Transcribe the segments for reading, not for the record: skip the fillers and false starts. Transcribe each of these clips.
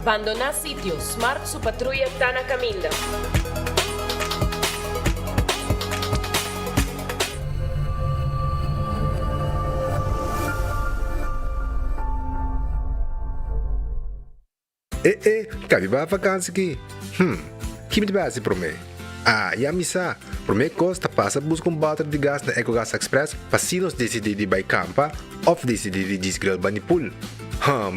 Abandona sitio, Smart su patrulla Tana Caminda. Cabe ba vakansie aqui? Que me base para mim? E a missa, para mim costa passa buscar bater de gás na EcoGas Express para se nos decidir de ir campa ou decidir de desgrill banipul.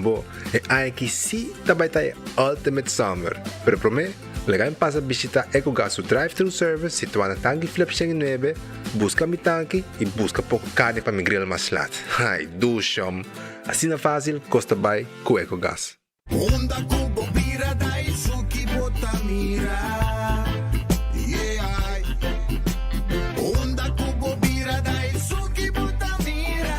Bo, aqui sim também tá Ultimate Summer. Pero para mim, legal passa visitar EcoGas o drive-thru service situado na tanque flip 9, busca mi tanque e busca pouco carne para me grill mais lat. Ai, dushom. Assim na fácil, costa by com EcoGas. Onda kubo bira dai suki botamira. Yeah. Onda kubo bira dai suki botamira.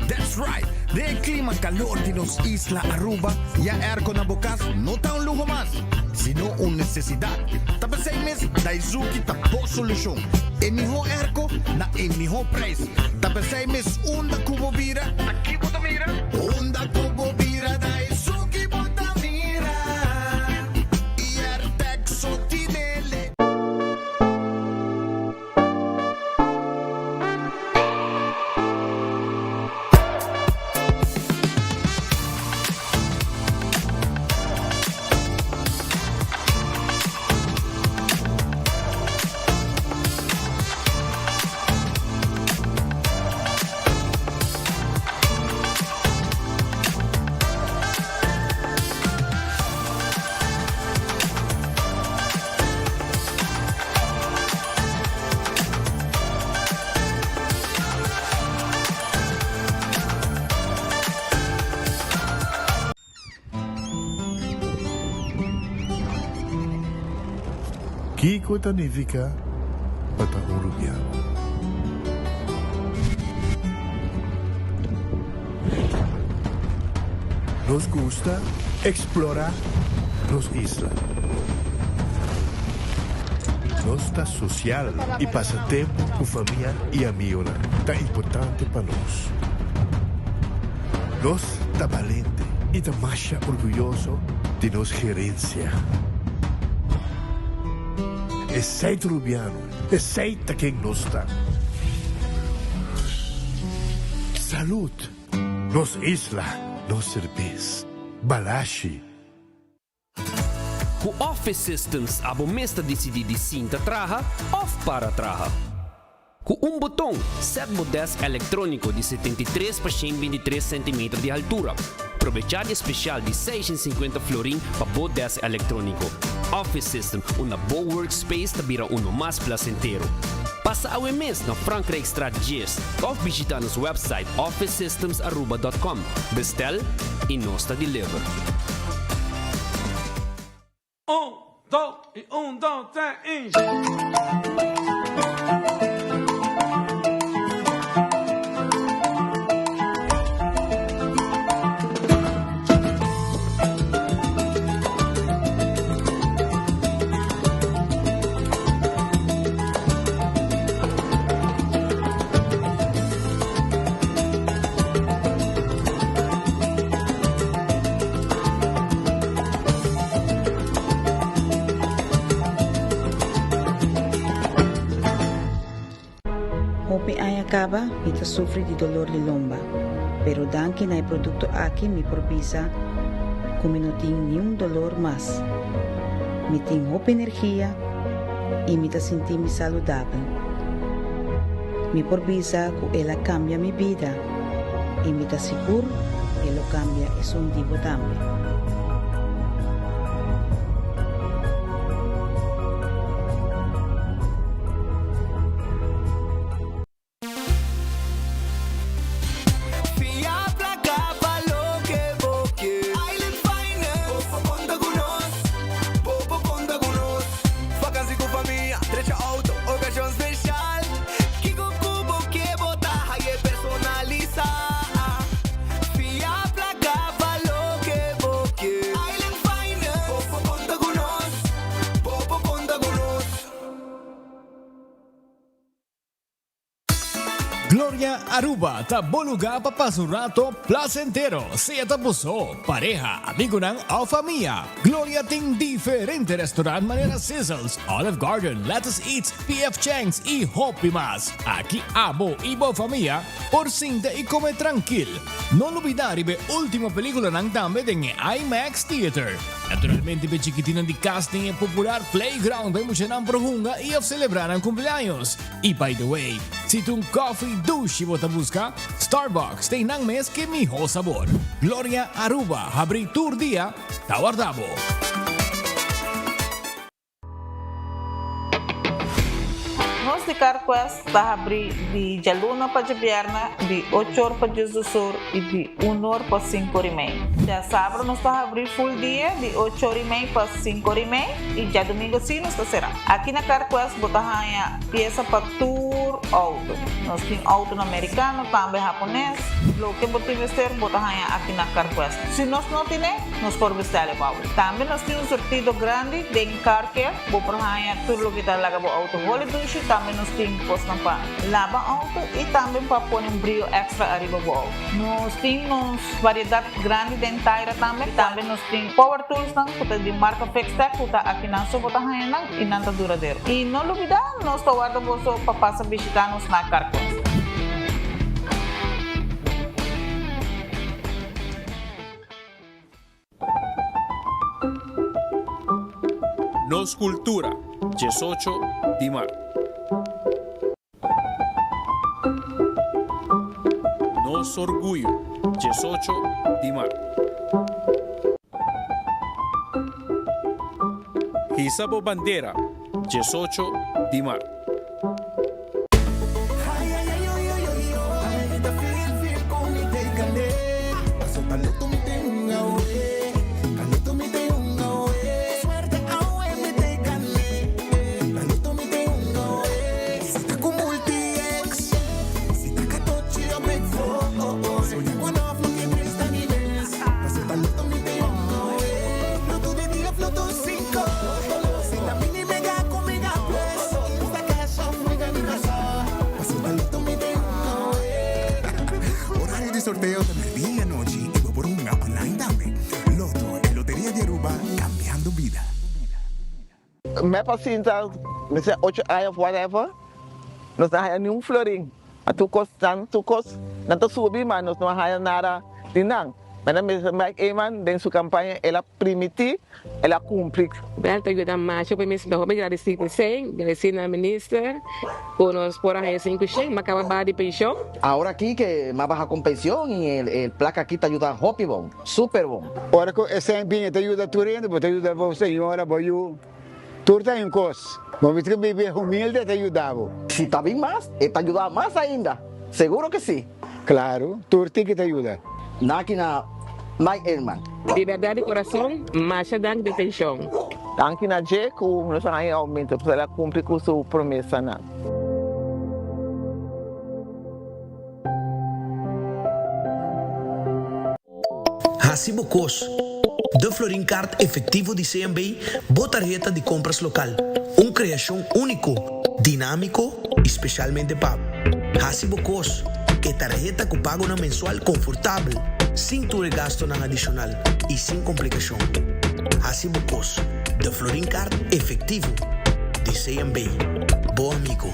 That's right. De clima calor de nos Isla Aruba. Ya aircon na bukas, no ta un lujo más, sino una necesidad. Tapos 6 meses, dai suki tapo solusyon. E miho airco na e miho price. Tapos 6 meses, onda kubo bira. Aqui botamira. Onda kubo bira dai suki botamira. E artek sotinele. Kiko Tanifica Pata Uruguayano. Nos gusta explorar las islas. Nos está social y pasatiempo con familia y amigos tan importante para nos. Nos está valiente y está más orgulloso de nos gerencia. Es seid rubiano, es seid quien nos está. Salud, nos isla, nos cerveza, balashi. Ku Office Systems abo mesta decidi de cinta traha of para traha. Com botão, set mo desk eletrônico de 73 por 123 cm de altura. Aprovechar especial de 650 florin para o desk eletrônico. Office System, uma boa workspace que vira mais placentero. Passa ao mês na Frankrijkstraat Gears ou visita nosso website officesystems.com. Bestel e nós deliver. 1, 2, 3. Hope ay acaba, ita sufre de dolor de lomba. Pero dan que hay producto aquí me provisa, como no tengo ni un dolor más. Me tengo hope energía y me ta sentirme saludable. Me provisa que ella cambia mi vida y me ta seguro que lo cambia es un divo también. Personalizar, fia placa, valor que vou Gloria Aruba, taboluga papasurato placentero, siya tapuso, pareja, amigo ng Alpha Mia. Gloria ting diferente restaurant manera Sizzles, Olive Garden, Lettuce Eats, PF Chang's y Hopi Mas. Aquí abo ibo familia, por cinta y come tranquil. No olvidar ibe última película ng tambe ng IMAX Theater. Naturalmente be chiquitina di casting e popular playground be mo siya ng prohunga y of celebrar ang cumpleaños. Y by the way, si tung coffee douche mo busca, Starbucks tay nang mes que miho sabor. Gloria Aruba, habri tour dia, Tawardabo. Nós de Carquest está abrir de dia luna para dia viernes, de 8 horas para dia do sur e de 1 hora para 5 horas e meia. Dia sábado nós está abrir full dia, de 8 horas e meia para 5 horas e meia e dia domingo sim nós está será. Aqui na Carquest botar a peça para tour auto. Nós temos auto americano, também japonês. Lo que botar vestir botar aqui na Carquest. Se nós não temos, nós por vestir o auto. Também nós temos um sortido grande de car care, botar tudo o que está lá para auto holiday. Também nós temos postos para lavar auto e também para pôr um brilho extra arriba do auto. Nós temos variedade grande de inteira também. Também nós temos power tools de marca Fextech, que está aqui na sua bota e não está duradouro. E não olvidar, nós estamos guardando para passar visitar-nos na Carquest. Nos Cultura, 18 de março. Nos Orgulho, 18 de março. Isabo Bandeira, 18 de março. Sorteo de medianoche y por un online dame. Loto y Lotería de Aruba, cambiando vida. Mijn paciënten, we zijn 8 jaar of whatever, nos na haya ni un florin. A tu kost, na to subi man, nos no haya nada dinang. Mas Mike Eman, den su campaña, ela primiti, ela cumpre. Bel te ayuda más, yo permiso mejor me agradecer con sen, agradecer al ministro, por nos por ahí 5 shen, me acaba de pensión. Ahora aquí que más baja con pensión y el placa aquí te ayuda Hopi Bon, super bon. Ahora que ese bien te ayuda a tu renda, te ayuda a vos señora, voy tú te en cos. Vos que vives humilde te ayudaba. Si está bien más, te ayuda más ainda. Seguro que sí. Claro, tú que te ayuda. Náquina Mike Elman. De verdad de corazón, más dan de pensión. Danke na Jeku, nos haya aumento, pues ela cumpre com sua promessa na. Hasibo Cos, de Florin Card efectivo de CMB, botarjeta de compras local. Uma criação único, dinâmico e especialmente pago. Hasibo Cos, que tarjeta que pago na mensual confortável, sem tu gasto na adicional e sem complicação. Hasibo Cos, de Florin Card efectivo de CMB. Bom amigo.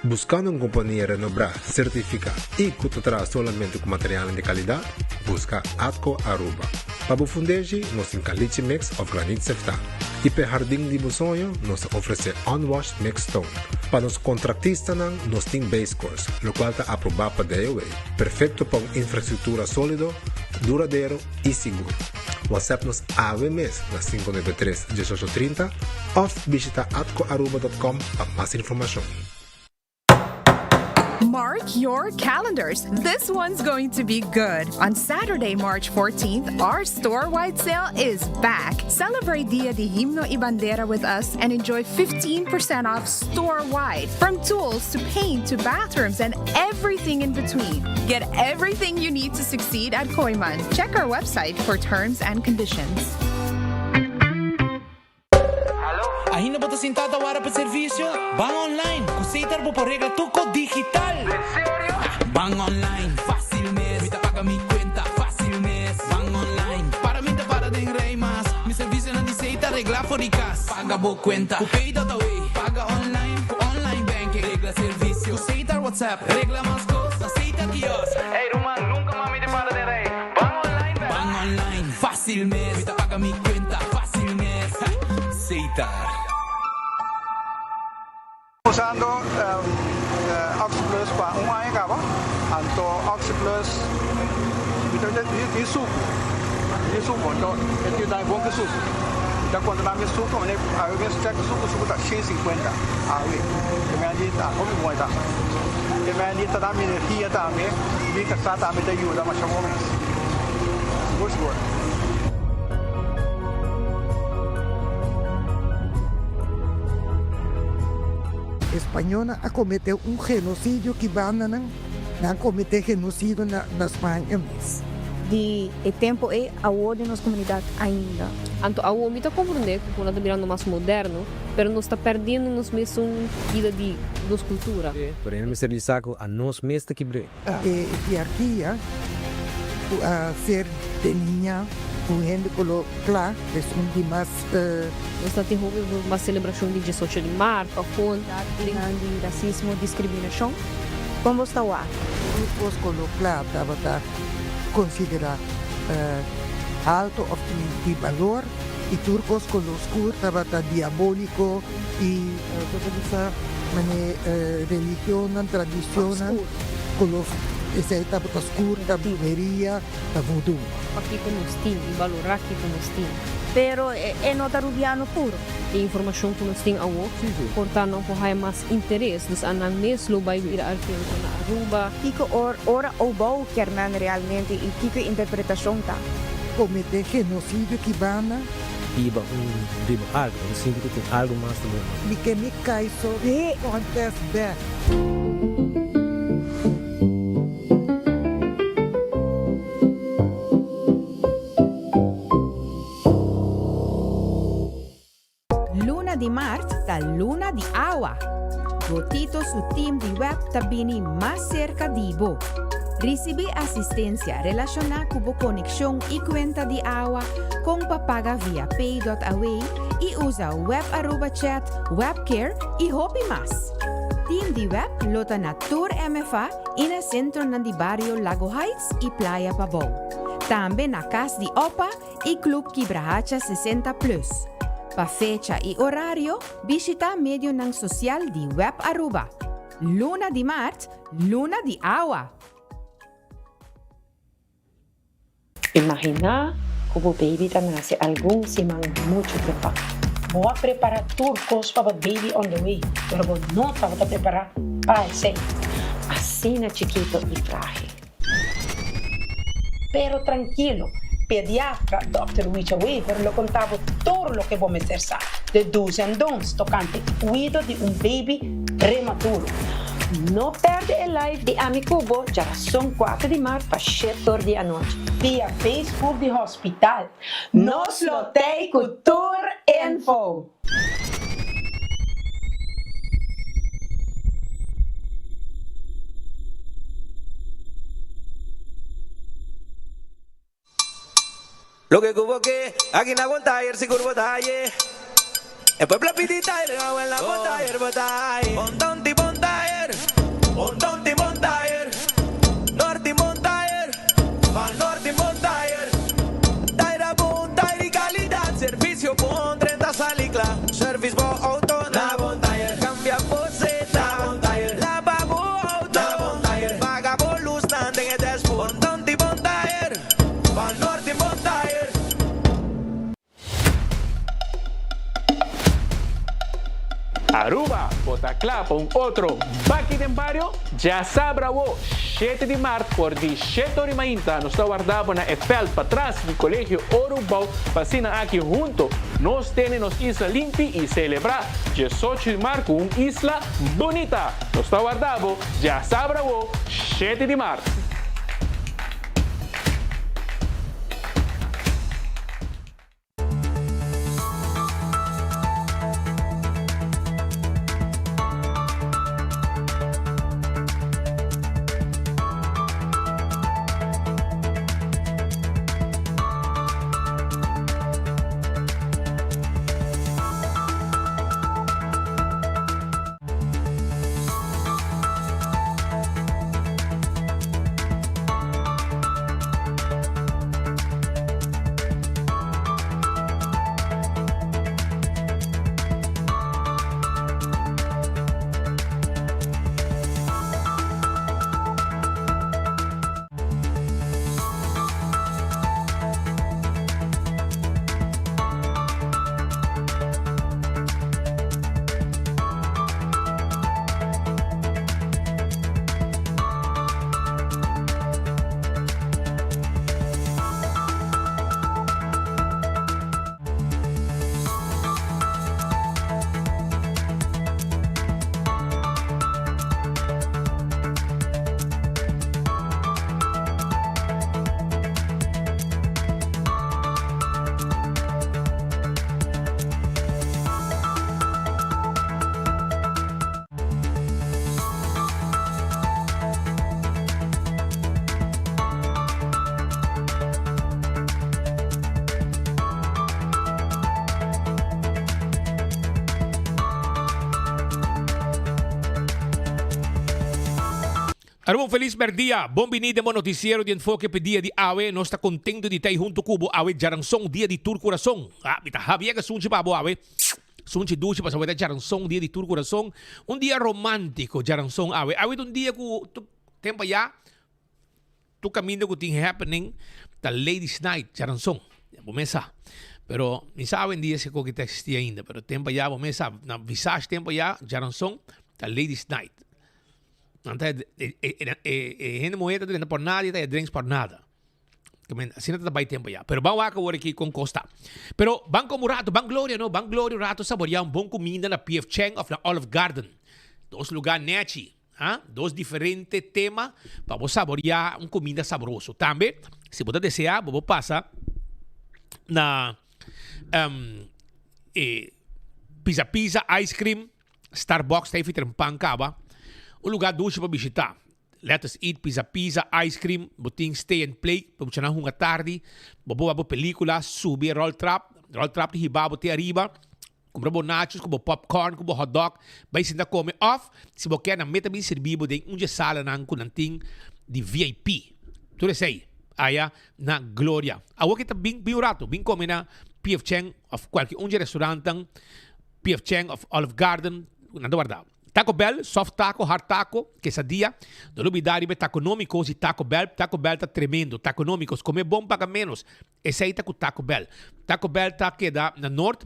Buscando uma companhia renombrada, certificada e que te traz somente com material de qualidade, busca Atco Aruba. Para fundeji, nós temos caliche mix of granite sefta. E para jardim de sonho, nós oferece unwashed mix stone. Para os contratistas, nós temos base course, o qual está aprovado para DOA. Perfeito para uma infraestrutura sólida, duradouro e seguro. WhatsApp nos AVMS na 593-1830 ou visita atcoaruba.com para mais informação. Mark your calendars. This one's going to be good. On Saturday, March 14th, our store-wide sale is back. Celebrate Dia de Himno y Bandera with us and enjoy 15% off store-wide. From tools to paint to bathrooms and everything in between. Get everything you need to succeed at Koiman. Check our website for terms and conditions. Ahina ba tanto sentado ahora para servicio? Van online, cosita por regla tuco digital. ¿En serio? Van online, fácil mes. Me paga mi cuenta, fácil mes. Van online, para mí te para de rey más. Mi servicio no dice regla fóricas. Paga por cuenta, pay away. Paga online, online banking. Regla servicio, cosita WhatsApp. Regla más cosas, cosita Dios. Hey, Roman, nunca mami te para de rey. Van online, van online, fácil mes. Me paga mi cuenta, fácil mes. Citar. Usando Oxyplus para un año acaba, anto Oxyplus itu suco, então ele dá bom que suco. Então quando nós me suco, a gente checa suco tá 150 a ver. Que me diz tá como vai tá. Que me diz tá me energia tá me, me que tá me ajuda mas chamou mais. Good. Espanhola a cometeu genocídio que banda não cometer genocídio na Espanha mesmo. De tempo é a ordem nas comunidades ainda. Anto a o mita compreender que quando virando mais moderno, pero nos está perdendo nos mesmo vida de dos cultura. Porém, me ser saco a nós mesmo que bre. E aqui a ser de niña com gente colo claro, é de mais nós temos uma celebração de 18 de março, de racismo, discriminação. Como está o ar? Os colo claro estava considerar alto ou de valor e turcos com lo oscuro estava diabólico e toda essa religião, tradição com los essa etapa oscura da brujeria, da voodoo. Aqui com nós tem, e valorar aqui com nós tem. Pero é nota rubiano puro. E informação que nós tem ao portanto não pode mais interesse dos analistas vai ir a na Aruba. Kiko ora ou bom quer realmente e kiko interpretação tá. Cometer genocídio que bana. Iba digo algo, eu sinto que tem algo mais também. Me que me cai só. Acontece bem. Di Mart da Luna di Awa. Botito su team di web tabini más cerca di bo. Recibe asistencia relacionada con conexión y cuenta di Awa con papaga via pay.away y usa web @chat, webcare y hopi más. Team di web lota na Tour MFA in el centro di barrio Lago Heights y Playa Pabón. También na Cas di Opa y Club Quibrahacha 60+. Pa fecha e horário, visita medio ng social di web Aruba. Luna di Mart, Luna di Awa. Imagina como baby ta nasi algún simang mucho trabajo. Voy a preparar turcos para baby on the way, pero vos no te vas a preparar para ese. Así na chiquito y frágil. Pero tranquilo. Pediatra Dr. Wicha Weaver lo contaba todo lo que vamos a hacer de do's and don'ts tocante cuidado de un baby prematuro. No perde el live de Amicubo, ya son 4 de marzo para 7 de la noche. Via Facebook de hospital. Nos lo te cultura info. Lo que cubo que aquí na Bontayer si curvo talle. Después plapitita y le hago en la Bontayer, Bontayer. Bontonti Bontayer, Bontonti Bontayer. Norte Bontayer, Van Norte Bontayer. Taira Bontayer y calidad, servicio con 30 salicla. Service bo auto na Bontayer. Cambia poseta, Bontayer. La babu auto, na Bontayer. Paga por luz, nande en el despo. Bontonti Bontayer, Van Norte Bontayer. Aruba, Botaclapa, un otro Baki de Barrio, já sabe o 7 de março por 17 de mainta, nos está guardado na EFEL para trás do Colégio Orubau, vacina aqui junto, nós temos isla limpa e celebrar 18 de março com uma isla bonita, nos está guardado, já sabe o 7 de março. Arumong feliz merdia. Bom vinida mo noticiero de enfoque pe dia de awe. Nós está contento de ter junto cubo awe jaransong dia de tur coração. Mita havia que sunchi pa bo awe. Sunchi duchi pa sa weta jaransong dia de tur coração. Dia romântico jaransong awe. Awe dia ku tempo ya. Tu caminho ku ting happening ta ladies night jaransong. Bomesa. Pero ni saben dia se ko kita existia ainda. Pero tempo ya bomesa na visage tempo ya jaransong ta ladies night. Gente moeda não por nada e drinks por nada. Assim não está bem tempo já. Pero vamos agora aqui com Costa. Pero Banco Murato, Banco Glória, no? Banco Glória, Rato saborear bom comida na PF Chang of na Olive Garden. Dos lugares nechi. Dos diferentes temas para você saborear comida saboroso. Também, se você desejar, você passa na pizza, ice cream, Starbucks, está aí feito em Pancaba. O lugar doce para visitar. Let us eat pizza, ice cream, boting stay and play, para você não tarde, bobo película, subir roll trap de hibabo te arriba, comprar nachos, como popcorn, como hot dog, vai se ainda come off, se você quer na meta bem servido de sala nang kunanting de VIP. Tu sei, aí na Glória. Awo kita bing rato, bing come na PF Chang of qualquer restaurante, PF Chang of Olive Garden, nando guardado. Taco Bell, soft taco, hard taco, quesadilla. Não olvidar de taconômicos e Taco Bell. Taco Bell tá tremendo. Taconômicos, comer bom, paga menos. Esse aí tá com Taco Bell. Taco Bell tá aqui na North,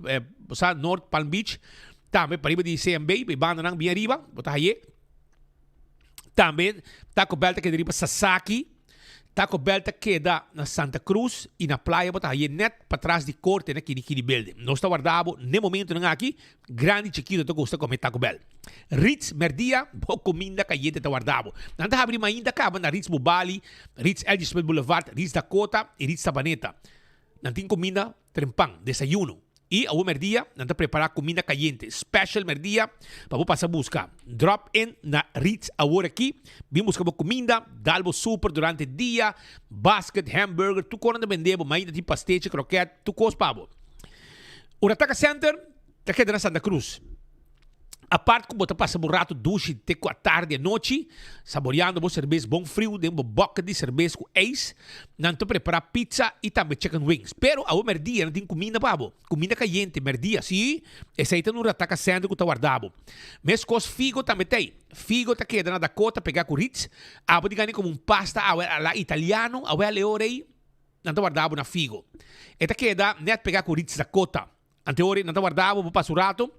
North Palm Beach. Também para riba de CMB, banda nang bem arriba. Botar aí. Também Taco Bell tá aqui de riba Sasaki. Taco Bell tá queda na Santa Cruz e na praia, botar aí net para trás de corte na Kini Building. Nós está guardado, no momento não aqui, grande chiquito que gosta de comer Taco Bell. Ritz Merdia, boa comida caliente está guardado. Nada abrir ainda acaba na Ritz Bubali, Ritz Elgin Smith Boulevard, Ritz Dakota e Ritz Sabaneta. Não tem comida trempang, desayuno. E a merdia, nanta preparar comida caliente. Special merdia, para passar a buscar. Drop in na Ritz agora aqui. Vim buscar comida, dalbo super durante o dia, basket, hamburger, tu corre de vender, mas ainda tem pastete, croquete, tu cos pavo. O Rataca Center, tá aqui na Santa Cruz. A parte que você passa um rato duche até a tarde e noite, saboreando uma cerveja bom frio, de uma boca de cerveja com ace, não te preparar pizza e também chicken wings. Pero a merdia não tem comida pavo, comida caliente, merdia, sim, essa aí tá no Rataca Center que tá guardado. Mas com figo também tem. Figo tá queda na Dakota, pegar com Ritz, abo de ganhar como pasta a italiano, a leorei, não tá guardado na figo. E tá queda, net pegar com Ritz Dakota. Ante ori não guardava o passo rato,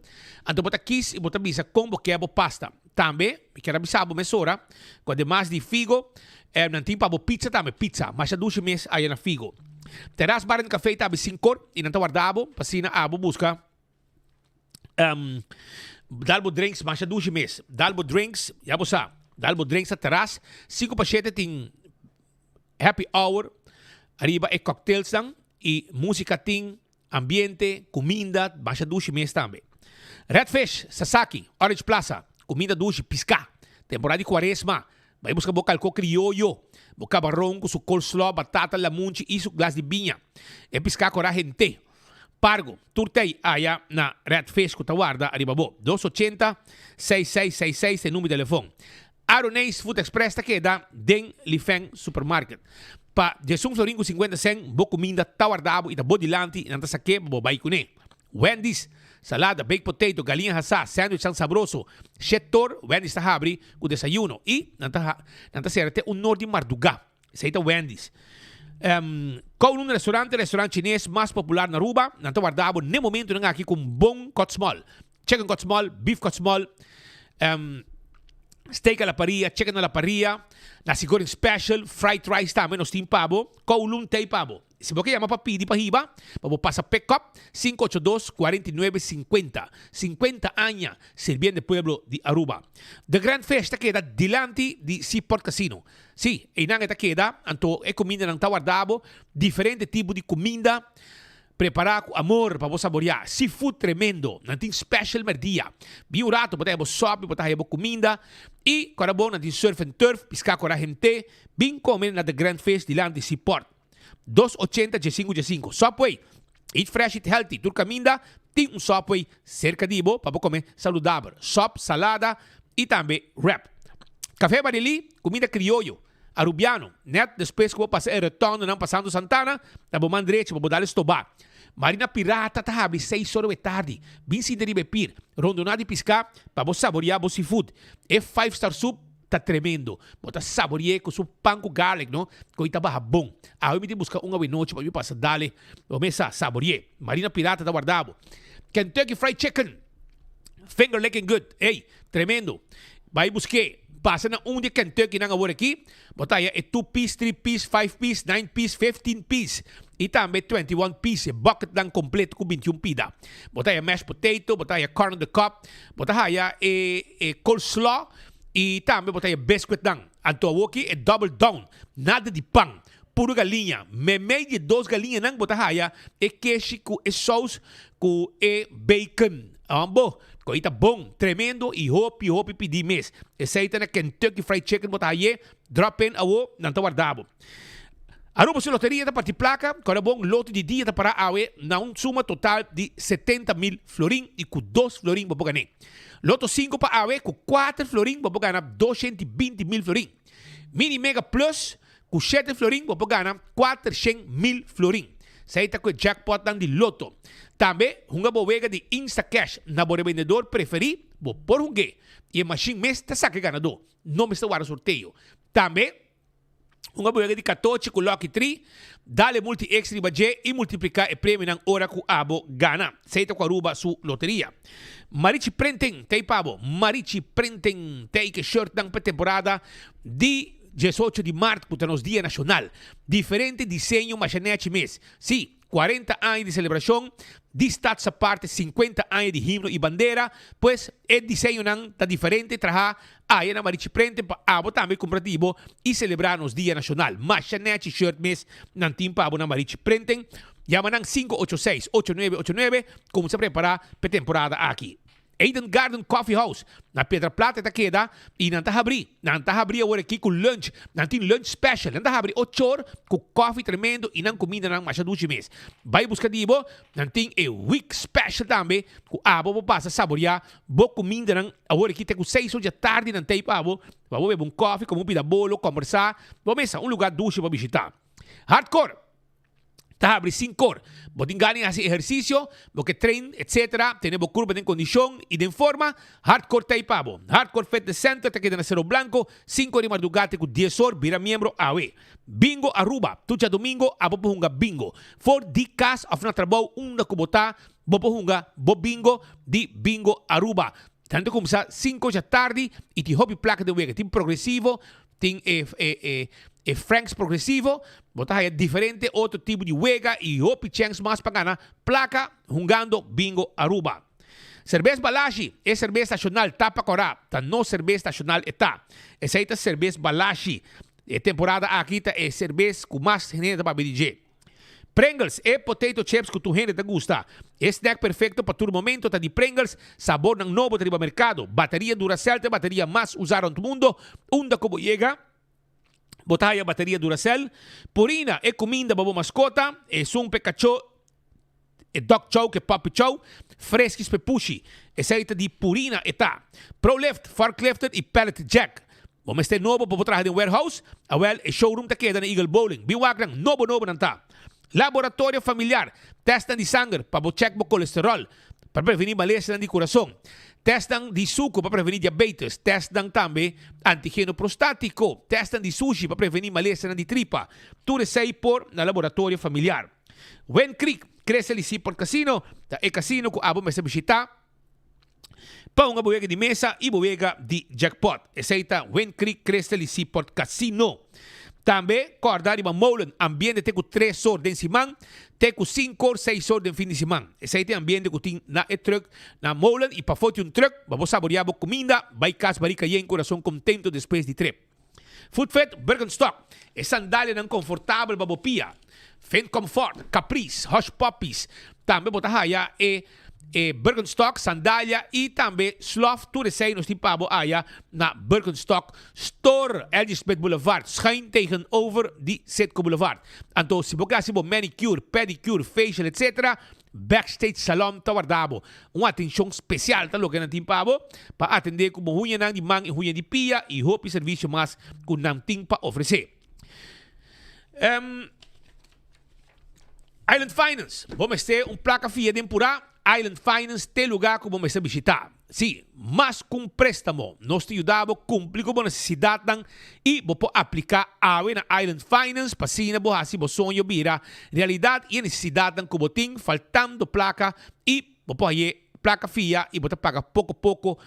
ante bota quis e bota bisa combo que é pasta. Também, que era bisabo mesora, com demais de figo, não tem para pizza também, pizza, mas a duas meses aí na figo. Terás bar de café tabi 5 e não guardava, passina abo busca dalbo drinks, mas a duas meses. Dalbo drinks, já você, dalbo drinks a terás, 5 pachetes tem happy hour, arriba e cocktails dan e música tem ambiente, comida, baixa duche mês também. Redfish, Sasaki, Orange Plaza, comida duche, pisca. Temporada de quaresma, vai buscar bocalco criollo, boca barrão com su coleslaw, batata, lamunchi e su glass de vinha. E pisca com a gente. Pargo, turtei aí na Redfish que guarda, arriba bo, 280-6666 é número de telefone. Aronês Food Express tá queda den Lifeng Supermarket. Pa Jesum Floringo 50 cent, bo comida tawardabo ita bodilante nanta sake bo baikune. Wendy's salada, baked potato, galinha hasa, sandwich ang sabroso. Shetor, Wendy's ta habri ku desayuno e nanta serte un norte marduga. Seita Wendy's. Kung un restaurante chinês mais popular na Aruba, nanta guardabo ne momento nga aqui com bom cotsmol. Chicken cotsmol, beef cotsmol, steak a la parrilla, chicken a la parrilla, nasi goreng special, fried rice também, nos team pavo, kowloon tay pavo. Se você chama para pedir para riba, para passar pick-up, 582-4950. 50 años sirviendo el pueblo de Aruba. The Grand Festa queda delante de Seaport Casino. Sí, e nang esta queda, anto é comida nang tawardabo, diferente tipo de comida, preparar com amor para você saborear. Seafood tremendo. Não tem special merdia. Bem um rato, botar sopa, botar comida. E, quando é bom, não tem surf and turf, piscar com a gente. Bem comer na The Grand Fest de lá de Seaport. 280-5 Subway. Eat fresh, eat healthy. Turcaminda tem Subway cerca de você para comer saudável. Sop, salada e também wrap. Café Barili, comida criollo, arubiano. Net depois que vou passar o retorno, não passando Santana, na bom direito, vou dar estobar. Marina Pirata tá abre 6 horas da tarde. Bem se derive pir. Rondonada de piscar, para você saborear o seafood. É 5-star soup, tá tremendo. Bota saborear com seu pão com garlic, não? Coita barra bom. Ah, eu me de buscar uma noite para me passar dale. Começa saborear. Marina Pirata tá guardado. Kentucky Fried Chicken. Finger licking good. Ei, tremendo. Vai buscar. Passa na de Kentucky na agora aqui. Bota aí 2-piece, 3-piece, 5-piece, 9-piece, 15-piece. E também 21-piece. Bucket lang completo com 21 pida. Bota aí mashed potato, bota aí corn on the cob, bota aí coleslaw. E também bota aí biscuit lang. Anto aqui é double down. Nada de pão. Puro galinha. Meio de 2 galinhas nang bota aí queijo com sauce com bacon. Ambo. Coita bom, tremendo e hope pedir mês. Essa aí tá na Kentucky Fried Chicken, bota aí, drop in, não tá guardado. Aruba sua loteria tá para placa, com bom lote de dia tá para awe, na suma total de 70,000 florin e com 2 florin vou ganhar. Loto 5 para awe, com 4 florin vou ganhar 220,000 florin. Mini Mega Plus, com 7 florin vou ganhar 400,000 florin. Sa ita ko jackpot ng di loto. Tambe, hunga bowega di Instacash na bore vendedor preferi, bo por hunge. E machine mes ta saque ganador. No me está guarda sorteio. Tambe, hunga bowega di 14 com Lucky 3, dale multi extra budget e multiplicar e prêmio ng ora ku abo gana. Sa ita ko aruba su loteria. Marichi Printing, tay pabo. Marichi Printing, tay que shirt ng temporada di 18 de março, puta, nos Dia Nacional. Diferente diseño machanete mês. Sim, 40 anos de celebração, de status a parte, 50 anos de himno e bandeira, pues, o diseño não tá diferente, traja aí na Marichi Prente, pa abo também comprativo e celebrar nos Dia Nacional. Machanete shirt mês, não tem pa abo na Marichi Prente. Llama ng 586-8989, como se preparar para temporada aqui. Eden Garden Coffee House. Na Pedra Plata ta queda e não tá abrir. Não tá abrir agora aqui com lunch. Não tem lunch special. Não tá abrir 8 horas com coffee tremendo e não comida não mais de mês. Vai buscar dibo. Não tem week special também. Com abo vou passar saborear. Boa comida não. Agora aqui tem com 6 horas da tarde não tem abo. Vou beber um coffee, como pida bolo, conversar. Vou mesa lugar dulce para visitar. Hardcore. Tá abre 5 horas. Botin ganin hacer ejercicio, porque train, etc. Tenemos curva de condición y de forma. Hardcore Taipabo. Hardcore Fitness Center, te queda en Cerro Blanco. 5 horas de madrugada con 10 horas. Vira miembro AWE. Bingo Aruba. Tucha domingo, a bopo bingo. For di cas of na trabaho, una kubota, bopo bo bingo, di bingo Aruba. Tanto como sa 5 da tarde, y ti hobby placa de wega. Team progresivo, team Franks progresivo, botar aí diferente, outro tipo de wega e outro chance mais para ganhar placa, jugando bingo Aruba. Cerveja Balashi é cerveja nacional, tapa corá, tá no cerveja nacional está. Essa aí tá cerveja Balashi, é temporada aqui tá é cerveja com mais genérica para BDG. Pringles é potato chips que tu gente te gusta. É snack perfeito para todo momento, tá de Pringles, sabor ng novo tá de mercado. Bateria Duracell, a bateria mais usada no mundo, da como chega. Botaya bateria Duracell. Purina é comida para mascota. É sumpe cachorro. É dog chow, que é puppy chow. Fresquis pepushi. É seita de Purina eta. ProLift, forklifted e pallet jack. Vamos ter novo para trabalhar em warehouse. Awel é showroom ta queda na Eagle Bowling. Biwag ng novo não tá. Laboratório familiar. Testan de sangue para check o colesterol. Para prevenir malestar de coração. Testan de suco para prevenir diabetes. Testan também antígeno prostático. Testan de sushi para prevenir malestar de tripa. Tudo isso aí por na laboratório familiar. Wen Creek, cresce ali por casino. É casino que abo me se visitar. Pa uma boega de mesa e boega de jackpot. Essa aí tá Wen Creek, cresce ali por casino. Também, corda de molen, ambiente tem com 3 horas de semana, tem com 5 horas, 6 horas de fim de semana. Esse aí tem ambiente que tem na truck, na molen, e para foto um truck, vamos saborear a comida, vai casa, barica e em coração contento depois de trip. Food Fit, Birkenstock, é sandália não confortável, babopia. Fent Comfort, Caprice, Hush Puppies, também botar aí Birkenstock, sandália e também Slough, tudo sei, nós temos pabo aya na Birkenstock Store, Elgisbeth Boulevard, schijn tegenover die Setco Boulevard. Então, se você quer manicure, pedicure, facial, etc., Backstage Salon Tawardabo. Uma atenção especial tá logo na timpabo para atender como hunha nang di mang e hunha di pia e hope serviço mais com nam ting para oferecer. Island Finance, vamos ter placa fia de empurrar. Island Finance tem lugar que vamos visitar. Sim, mas com préstamo, nós te ajudamos a cumprir com a necessidade e vamos aplicar a na Island Finance para se você sonho vira realidade e a necessidade que você tem, faltando placa e você placa fia e você paga pouco a pouco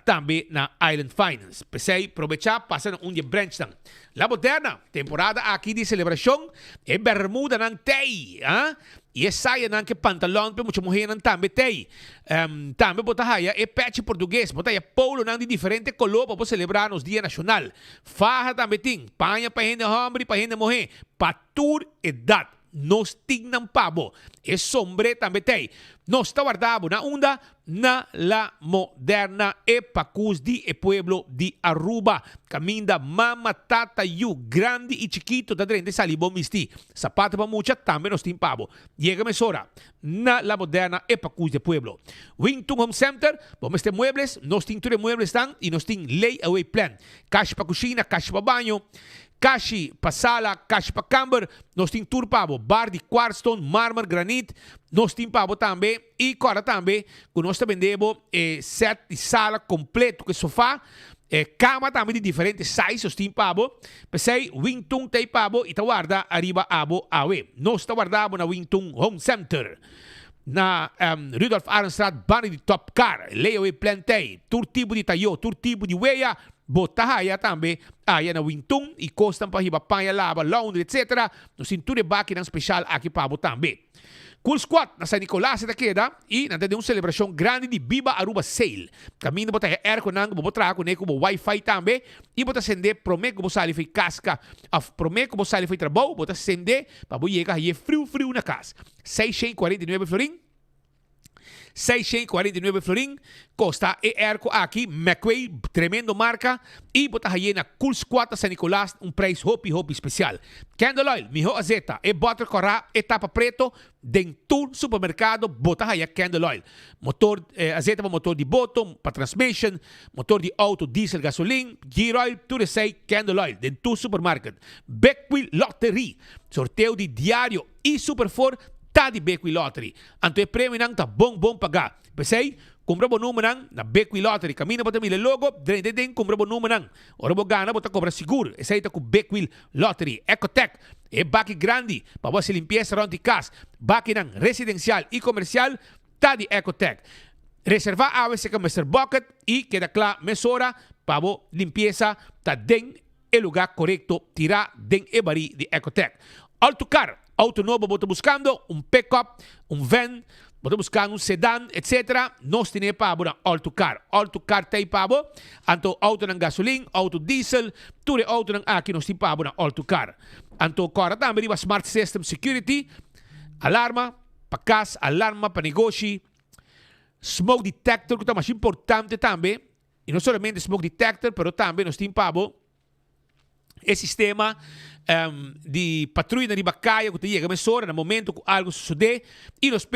também na Island Finance. Pensei, aproveitar, passando dia branch ng La Moderna, temporada aqui de celebração, e bermuda ng tei, e saia ng que pantalão, para muita mulher ng também tei. Também bota haya, e patch português, bota haya polo ng de diferente color para celebrar nos dia nacional. Faja também tem, panha para gente homem, para gente mulher, para toda idade. Nos tingnan pabo. E sombre também tem. Nós está guardado na onda na La Moderna e Pacus di e Pueblo di Aruba. Caminda mama tata yu grande e chiquito da drente salibom misti. Sapato pa mucha também nos tem pabo. Llega mesora na La Moderna e Pacus di Pueblo. Wington Home Center, vamos ter muebles, nos tem tudo muebles tan e nos tem layaway plan. Caixa para cozinha, caixa para banho. Kashi pa sala, kashi pa camber, nós tem tour pabo, bar de quartzstone, mármore, granite, nós tem pabo também, e agora também, que nós vendemos set de sala completo, que sofá, cama também de diferentes sizes, nós tem pabo, pensei, Wington tem pabo, e tá guarda, arriba abo, awe. Nós tá guardado na Wington Home Center. Na Rudolf Arenstraat, bani de Top Car, layaway plantei, tour tipo de tayo, tour tipo de weia, botahaya também, aí na Wington e costam para riba panha, lava, laundry, etc. No cintura baki ng special aqui para também. Cool Squad na San Nicolas da queda e na de uma celebração grande de Viva Aruba Sale. Caminho bota aircon nang botra com neko Wi-Fi também e bota sender promete que você foi casca, promete que você foi trabalho, bota sender para boiega aí frio na casa. 649 florin. 649 florin, costa e erco aqui, McQuay, tremendo marca, e bota aí na Cool Squad San Nicolas, preço hopi especial. Candle Oil, miho azeta, e butter corra, etapa preto, dentro supermercado, bota aí Candle Oil. Motor, azeta para motor de bottom, para transmission, motor de auto, diesel, gasolina, gear oil, tudo sei, Candle Oil, dentro supermarket. Beckwheel Lottery, sorteio de diário e Super4, tá de Beckwheel Lottery. Anto e prêmio nang ta bom pagar. Pensei, kumbra bo número nang na Beckwheel Lottery. Kamina bota mila logo, den kumbra bo número nang. Ora bo gana bota cobra seguro. Essa aí tá com Beckwheel Lottery. Ecotech, e baki grande, para você limpieza around the casa. Baki nang residencial e comercial, tá de Ecotech. Reservar a veces com Mr. Bucket e queda claro, mesora, para bo limpieza, tá den el lugar correcto, tirar den e bari de Ecotech. Autocar. Auto novo, bota buscando pick-up, van, bota buscando sedã, etc. Nós temos para na Autocar. Autocar tem para anto auto ng gasolina, auto diesel, tudo auto ng aqui nós temos para na Autocar. Anto agora também riba Smart System Security, alarma para casa, alarma para negócio, smoke detector, que é mais importante também. E não somente smoke detector, pero também nós temos para o sistema de patrulha de bacaia que chega a mesura no momento que algo sucede e nos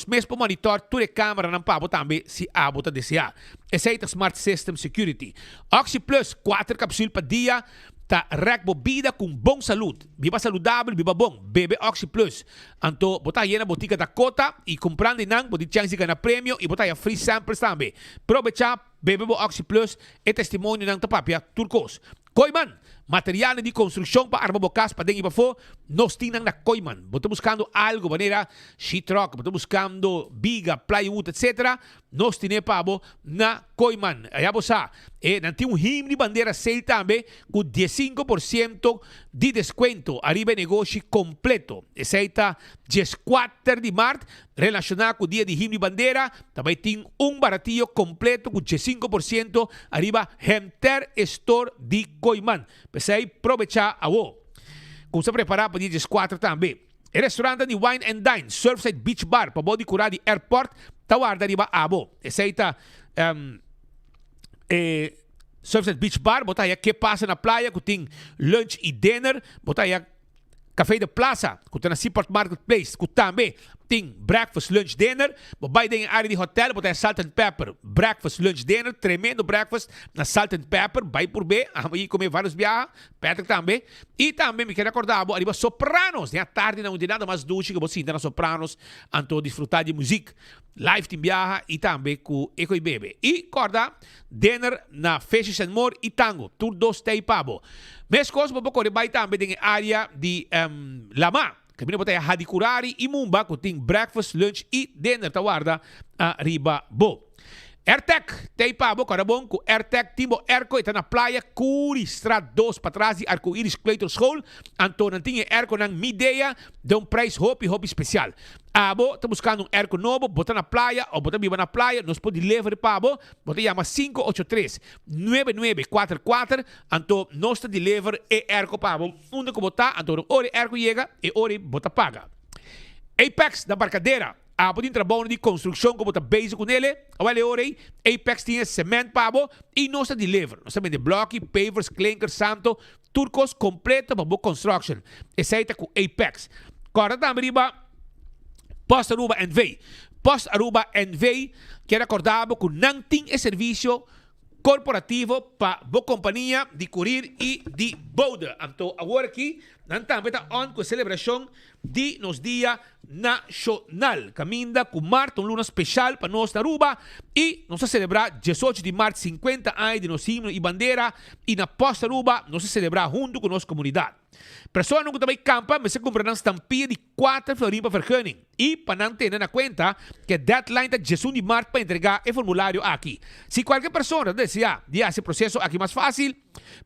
mesmos monitor toda a câmera não pabo também se a bota desejar. Esse é o Smart System Security. Oxy Plus 4 cápsulas por dia tá rec bebida com bom saúde. Viva saudável, viva bom. Bebe Oxy Plus. Anto botar aí na botica da Cota e comprando nang pode chance de ganhar prêmio e botar aí free samples também. Aproveita bebe Oxy Plus e testemunho nang tapapia Turcos. Koiman, material de construção para arma bocas para dentro e para fora, nós temos na Koiman. Estamos buscando algo, maneira sheetrock, estamos buscando viga, plywood, etc. Nós temos para na Koiman. Aí você e nós temos himno de bandeira sale também com 15% de desconto. Arriba negócio completo. Esse aí está 14 de março, relacionado com o dia de himno de bandeira. Também tem baratillo completo com 15% arriba Hemter Store de Koiman. Pensei, aproveitar a wo. Kung sa preparar para dia 4 também. O restaurante de Wine and Dine, Surfside Beach Bar, para body curar de airport, tawarda riba abo. Essaita Sunset Beach Bar, botaya que passa na playa, que tem lunch e dinner, botaya Café de Plaza, que tem na Seaport Marketplace, que também tem breakfast, lunch, dinner. Vai em área de hotel, botaya Salt and Pepper, breakfast, lunch, dinner, tremendo breakfast na Salt and Pepper, vai por B, aí comer vários viagens, Patrick também. E também me quero acordar, arriba Sopranos, né? À tarde não tem nada mais dulce que você ainda na Sopranos, anto desfrutar de música. Live tem viaja e também com Eco e Bebe. E corda, dinner na Fishes and More e Tango, tur dos tei pabo. Mes coisas para poder vai também em área de Lama. Kami botay Hadikurari e Mumba, que tem breakfast, lunch e dinner tawarda arriba bo. Airtech, tem pabo, carabon, com Airtech, timbo airco, está na praia, Curi, Strat 2, para trás de Arco-Íris Clayton School. Então, não tinha airco ng Midea, de preço hopi especial. Abo, está buscando um airco novo, bota na praia, ou bota viva na praia, nos pode levar pabo, bota chama 583-9944, então, nós está deliver e airco pabo. Onde que botar, então, ore airco chega e ore bota paga. Apex, da Barcadeira. Pode trabalho de construção como está basic com ele. Olha ore, Apex tinha cimento pabo e nós está deliver. Nós também de bloco, pavers, clinker, santo, turcos completo para boa construction. Esse aí tá com Apex. Agora também Post Aruba NV. Post Aruba NV que recordava que não tem serviço corporativo para boa companhia de curir e de boda. Então agora aqui nós também está on com a celebração de nos dia nacional. Caminda com Marta, luna especial para nós na Aruba e nós celebrar 18 de março 50 anos de nosso himno e bandeira e na Post Aruba nós celebrar junto com nossa comunidade. Pessoa não também campa, mas se compra uma estampia de 4 florins para vergunning. E para não ter na conta que deadline está 18 de março para entregar o formulário aqui. Se qualquer pessoa deseja esse processo aqui mais fácil,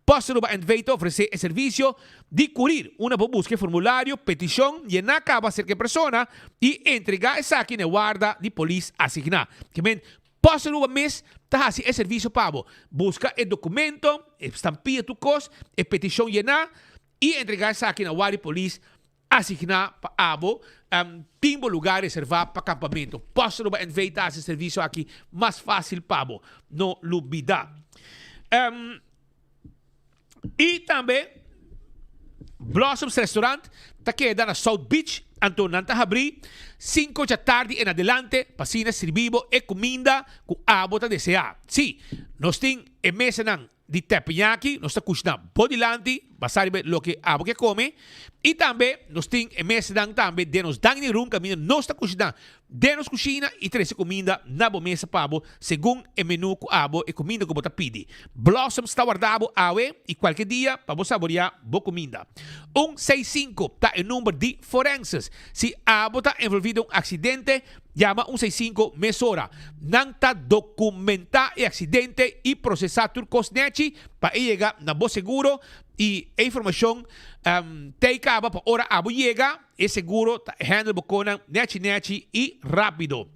Post Aruba Enveito oferece o serviço de curir uma busca formulário, petição, llenar acaba cerca persona e entregar essa aqui na guarda de polícia assignada. Que men Post Aruba mes tá assim é serviço pago. Busca o documento, estampia tu cos, e petição llenar e entregar essa aqui na guarda de polícia assignada para abo. Timbo lugar reservado para acampamento. Post Aruba Enveito esse serviço aqui mais fácil pago. Não lubida. E também Blossoms Restaurant está queda na South Beach. Então, nanta abrir 5 da tarde em adelante, pasina servibo e comida com a bota de CA. Sim, nós temos a mesa de teppanyaki, nós estamos na bodilante, basari lo que abo que come, e também nós temos a mesa também de nos dining room, caminho nós estamos de nos cozinha e três comida na boa mesa pabo, segundo o menu com abo e comida que bota pidi. Blossom está guardado awe e qualquer dia para você saborear boa comida. 165 está o número de forenses. Se abo está envolvido em um acidente, llama 165 mesora. Não está documentar o acidente e processar turcos neti para chegar na boa seguro e a informação te acaba para hora abo chega e seguro handle bocona neti e rápido.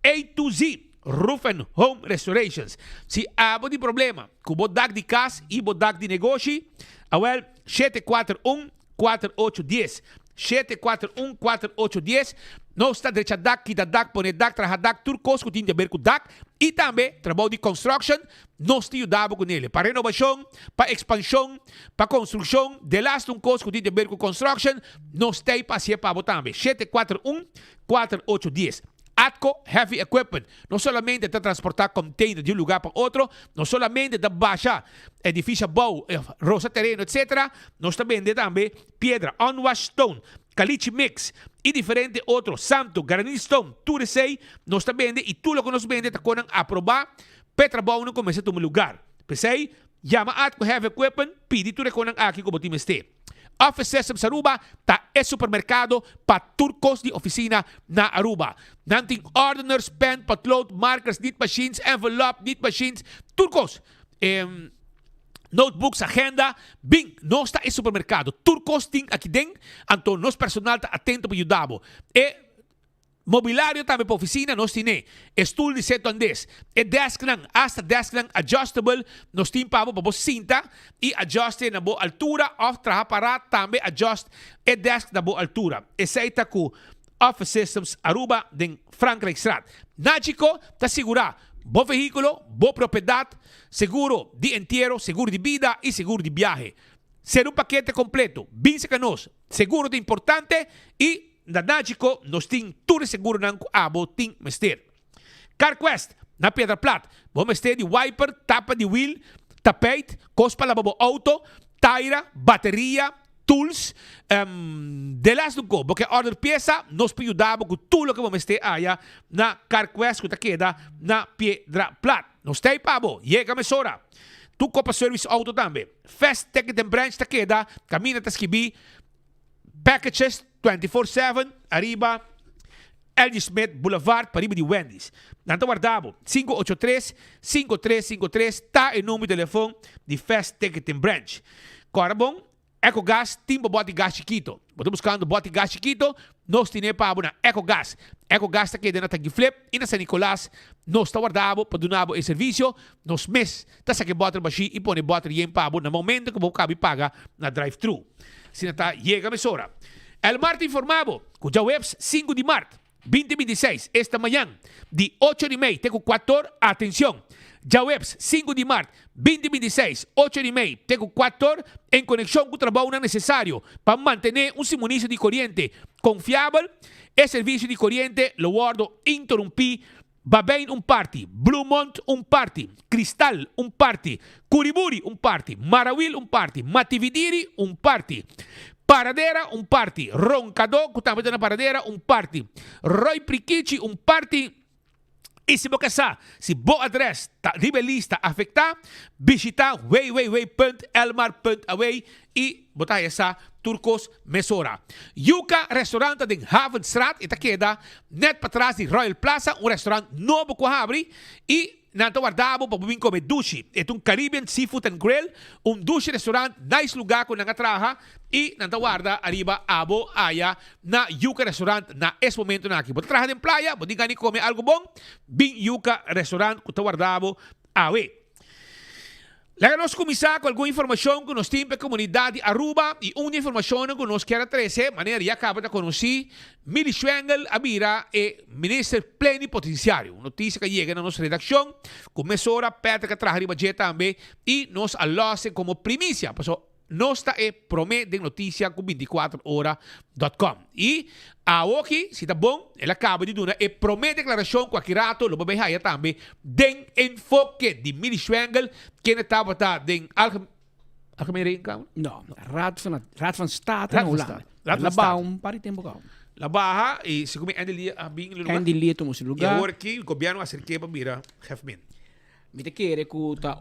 A to Z Roof and Home Restorations. Se abo de problema com bodag de casa e bodag de negócio, awel 741-4810. 741-4810. Nós está direita DAC, quita DAC, pone DAC, traja DAC, turcos que tem a ver com DAC. E também, trabalho de construction, nós te ajudamos com ele. Para renovação, para expansão, para construção, de last coisa que tem a ver com construction, nós te passamos também. 741-4810. Atco Heavy Equipment. Não somente de transportar container de um lugar para outro, não somente de baixar edifício bom, roça terreno, etc. Nós também vendemos pedra, unwashed stone, caliche mix e diferente outros, santo, granite stone, tudo isso aí, nós também vendemos e tudo o que nós vendemos está com aprovar, petra bom não começa a tomar lugar. Pensei, chama Atco Heavy Equipment, pedi tudo com aqui como time este. Office Systems Aruba está é supermercado para turcos de oficina na Aruba. Nanting ordiners, pen, patload, markers, knit machines, envelope, knit machines, turcos. Notebooks, agenda, bing, não está é supermercado. Turcos tem aqui dentro, então nosso personal está atento para ajudar. E mobiliário também para oficina, nós temos estudo de 7 andes. E desk lang, hasta desk lang adjustable, nós temos para você cinta e ajuste na boa altura, ou trabalhar para também adjust e desk na boa altura. Esse aí está com Office Systems Aruba den Frankrijkstraat. Nachico te asegura bom veículo, boa propriedade, seguro de entierro, seguro de vida e seguro de viaje. Ser um paquete completo, vince canos, seguro de importante e na Nachico nos tem tudo seguro ng abo ting mester. CarQuest na Pedra Plata, bom mester de wiper, tapa de wheel, tapete, cospa lavabo auto, taira, bateria, tools, de las do go, porque order pieza nos ajudava com tudo que vamos ter aí na CarQuest que queda na Pedra Plata. Nos tem pabo, chega mesora. Tu copa service auto também. Fast Ticket and Branch ta queda, camina ta skibi, packages 24/7, arriba L.G. Smith Boulevard, pariba de Wendy's. Nanto guardavo, 583-5353, tá em número de telefone de Fast Ticket and Branch. Corabon, EcoGas, timbo bote gás chiquito. Boto buscando bote gás chiquito, nós temos para na EcoGas. EcoGas está aqui dentro da Flip e na San Nicolás, nós está guardado para donar o serviço, nós mês, está saque bote baixi e põe bote em para no momento que o cabe paga na drive-thru. Se não está, chega a mesora. El Marte informavo, cuja webs 5 de março, 2026, esta manhã, de 8h30 até 4h, atenção. Já webs 5 de março 2026, 8h30 até 4h, em conexão com o trabalho necessário para manter um suministro de corrente confiável. E serviço de corrente lo guardo interrompi. Babén party, Bluemont party, Cristal party, Curiburi party, Marawil party, Matividiri party. Paradera party, Roncador, que também na Paradera party, Roy Prikichi party. E se você se boa adresse está lista afetar, visita www.elmar.away e botar essa Turcos Mesora. Yuka restaurante de Havenstraat, ita queda net para trás de Royal Plaza, restaurante novo que abre e nanto guardavo para vir comer dushi. É Caribbean Seafood and Grill, dushi restaurante, nice lugar com nga traha e nanto guarda arriba abo aya na Yuka restaurante na esse momento na aqui. Bota traha de playa, bota gani comer algo bom, bin Yuka restaurante que guardavo awe. Lega nos começar com alguma informação que nós temos para a comunidade Aruba e uma informação que nós queremos trazer, maneira já acaba de conhecer, Mili Schwengel, Abira e ministro plenipotenciário. Notícia que chega na nossa redação, começou a perto que traz arriba também e nos alose como primícia. Nós está promete notícia com 24horas.com. E a Oki, se está bom, ela acaba de dar e promete declaração com aquele rato, lo vai aí também, den enfoque de Mili Schwengel, que estava den algemeen rekenkamer? No, Raad van State in Holland. La Baum, pari tempo gauw. La Baja, e siccome Andelia ha bing lugar. Andelia to musi lugar. E agora aqui, o governo acerquei para mira, hefmin. Me te quere kuta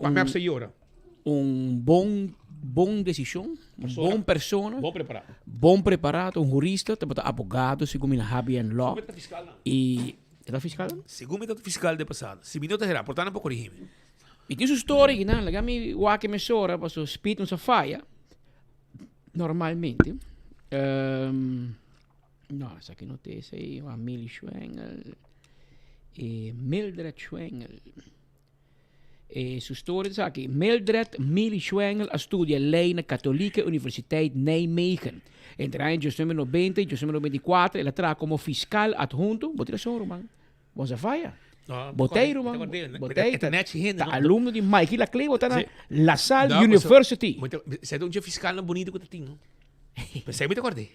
bom decisão, bom persona, bom preparado, jurista, também advogado, segundo a Habian Law. E era fiscal? Segundo o fiscal de passado. Se minutos era, portanto, para corrigir. E tem sua história, né? Lagami wake mesora, passo speed não falha. Normalmente. No, essa aqui não tem essa aí, a Mili Schwengel e Mildred Schwengel. E sua história diz aqui, Mildred Mili Schwengel studia lei na Katholieke Universiteit Nijmegen. Entre anos 1990 e 1994, ela trabalha como fiscal adjunto. Botei a sua, man. Você vai? Botei, man. Botei. Tá aluno de Mike Laclay, botei na La Salle University. Você é um fiscal bonito que tu tem, não? Você me acordei.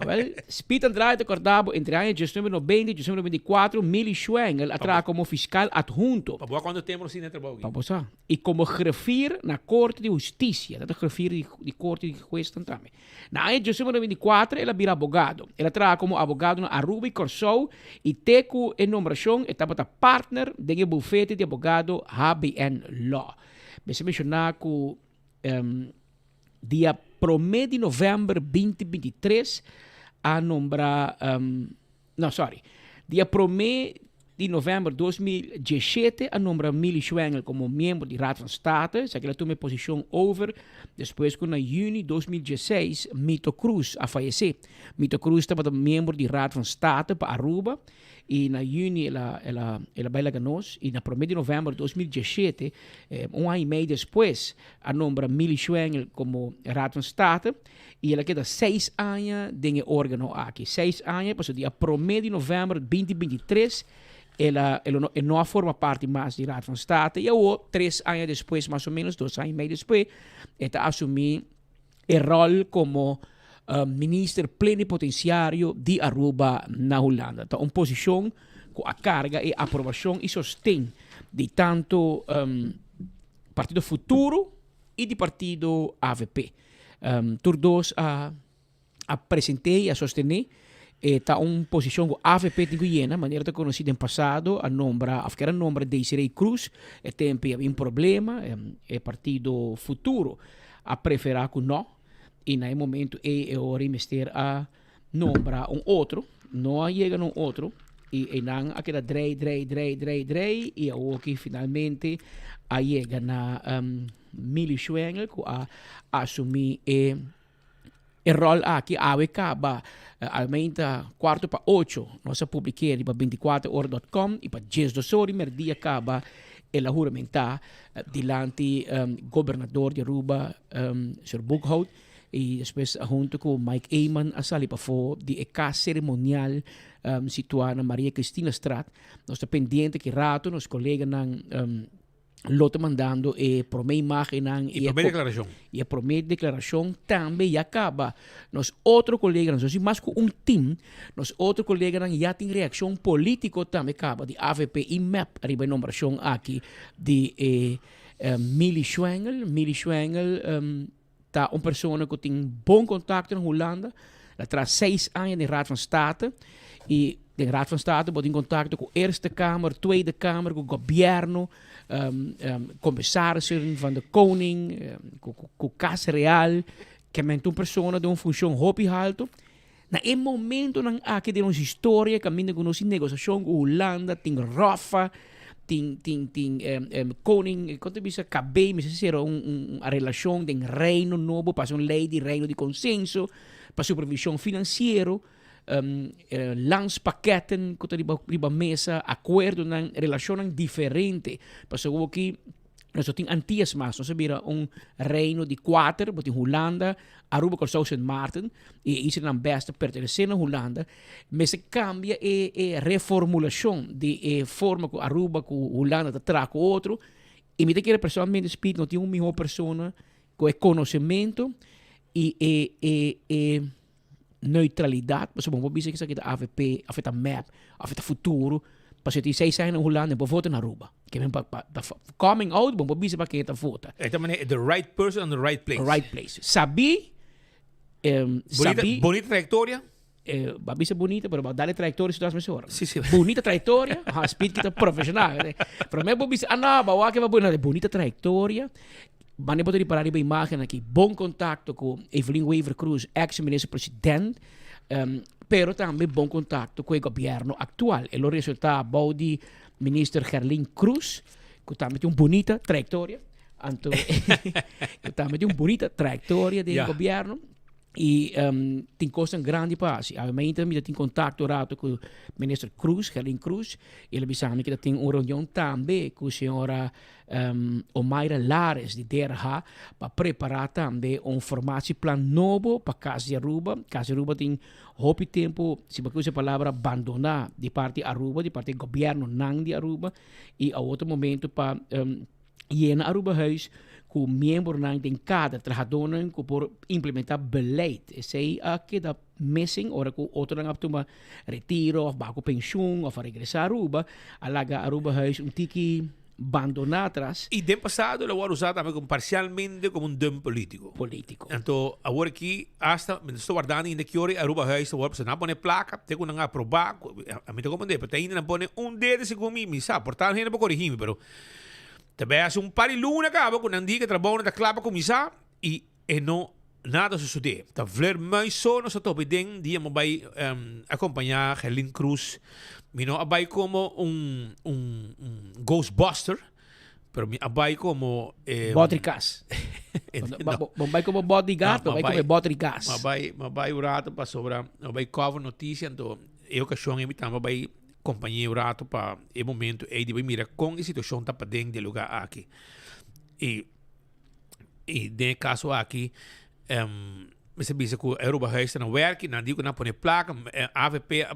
Well, Speed and Drive acordado entre anos 1990 e 1994, Mili Schwengel trabalha como fiscal adjunto. Para boa quando temos assim na trabalho. E como greffier na Corte de Justiça, dat greffier de Corte de Justiça também. Na ano 1994, ela vira abogado. Ela trabalha como abogado na Aruba e Corsou e teco em nomeação estava partner do bufete de abogado HBN Law. Você mencionar que dia 1 de novembro 2023 a nombrar dia 1 de novembro de 2017 a nombra Millie Schwengel como membro da Raad van State. Sei que ela tomou posição over. Depois, quando em junho de 2016, Mito Cruz a falecer. Mito Cruz estava membro da Raad van State para Aruba. E na junho ela vai lá ganos. E na 1 de novembro de 2017, ano e meio depois, a nombra Millie Schwengel como Raad van State. E ela queda 6 anos de órgão aqui. 6 anos, passou dia 1 de novembro de 2023, ela não forma parte mais da Raad van State. E eu, 3 anos depois, mais ou menos, 2 anos e meio depois, ela assumiu o rol como ministro plenipotenciário de Aruba na Holanda. Então, uma posição com a carga e aprovação e sostém de tanto Partido Futuro e de Partido AVP. Todos apresentei e a sostener está uma posição com a AVP de Guiana, maneira de conhecida em passado, a nombra Desiree Cruz, tem um problema, é Partido Futuro a preferir com não, e no momento é hora de a nombrar outro, não chega outro, e não aquela drei, e aqui finalmente a chega na Millie Schwengel, que assumir o rol aqui, acaba aumenta 4/8, nós publiquei para 24horas.com e para 10 horas, merdia acaba ela juramentar diante governador de Aruba, Sr. Boekhout, e depois junto com Mike Eyman a salir para fora de casa cerimonial situada na Maria Cristina Straat. Nós estamos pendentes que rato, nos colegas Lotte mandando promessa imagem e promessa declaração. E a promessa declaração também acaba. Nós outro colega, nós mais com team, nós outro colega já tem reação política também acaba de AVP e MEP arriba nomeação aqui de Millie Schwengel. Millie Schwengel tá uma pessoa que tem bom contato na Holanda. Ela traz 6 anos de Raad van State e de Raad van State wordt in contact com a Eerste Kamer, Tweede Kamer, com o governo, commissarissen van de koning, com a Casa Real, que é uma pessoa de uma função hobby alto. Na momento na aqui de nossa história, caminho com nossa negociação com Holanda, tem Rafa, tem koning, quando bisa cabei, me ser uma relação de reino novo, para uma lei de reino de consenso, para supervisão financeira. Landspakketten que riba mesa, acordo na relação diferente. Passou aqui, nós temos antias mas nós vira reino de 4, em Holanda, Aruba com Sint Maarten, e isso não basta pertencer a Holanda, mas cambia a reformulação de forma que Aruba com Holanda traz com outro, e me que pessoalmente speak, não tem uma melhor pessoa com conhecimento e neutralidade, mas bom, vamos dizer que a AVP, afeta MEP, afeta futuro, para se 6 anos na Holanda, vou votar na Aruba. Que é coming out, vamos dizer para quem está vota. É também the right person in the right place. Right place. Sabi, bonita trayectoria. Va a ser bonita, pero va a darle trayectoria se das horas. Sí. Bonita trayectoria, speed que está profissional. Para mim, vou dizer, va que va buena, bonita trayectoria. Wanneer poder parar die imagem aqui, bom contato com Evelyn Wever Cruz, ex-ministro-presidente, pero também bom contato com o governo atual. E o resultado de ministro Gerlin Cruz, que também tem uma bonita trayectoria, que também tem uma bonita trayectoria de governo. E tem coisas grandes para si. A minha também tem contato rato com o ministro Cruz, Gerlin Cruz. Ele me sabe que tem uma reunião também com a senhora Omaira Lares de DRH para preparar também formato plano novo para Casa de Aruba. Casa de Aruba tem pouco tempo, se você usa a palavra abandonar de parte Aruba, de parte do governo não de Aruba, e a outro momento para ir na Aruba Huis com membro em cada trabalhador que por implementar beleid. Esse aí aqui da missing, ora com outro não toma retiro, ou baco pensão, ou regressar a Aruba, alaga Aruba Huis tiki abandonar atrás. E de passado lo voy usar também parcialmente como dump político. Então, agora aqui, hasta, me estou guardando ainda que hora Aruba Huis, agora você não põe placa, tenho que aprovar, a mim te comandei, pero ainda não põe dedo segundo mim, sabe, portanto, ainda não corrigir, pero também hace par de luna acaba com Nandi que trabalha na clava com misa e não nada sucede. Tá ver mais só nosso top ding dia vai acompanhar Helen Cruz. Mino abai como Ghostbuster, pero mi abai como Botricas. Bombay como bodyguard, bombay como botricas. Mabai o rato para sobra, mabai cover notícia, então eu que chão imitando mabai companhia o rato para e momento e de mira com a situação tá para dentro de lugar aqui. E de caso aqui você pensa que o Aruba Huis na werk, na digo na pone placa, AVP,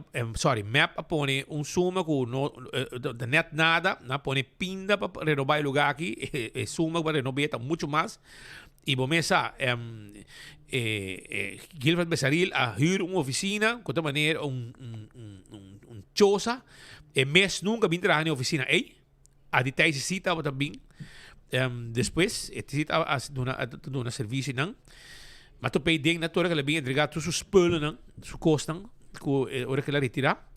map pone suma com de net nada, na pone pinda para renovar o lugar aqui, suma para renovar tá muito mais. E bom mesa, Gilbert Besaril a huur uma oficina, de maneira choza, mês nunca vim trabalhar na oficina, a de tais cita também, depois, cita a dona serviço não. Mas tu pay ding na tora que ela bem entregar tu sus spullen não, su costan, com hora que ela retirar.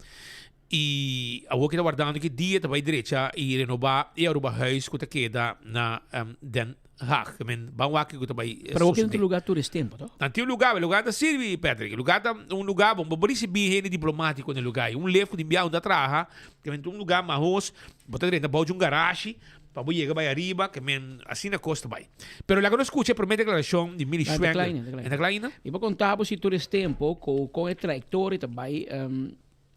E a outra guardando que dia tá vai direita e renovar e Aruba Huis que tá queda na Den Haag, men banwaki que tá vai. Pero que no lugar todo esse tempo, tá? Antigo lugar tá serve, Patrick. Lugar tá lugar bom, por isso bem diplomático no lugar. Levo de enviar da traha, que men lugar marros, botar dentro da garagem. Para chegar para arriba, que assim na costa vai. Pero lá que eu escutei a primeira declaração de Mili Schwengel. É kleina? E vou contar para você todo esse tempo, com a trajetória também,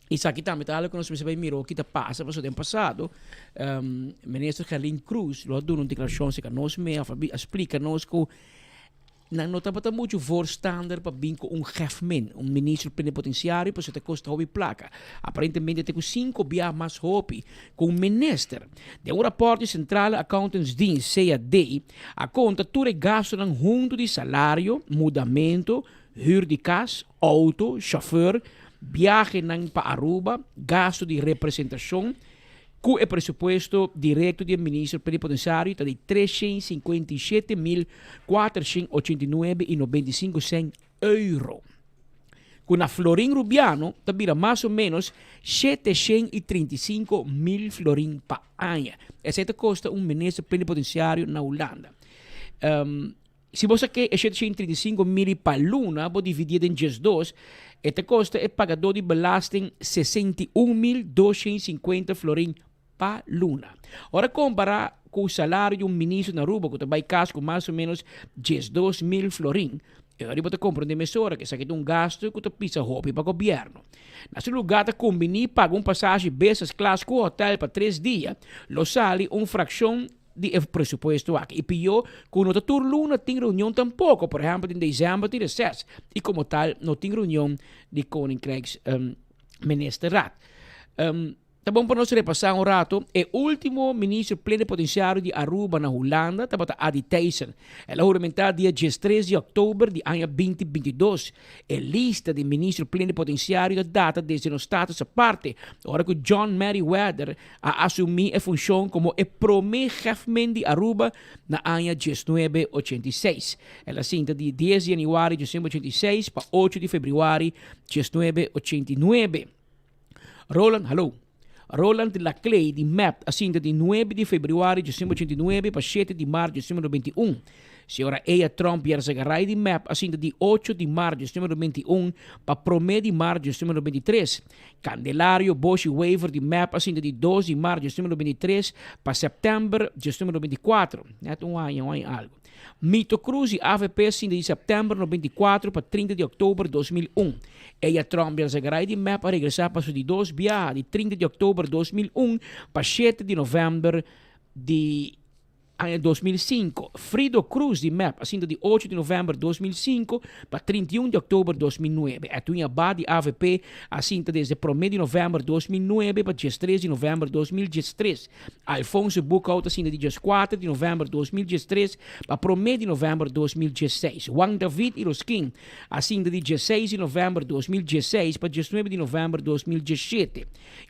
isso aqui também, tá? Que nós vai mirar o que passa, passou tempo passado, o ministro Helen Cruz, lá deu uma declaração, que nós explica-nos que não está muito voorstander para vir com chefman, ministro plenipotenciário, para você ter custa hobby placa. Aparentemente tem 5 bias mais hobby com o ministro. De rapport Centrale Accountantsdienst, CAD, a conta tudo gasto ng junto de salário, mudamento, huur de casa, auto, chauffeur, viaje para Aruba, gasto de representação, com o pressuposto direto do ministro plenipotenciário está de 357.489,95 €. Com a florim rubiano, está mais ou menos 735.000 florim por ano. Essa custa ministro plenipotenciário na Holanda. Se você quer 735.000 por luna, vou dividir em 2. Esta custa é pagador de belasting 61.250 florim pa luna. Ora comparar com o salário de ministro na Aruba, que também caso com mais ou menos 12.000 florim, e agora você compra uma emissora que sabe gasto que você pisa hobby para o governo. Nesse lugar, você combina paga passagem business class com hotel para 3 dias, lo sale fração de presupuesto aqui. E pior, com outra turno, tem reunião tampouco, por exemplo, em dezembro de recesso. E como tal, não tem reunião de Koninkrijks Ministerraad. Tá bom para nós repassar rato. O último ministro plenipotenciário de Aruba na Holanda, tá bom, Adi Thijssen. Ela juramentada dia 13 de outubro de ano 2022. A lista de ministro plenipotenciário da data desde no status a parte. Agora que John Merriweather a assumir a função como o primeiro chefman de Aruba na ano 1986. Ela cinta de 10 de janeiro de 1986 para 8 de fevereiro de 1989. Roland Laclay de MAP, assinta de 9 de fevereiro de 1989 para 7 de março de 1991. Senhora Eia Trump Yerzagaray de MAP, assinta de 8 de março de 1991 para 1 de março de 1993. Candelario Bosch Waver de MAP, assinta de 2 de março de 1993 para setembro de 1994. Net um ano algo. Mito Cruz e AVP, assinta de setembro de 1994 para 30 de outubro de 2001. Eia Trump Yerzagaray de MAP a regressar para de 2 viagens de 30 de outubro de 2001 para 7 de novembro de 2005. Frido Cruz de MAP, assinta de 8 de novembro de 2005 para 31 de outubro de 2009. A Tunha Bá de AVP, assinta desde 1 de novembro de 2009 para 13 de novembro de 2013. Alfonso Bucaut, assinta de 4 de novembro de 2013 para 1 de novembro de 2016. Juan David Iroskin, assinta de 16 de novembro de 2016 para 19 de novembro de 2017.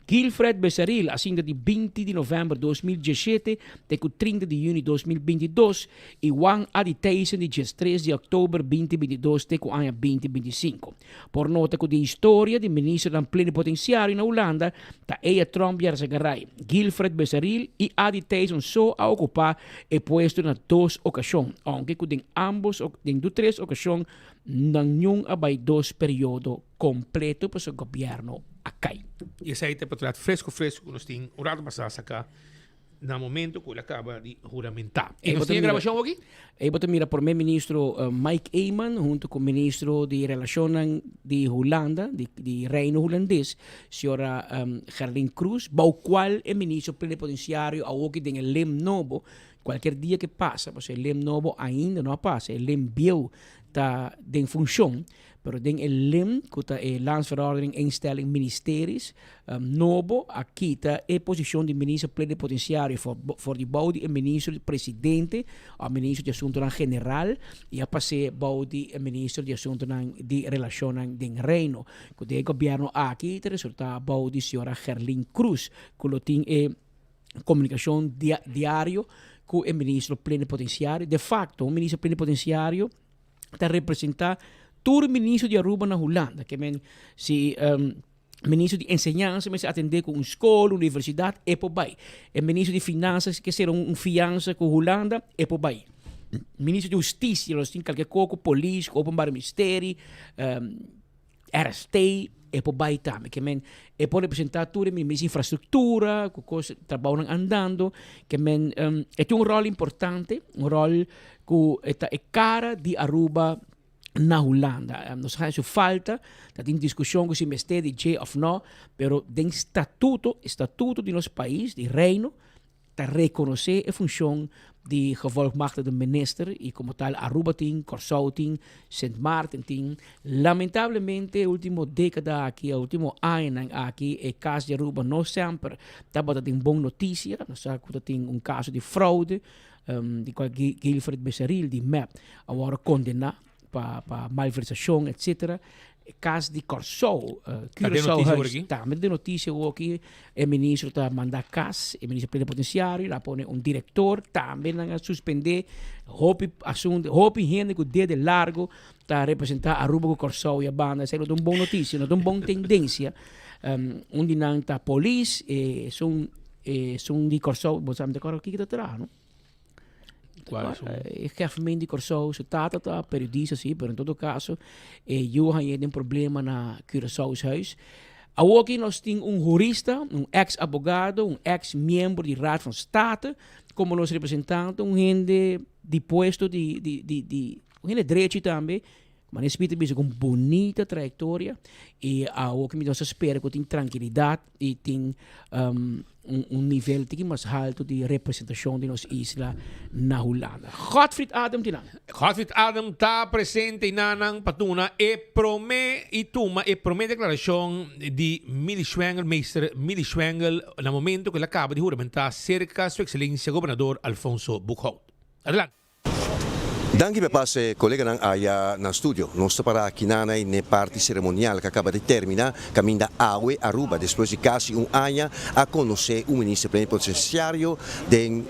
Gilfred Besaril, assinta de 20 de novembro de 2017 até 30 de junho de 2022 e Juan Aditeisen de dia 3 de outubro 2022 até o ano 2025. Por nota que a história do ministro do plenipotenciário na Holanda, da Eia Trump Jarsegaray, Gilfred Besseril e Aditeisen só a ocupar o posto na 2 ocasiões, aunque que em ambos, em 3 ocasiões, não há 2 períodos completos para o governo acá. E essa aí tem para fresco, nós temos um rato para sacar no momento que ele acaba de juramentar. E nós temos a gravação aqui? Eu vou mirar por meu ministro Mike Eyman, junto com o ministro de Relações de Holanda, de Reino Holandês, senhora Gerlin Cruz, o qual é ministro plenipotenciário aqui em Lem Novo. Qualquer dia que passa, porque o Lem Novo ainda não passa, o Lem Biel está em função, pero den el LEM, que está landsverordening instelling ministeries, novo, aqui está a posição de ministro plenipotenciário voor de bouw de ministro presidente, o ministro de Assuntos General, e a passei bouw de ministro de Assuntos de Relações de Reino. Que o governo aqui está resultado bouw de senhora Gerlin Cruz, que tem comunicação diário com o ministro plenipotenciário. De facto, o ministro plenipotenciário está representando todo o ministro de Aruba na Holanda, que se ministro de Enseñança, mas atender com uma escola, universidade, é por aí. O ministro de Finanças, que será fiança com a Holanda, é por aí. Ministro de Justiça, nós temos qualquer coisa, polícia, openbaar ministério, RST, é por aí também. Que é por representar todo o ministro de Infraestrutura, com coisas trabalham andando, que é um rol importante, um rol que é cara de Aruba na Holanda. Nos faz falta, tem discussão que se meste de J of no, pero den estatuto de nosso país, de reino, está reconhecer a função de gevolgmachtigde minister e como tal Aruba tem, Curaçao tem, Sint Maarten tem. Lamentavelmente, a última década aqui, a último ano aqui, o caso de Aruba não sempre estava tem boa notícia, nós sabemos que tem caso de fraude, de qual Gilfred Besseril, de MEP, agora condenado para malversação, etc. Caso de Curaçao, também de notícia aqui, o ministro está mandando caso, o ministro plenipotenciário, lá põe diretor, também a suspender, hope gente que o dedo largo está representar Aruba com Curaçao e a banda, isso é uma boa notícia, uma boa tendência, onde não está a polícia, são de Curaçao, você me decora o que está atrás, não? Ik geef me de Curaçao, ze tata, periodista, sim, pero em todo caso, Johan tem problema na Curaçao's huis. Aqui nós temos jurista, ex-abogado, ex-membro de Raad van State, como nosso representante, gente de posto de direito também, mas esse é uma bonita trajetória e aqui nós espera que tenha tranquilidade e tenha nível mais alto de representação de nossa isla na Holanda. Godfried Adam tinang. Godfried Adam está presente nanang patuna e promete declaração de Mili Schwengel, meester Mili Schwengel, no momento que ele acaba de juramentar cerca sua excelência governador Alfonso Buchholz. Adelante. Danke per passe collega nang aya na studio. Nostra para aqui nanay ne parte cerimonial que acaba de terminar, caminda awe Aruba depois de quase ano a conhecer o ministro plenipotenciário de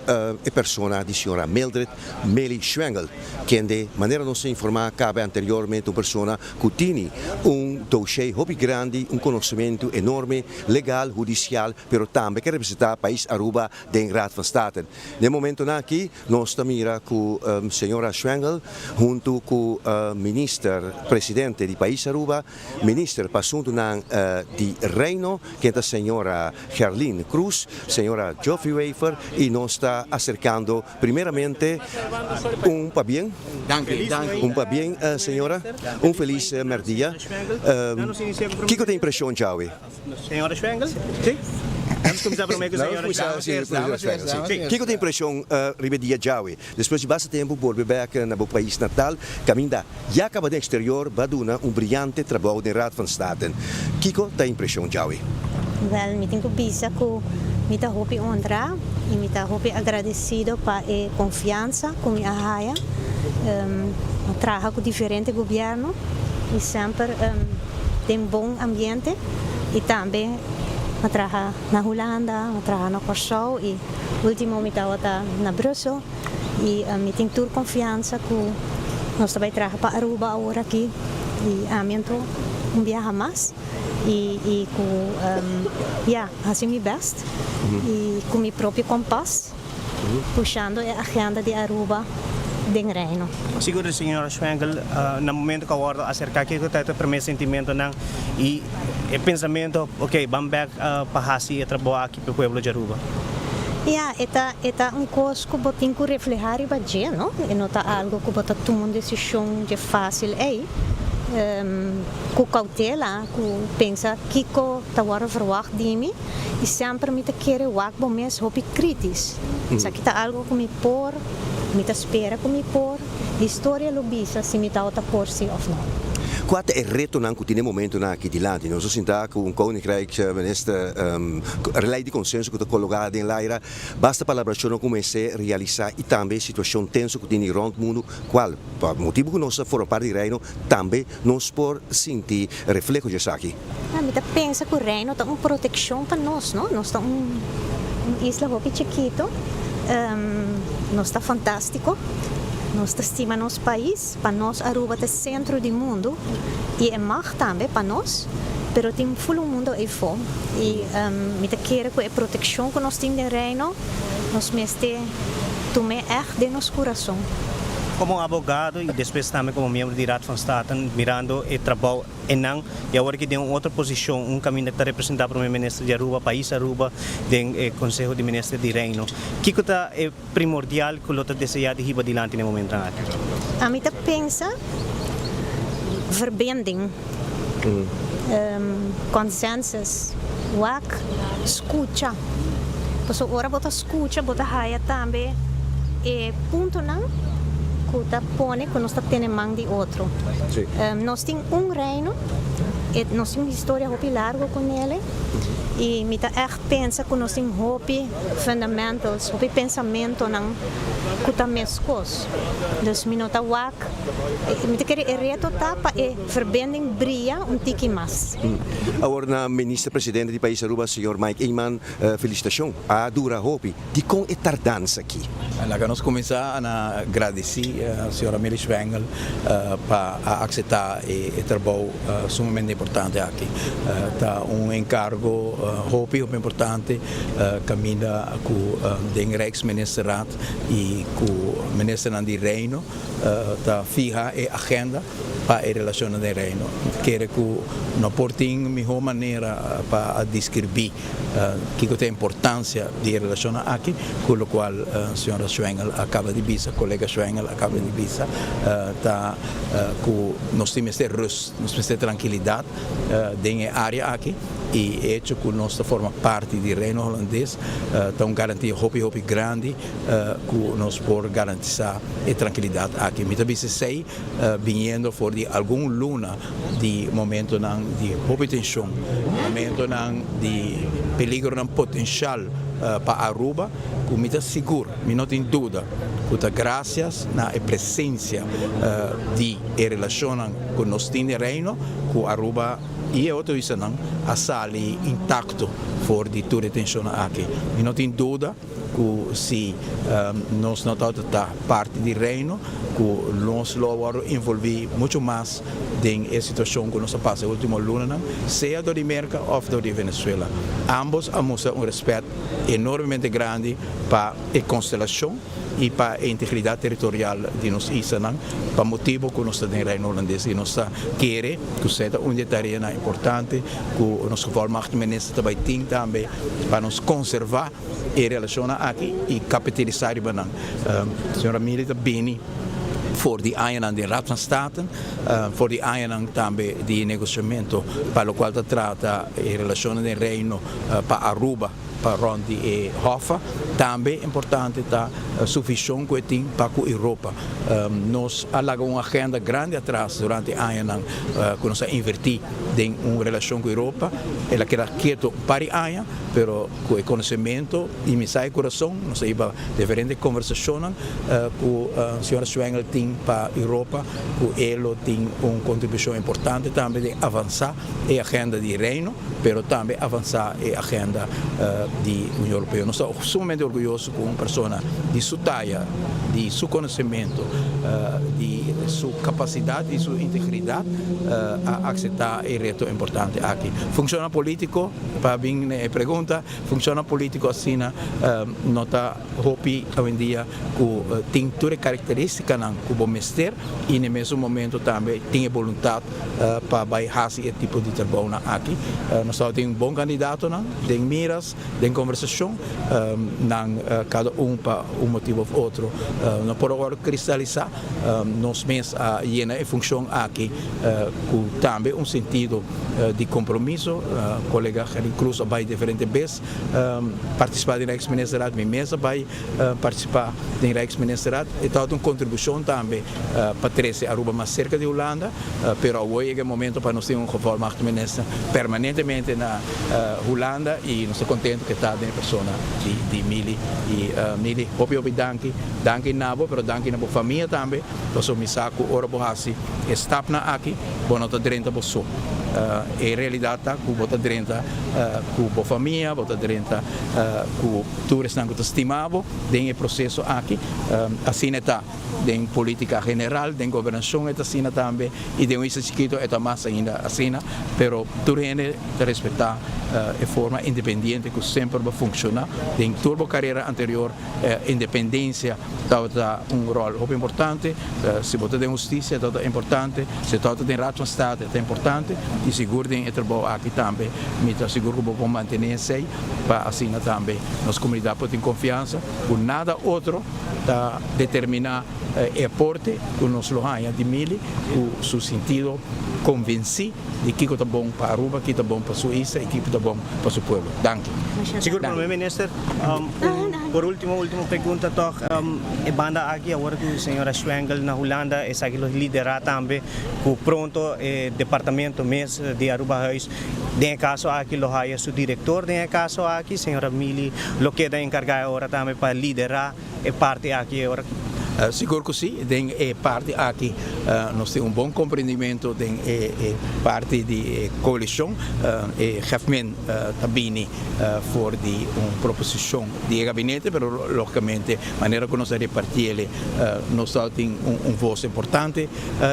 persona de senhora Mildred Mili Schwengel, que de maneira não se informar cabe anteriormente uma pessoa que tinha dossiê hobby grande, conhecimento enorme legal, judicial, pero também que representa o país Aruba de Raad van State. No momento aqui nós mira com senhora Schwengel junto com o ministro presidente do país Aruba, ministro para assuntos de Reino, que é a senhora Gerlin Cruz, senhora Geoffrey Wafer, e nós está acercando primeiramente pa bien, pa bien, senhora, feliz merdia. Que tem impressão, Jawi? Senhora Schwengel? Sim. Vamos começar primeiro com a senhora. Que tem impressão, Ribedia Jawi? Depois de bastante tempo, por beber no país natal, caminda já acaba de exterior, vai dar brilhante trabalho de Raad van State. Que tem impressão, Jawi? Well, me tenho bisa que me está hopi honra e me está hopi agradecido para a confiança com a raia. Trabalha com diferentes governos e sempre tem bom ambiente e também trabalhar na Holanda, trabalhar na Curaçao e último me estava na Brussel e me tenho toda confiança que nós também trabalhar para Aruba agora aqui e amento viajar mais e com assim meu best e com meu próprio compasso puxando a agenda de Aruba de Reino. Siguro, Senhora Schwengel, no momento que agora acerca que está o primeiro sentimento não e o pensamento, ok, vamos back para Hasi e trabalhar aqui para o povo de Aruba. Eta coisa que eu tenho que refletir e bater, não? E não está algo que eu tomar uma decisão de fácil aí. Com cautela, com pensar que eu estava verwacht de mim e sempre me querer waak bom mês hobby crítico. Se aqui está algo que me por, me espera que me por, a história lo bisa se me está outra por si ou não. Qual é o reto que tem momento aqui de lá? Nós sinta que um koninkrijk minister relai de consenso que está colocado em Laira, basta para a colaboração começar a realizar e também a situação tensa que tem rond mundo, qual por motivo que nós formamos parte do reino, também nós por sentir reflexo disso aqui. Eu penso que o reino tem uma proteção para nós, não? Nós estamos uma isla muito chiquito, nós está fantástico. Nós estimamos nosso país, para nós Aruba é o centro do mundo e é mar também para nós, mas tem um mundo aí fora e me quero que a proteção que nós temos no reino, nós mesmo tomamos de nosso coração. Como advogado e depois também como membro do Raad van State, mirando o trabalho e agora que tem outra posição, caminho que está representado pelo ministro de Aruba, país Aruba, do Conselho de Ministros de Reino. O que é primordial que você deseja de ir adiante no momento? A mim pensa verbinding, consensus, wak, escuta. Então agora você escuta, você raia também e ponto não que põe que nós temos mão de outro. Nós temos reino, e nós temos uma história muito larga com ele, e me pensa que nós temos fundamentos, pensamento que está mescos. Então, me nota wak, me quero reto para a verbinding brilha tiki mais. Agora, na ministro-presidente do país Aruba, senhor Mike Eyman, felicitação a dura hopi de com a tardança aqui. Nós começamos a agradecer a senhora Mili Schwengel para aceitar o trabalho sumamente importante aqui. Está encargo muito importante, caminha com o Rijksministerraad e com o Ministro do Reino, está fija a agenda para a relação do Reino. Quero que não portem melhor maneira para descrever que tem a importância da relação aqui, com o qual a senhora Schwengel acaba de dizer, colega Schwengel acaba de dizer, que nós temos esta rust, nós temos esta tranquilidade na área aqui e hecho que nós forma parte do reino holandês, tem uma garantia muito grande que nós podemos garantir a tranquilidade aqui. Me também sei, vindo por de algum luna de momento de muita tensão, momento de peligro potencial para Aruba, que me seguro, me não tem dúvida, que graças à presença de relação com nós temos reino, que Aruba e outro isso não, a sala intacto for de toda a tensão aqui. Me não tem dúvida que se nós não estamos parte do reino, que nós vamos envolver muito mais na situação que nós passamos na última luna, seja do América ou do Venezuela. Ambos mostram respeito enormemente grande para a constelação e para a integridade territorial de nossa isla, para motivo que nós temos no reino holandês e nós queremos que seja uma tarefa importante, que o nosso ministro também tem também para nos conservar a relação aqui e capitalizar o banana. A senhora Milita Bini voor die aanjagen de Raad van State, voor die aanjagen também de negociamento para o qual trata a relação do reino para Aruba, para onde é Hoffa, também é importante tá suficiente que tem para a Europa. Nós alagamos uma agenda grande atrás durante anos que nós invertir em uma relação com a Europa. Ela quer quieto para anos, pero com o conhecimento e mensagem coração, nós temos diferentes conversações com a senhora Schwengel tem para a Europa, que ele tem uma contribuição importante também de avançar a agenda de reino, pero também avançar a agenda de União Europeia. Nós estamos sumamente orgulhosos com uma pessoa de sua talla, de seu conhecimento, de sua capacidade e sua integridade a aceitar o reto importante aqui. Funciona político, para mim pergunta, funciona político assim, nota hopi hoje em dia que tem toda característica que bom mestre e no mesmo momento também tem vontade para fazer esse tipo de trabalho aqui. Nós temos um bom candidato, tem miras, tem conversação, cada para um motivo ou outro. Não pode agora cristalizar, nós mesmos llena a função aqui com também um sentido de compromisso. Colega Henry Cruz vai diferentes vezes participar do Rijksministerraad, minha mesa vai participar do Rijksministerraad. E tal uma contribuição também para trazer Aruba mais cerca de Holanda, pero hoje é o momento para nós ter um gevolmachtigde permanentemente na Holanda e nós estamos contentes que está uma pessoa de Mili e Mili, hope danke nabo, pero danke na família também. Nós somos saco ora bohasi estapna aqui, bonota drenta bosso. Em realidade tá com bota drenta com a família, bota drenta com todos que estimamos tem processo aqui, assim está tem política geral, tem governação é assim também e tem isso chiquito é mais ainda assim, pero tudo é respeitar de forma independente que sempre vai funcionar. Tem turbo carreira anterior, independência tá rol muito importante. Se você tem justiça é importante, se você tem rato estado é importante e seguro tem trabalho aqui também. Me seguro que vou manter-se para assim também nossa comunidade pode ter confiança por nada outro para determinar o aporte que nós lojamos de Mili, o seu sentido convenci de que está bom para Aruba, que está bom para a Suíça e que está bom para o seu povo. Danke. Seguro, Primeiro-Ministro, por última pergunta, a banda aqui agora que a senhora Schwengel na Holanda é aqui liderar também o pronto departamento mês de Aruba Huis. Tem caso aqui lo haya seu diretor, tem caso aqui senhora Mili lo queda encargar agora também para liderar a parte aqui agora. Seguro que sim, tem parte aqui, nós temos bom compreendimento, tem parte de coalição, e Hefman também for de uma proposição de gabinete, mas logicamente a maneira que nós repartimos, nós temos voz importante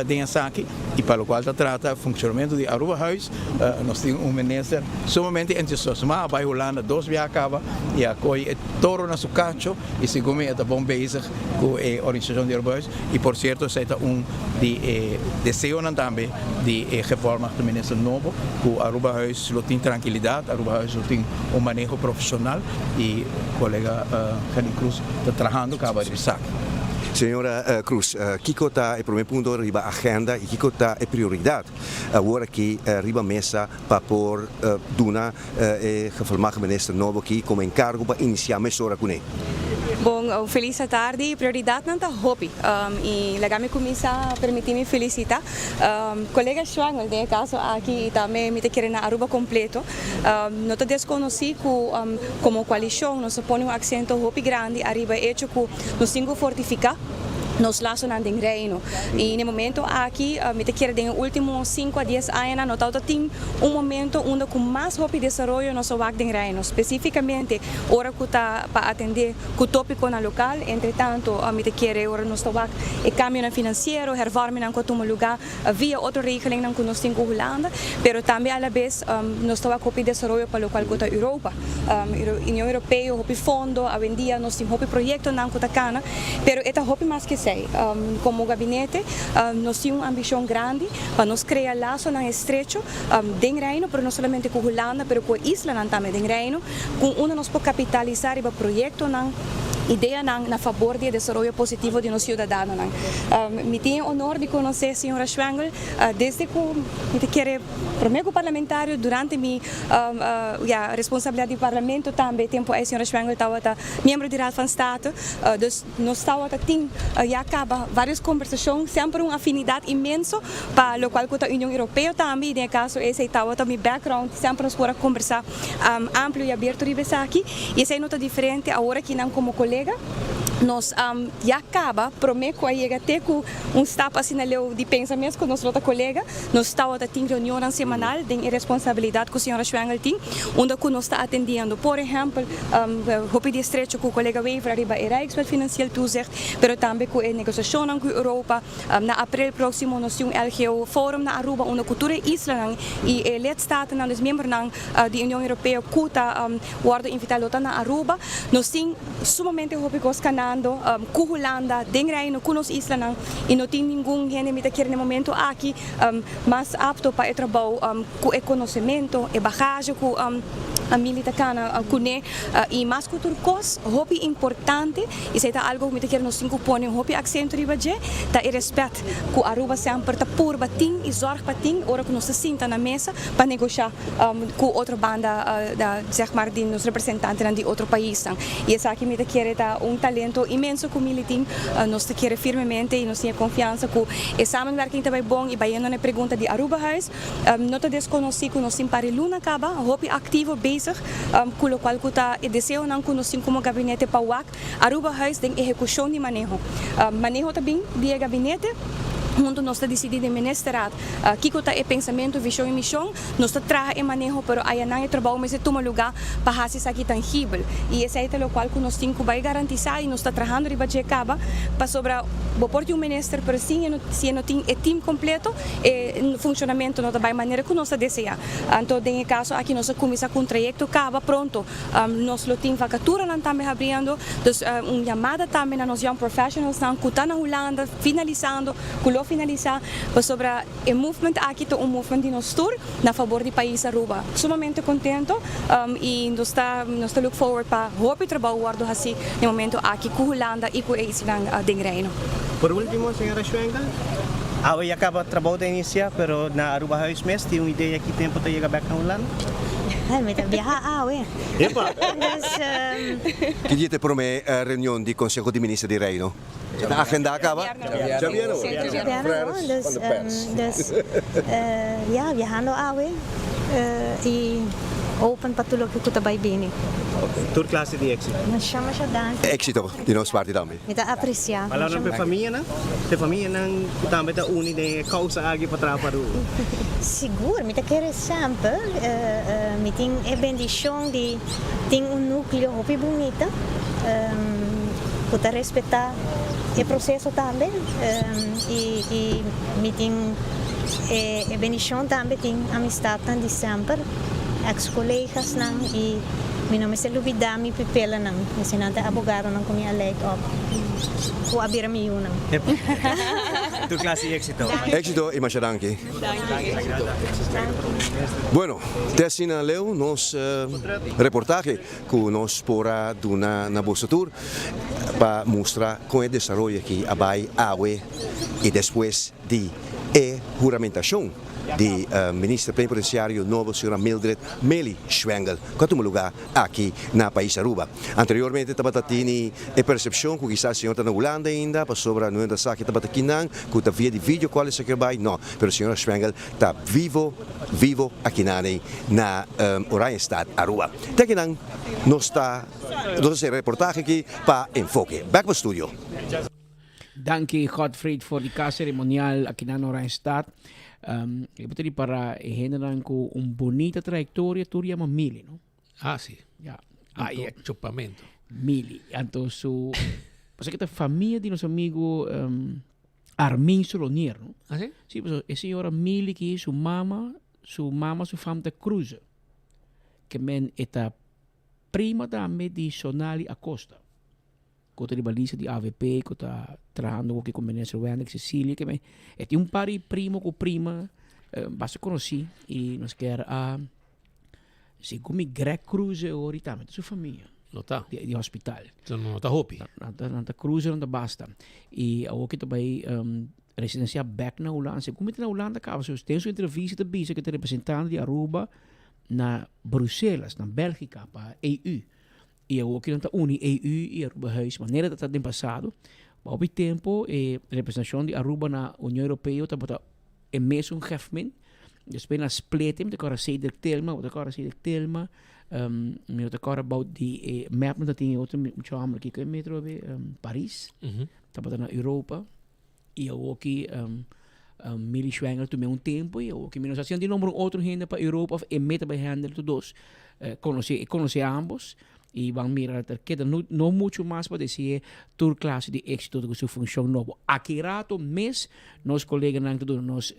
dentro aqui, e para o qual se trata o funcionamento de Aruba Huis, nós temos ministro sumamente entusiasmado, vai Holanda 2 vezes acaba, e acolhe todo na sua cacho, e segundo é bom bezig com organização de Aruba Huis, e por certo, esse é de desejo também de reforma do ministro novo, que Aruba Huis tem tranquilidade, Aruba Huis tem manejo profissional, e o colega Henry Cruz está trabalhando acaba de sacar. Senhora Cruz, Kiko está o primeiro ponto riba agenda e Kiko está a prioridade agora que riba mesa para pôr duna reformar ministro novo aqui como encargo para iniciar mais hora com ele. Bom, feliz tarde. Prioridade não está hobby. E legal me começar a permitir-me felicitar. Colega Schwengel, de caso aqui também me querendo na Aruba completo. Não te desconheci como coalição, nós põe um acento hobby grande, arriba hecho que nos tenho fortificar. Nos laços não tem reino e no momento aqui me te quero nos últimos 5 a 10 anos nós temos momento onde com mais rápido desenvolvimento nosso vac tem reino especificamente ora que está para atender o tópico na local entretanto me te quero ora nosso vac e caminho financeiro hervorming não como lugar via outra regeling não que nós temos Holanda pero também a la vez nosso vac rápido desenvolvimento para local que Europa União Europeia rápido fundo a vendia nós temos rápido projeto não que cana pero eta rápido mais que como gabinete, nós temos uma ambição grande para nós criar laços estreitos dentro do reino, mas não somente com a Holanda, mas com a isla também dentro do reino, com onde nós podemos capitalizar o projeto idea na favor do desenvolvimento positivo de nossos cidadãos. Me tenho o honor de conhecer a senhora Schwengel desde que me querer primeiro parlamentário durante minha responsabilidade do parlamento também tempo a senhora Schwengel estava membro do Raad van State, dus nós estava acaba várias conversações, sempre uma afinidade imensa para o qual com a União Europeia também, no caso esse estava também background, sempre nos pode conversar amplo e aberto de vez aqui, e essa é nota diferente agora que não como colega. Nós acaba, prometo aí até com stap assim de pensamento com nossa outra colega, nós estamos tendo reunião semanal de responsabilidade com a senhora Schwengel tem, onde nós está atendendo, por exemplo, hopi de estrecho com o colega Wever arriba a Rijkswet Financieel Toezicht, mas também com a negociação com a Europa, na abril próximo nós temos um LGO Forum na Aruba, onde a cultura Israel e lidstaten, os membros da União Europeia, que worden invitados na Aruba, nós temos sumamente hopi com os canais com Holanda, den Reino, com os Island, e não tem ninguém que no momento aqui mais apto para o trabalho com o conhecimento e bagagem com a militacana cune e mais cultura cos hobby importante e isso é algo que nós cinco põe hobby acento riba je tá e respeito com Aruba sempre tá por batin e zorg batin ora que nós se sinta na mesa para negociar com outra banda da zeg maar de nos representantes de outro país e essa aqui me quer tá talento imenso com militim nós te quer firmemente e nós temos confiança com e samenwerking também bom e baiano na pergunta de Aruba Huis não te desconheci com nós simpare luna acaba hobby ativo com o qual eu desejo não conhecer como gabinete para o Aruba Huis tem execução de manejo manejo também de gabinete onde nós decidimos de ministrar que é pensamento, visão e missão, nós trabalhamos em manejo, mas aí não é trabalho, mas é tomar lugar para fazer isso aqui tangível. E esse é o qual nós temos que garantizar e nós estamos trabalhando riba de acaba para sobre o porte ministro, mas se não tem o time completo, o funcionamento não da maneira que nós desejamos. Então, em caso aqui nós começamos com um projeto acaba pronto, nós temos vacatura não também abrindo, então chamada também na nós young professionals não que está na Holanda finalizando, finalizar sobre o movimento aqui é movimento de nós tour na favor do país Aruba sumamente contento e nós está look forward para o trabalho assim no momento aqui com Holanda e com Israel de Reino. Por último, senhora Schwengel, eu acaba de trabalho de iniciar, mas na Aruba Huis mesmo tem uma ideia que tempo de chegar back na Holanda? Me viajar Epa! Que dia te promete a reunião do Conselho de Ministros de Reino? A agenda acaba? Já vieram. Viajando e open para tudo que está bem. Tur classe de éxito. Mas chama já dança. Éxito de nossa parte também. Me dá apreciar. Mas lá na família, né? A família não também está unida em causa aqui para trabalhar. Seguro, me quer sempre. Me tem a bendição de ter núcleo muito bonito. Para respeitar o processo também. E me tem a bendição também, tem amistade de sempre. Ex-colegas não e meu nome é Lubida, mi pipela não, me sinanta abogado não comi alek op, o abira mi yun não. Tu classe éxito. Éxito e muchas gracias. Bueno, termina leu nos reportaje que nos porá na Bolsa Tour para mostrar como é o desenvolvimento aqui abai awe e depois de juramentação de ministra plenipotenciário novo, senhora Mildred Meli Schwengel, que toma lugar aqui na país Aruba. Anteriormente, estava tendo a percepção que quizás a senhora está na Holanda ainda, para sobre a noite da que estava aqui não, que está via de vídeo, qual é o que vai? Não, mas a senhora Schwengel está vivo aqui na Oranjestad, Aruba. Até que não, nós está reportagem aqui para Enfoque. Back para o estúdio. Danke Gottfried voor die ceremonial aqui na Oranjestad. Eu gostaria para generar com bonita trajetória, tu chama Mili, não? Ah, sim. Yeah. Aí é chupamento. Mili. Então, porque a família de nosso amigo Armin Solonier, não? Ah, sim? Sim, pues, a senhora Mili que sua mama, sua família Cruz, que men é prima também de Sonali Acosta. Que está balisa de AVP, que está trabalhando com o ministro Wendy Cecília, que é um pari primo com prima, basta conhecer e nós quer a segundo Greg Cruz ahorita, sua família. Nota. di hospital. So, nota hopi. Nanta cruiser não basta. E a ook também residência back na Holanda. Se como na Holanda acaba so tem sua entrevista de bisa que te representante de Aruba na Bruxelas, na Bélgica para EU. E a ook nanta uni EU e Aruba huis, maneira dat tem passado. Ao mesmo tempo, a representação de Aruba na União Europeia está é mesmo um government. Depois na split, de cara Cedric Telma, de cara Cedric Telma, de cara about die map dat tem outro muito amor que é metro Paris, tá na Europa. E eu aqui Mili Schwengel também tempo e eu aqui menos assim de número outro gente para Europa e meta by handle todos conhecer ambos. E vamos mirar que não muito mais para dizer toda classe de êxito de sua função nova. Aqui rato mês nós colegas não todos nós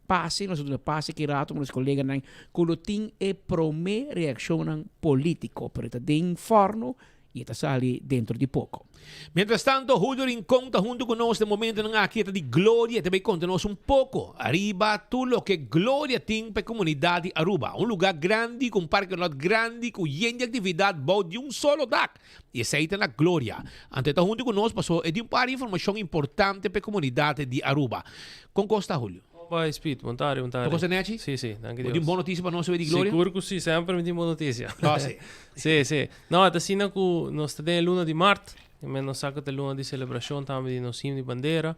passe nós todos passe que rato nós colegas não quando tem primeira reação política para tem forno e está sali dentro de pouco. Mientras tanto, Julio Rincón está junto con nosotros de momento en la quieta de Gloria. Te voy a contarnos un poco. Arriba, tú lo que Gloria tiene para la comunidad de Aruba. Un lugar grande, con un parque lot grande, con lleno de actividad, bajo de un solo DAC. Y esa ahí está la Gloria. Antes está junto con nosotros, pasó de un par de información importante para la comunidad de Aruba. ¿Con Costa, Julio? Vai, Speed, vontade. Cosa Nechi? Sì, danke Deus. Di buona notizia para nós sobre di Gloria? Sicuro que sì, sempre di buona notizia. Ah, sì. Sì. No, da sina ku nós temos luna de março, que menos saca de luna de celebração também de nós de bandeira,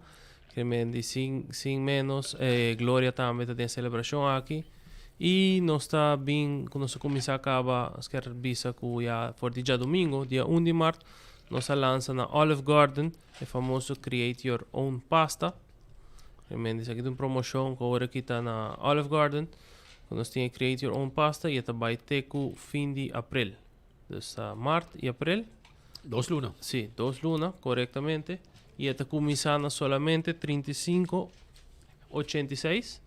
que men de sin menos Gloria também tem celebração aqui. E nós está bem, quando nós começar a acabar, as quer bisa ku ya for dia domingo, dia 1 de março, nós lança na Olive Garden, o famoso Create Your Own Pasta. Realmente, aqui tem uma promoção que agora aqui está na Olive Garden. Quando nós temos Create Your Own Pasta, e vai ter com fim de abril. Então, março e abril. 2 lunas. Sim, 2 lunas, corretamente. E está começando solamente 35,86.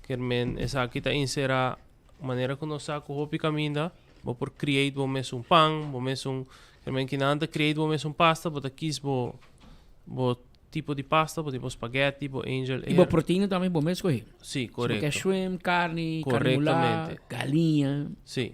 Que essa aqui está inserida a maneira que nós saco o hopi caminda. Vou por create, vou mesmo pão, vou mesmo que não anda create, vou mesmo pasta, vou aqui vou tipo de pasta, tipo spaghetti, tipo angel air. E proteína também bom mesmo escolher. Sim, correto. Porque shrimp, carne mulá, galinha. Sim,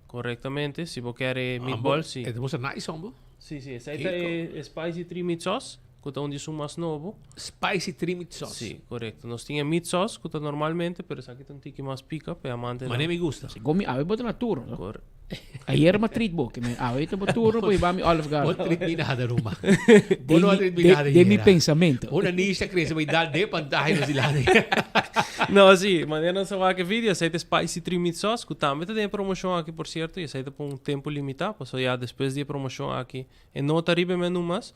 corretamente. Se você quer meatball, sim. É de nice, homem? Sim. Essa é spicy 3 meat sauce, que é onde é mais novo. Spicy 3 meat sauce? Sim, correto. Nós tínhamos meat sauce, que é normalmente, mas aqui tem um tique mais pica, para amante. Mas nem me gusta. Come, eu boto na turno. Correto. Ayer ma treat bo, que me avete turno poi vami Olive Garden. Não treat me nada, Roma. De mi pensamento. Una nicha cresce, vai dar de pantalla no lado. Não, sim, maneira não aqui vídeo, aceita spicy 3 meat sauce, que também tem promoção aqui, por certo, e aceita por tempo limitado, passou já depois de promoção aqui. E não tá ribe menu mais,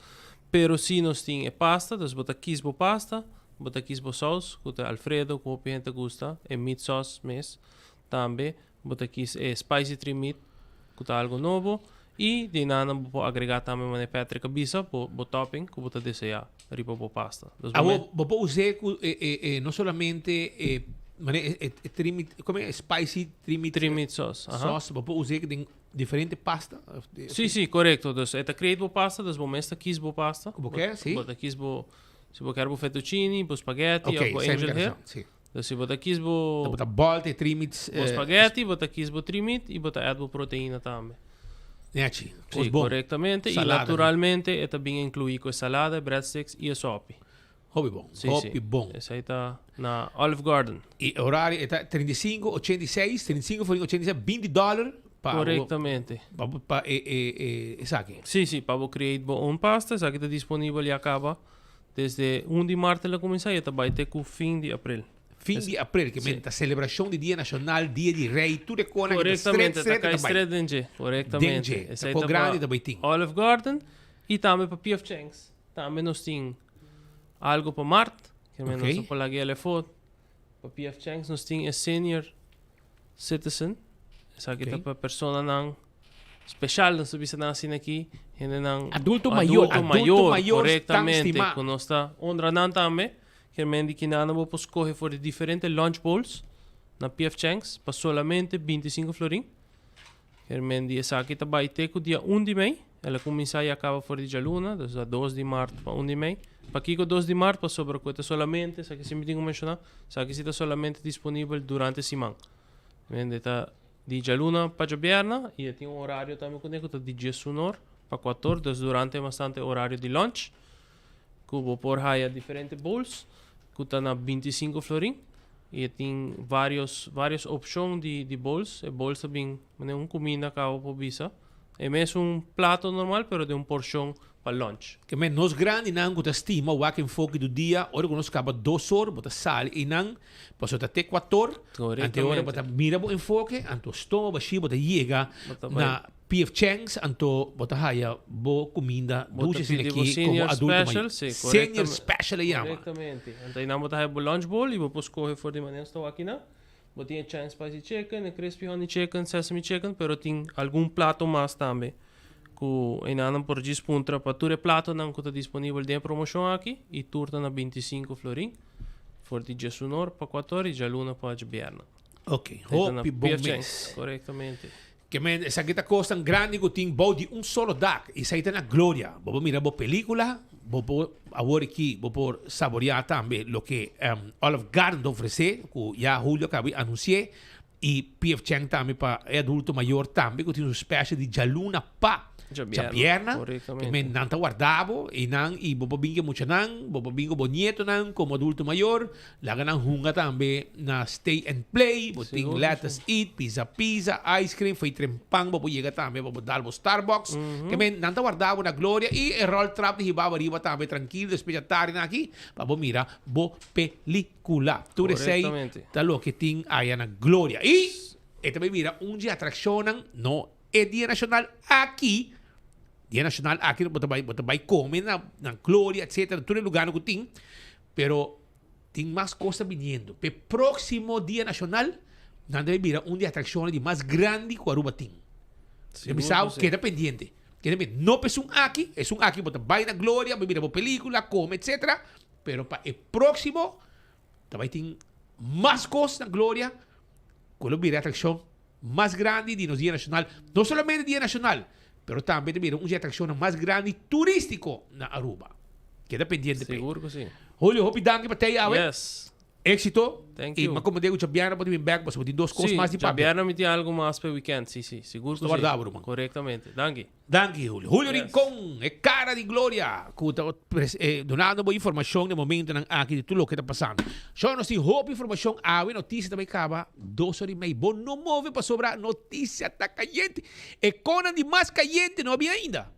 pero sim nós tem pasta, então bota quisbo pasta, bota quisbo sauce, que é Alfredo, que o gente gosta, e meat sauce mes, também. Bota aqui spicy 3 meat, que tá algo novo. E de nada vou agregar também uma pétrica bisa, bo topping, que bota desejar, riba bo pasta. Vou usar não somente como é spicy 3 meat sauce. Sauce, vou usar que tem diferente pasta. Sim, correto. Então, é create bo pasta, das momento quis bo pasta. Como quer, sim. Bota quis bo, se você quer bo fettuccine, bo spaghetti, ou bo angel hair. Então, se você quis bo... Bota bolte, 3 meat... spaghetti, bota quis bo 3 meat e bota bo proteína também. Sim, corretamente. E naturalmente, é também incluir com salada, breadsticks e sopa. Hobby bom. Hobby bom. Esse aí está na Olive Garden. E o horário está 35,86, 35,86, $20. Corretamente. Para essa aqui. Sim, para criar uma pasta, essa aqui está disponível e acaba desde 1 de março ela começa e vai ter com fim de abril. Fim de abril, que é a celebração do Dia Nacional, Dia de Rei, tudo é com a corretamente, está cá estreito dentro. Corretamente. Essa é grande também tem. Olive Garden e também para P.F. Chang's. Também nós temos algo para Marte, que é nós para lá a foto. Para P.F. Chang's nós temos Senior Citizen. Essa aqui é para pessoa não especial, nós subimos assim aqui. Adulto maior, corretamente. Quando nós está onde não também. Que é que nada vou escolher for diferentes lunch bowls na P.F. Chang's para solamente 25 florin. Que é essa aqui vai ter com dia 1 de maio. Ela começa e acaba for dia luna, então 2 de março para 1 de maio. Para aqui com 2 de março para sobre coisa solamente, essa aqui sempre tenho mencionar, essa aqui está solamente disponível durante a semana. Está di Jaluna para Jabierna e tem um horário também com ele de 19 para 14, dus durante bastante horário de lunch. Cubo por haya diferentes bowls, que está na 25 florin. E tem várias opções de bowls. E bowls também é comida que eu vou bisa. É mesmo prato normal, pero de porção para lunch. Que men nos grande nang guta estima o que enfoque do dia, ora quando acaba 2 horas, bota sal e nang, passou até 4 horas, ante ora bota mira o enfoque, anto estômago baixi bota chega na PF Changs, anto bota haya bo comida, duas aqui como adulto special, senior special yama. Correctamente. Então aí não bota haya lunch bowl e depois corre for de maneira estou aqui na. Botinha chance spicy chicken, crispy honey chicken, sesame chicken, pero tem algum prato mais também. Que ainda por 10 puntos para todo prato não está disponível de promoção aqui e turta na 25 florin. For de 19 para 14 e já luna para Jabierna. Ok, hope bom mês. Corretamente. Que men, essa aqui costa grande que tem bom de solo dak. E isso aí tem a glória. Vou mirar a película, vou agora aqui, vou saborear também o que Olive Garden oferece, que já Julio acabou de anunciar. E PF Chang também para adulto maior também, que tem espécie de jaluna pa. Jabierna, que men não está guardado e não e bobo bingo muito não, bobo bingo bonito não, como adulto maior, lá ganham hunga também na stay and play, boting let's eat, pizza, ice cream, foi trempang, bobo chega também, bobo dalbo Starbucks, que men não está guardado na glória e roll trap de hibaba riba também tranquilo, despejatário aqui, bobo mira, bo película, tu sei, tá lo que tem aí na glória e também mira dia atração não é dia nacional aqui. Dia nacional aqui bota vai comer na glória, etc. Todo lugar que tem, pero tem mais coisas vindo. Pe próximo dia nacional, não deve vir dia atração de mais grande que Aruba tem. Pensava queda pendiente. Não é aqui bota vai na glória, vai vir a película, come, etc. Pero para o próximo, também tem mais coisas na glória, quando vir a atração mais grande de nos dia nacional, não somente dia nacional, pero também tem dia atração mais grande turístico na Aruba. Queda pendiente. Seguro que sim. Julio, hope danke para te awe. Yes. Éxito. Thank e you. mas como digo, Jabierna pode vir back, mas tem 2 coisas mais de papo. Jabierna me tem algo mais para o weekend, sim, seguro que sim. Corretamente. Danke. Danke, Julio. Julio Rincón, é cara de glória, donando boa informação no momento aqui de tudo o que está passando. Só nós temos hope informação, notícia também acaba 2 horas e meia. Bom, não move para sobrar notícia, está caliente. E quando de mais caliente não havia ainda.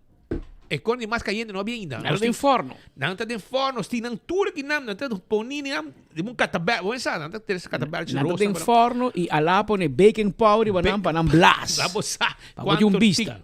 E quando de mais caliente não havia ainda. Não tem forno. Não tem forno, tem tudo que não tem ponini, de um catabel, vamos pensar, não tem esse catabel de rosa. Não tem forno e lá põe baking powder para não blast. Vamos a quanto vista.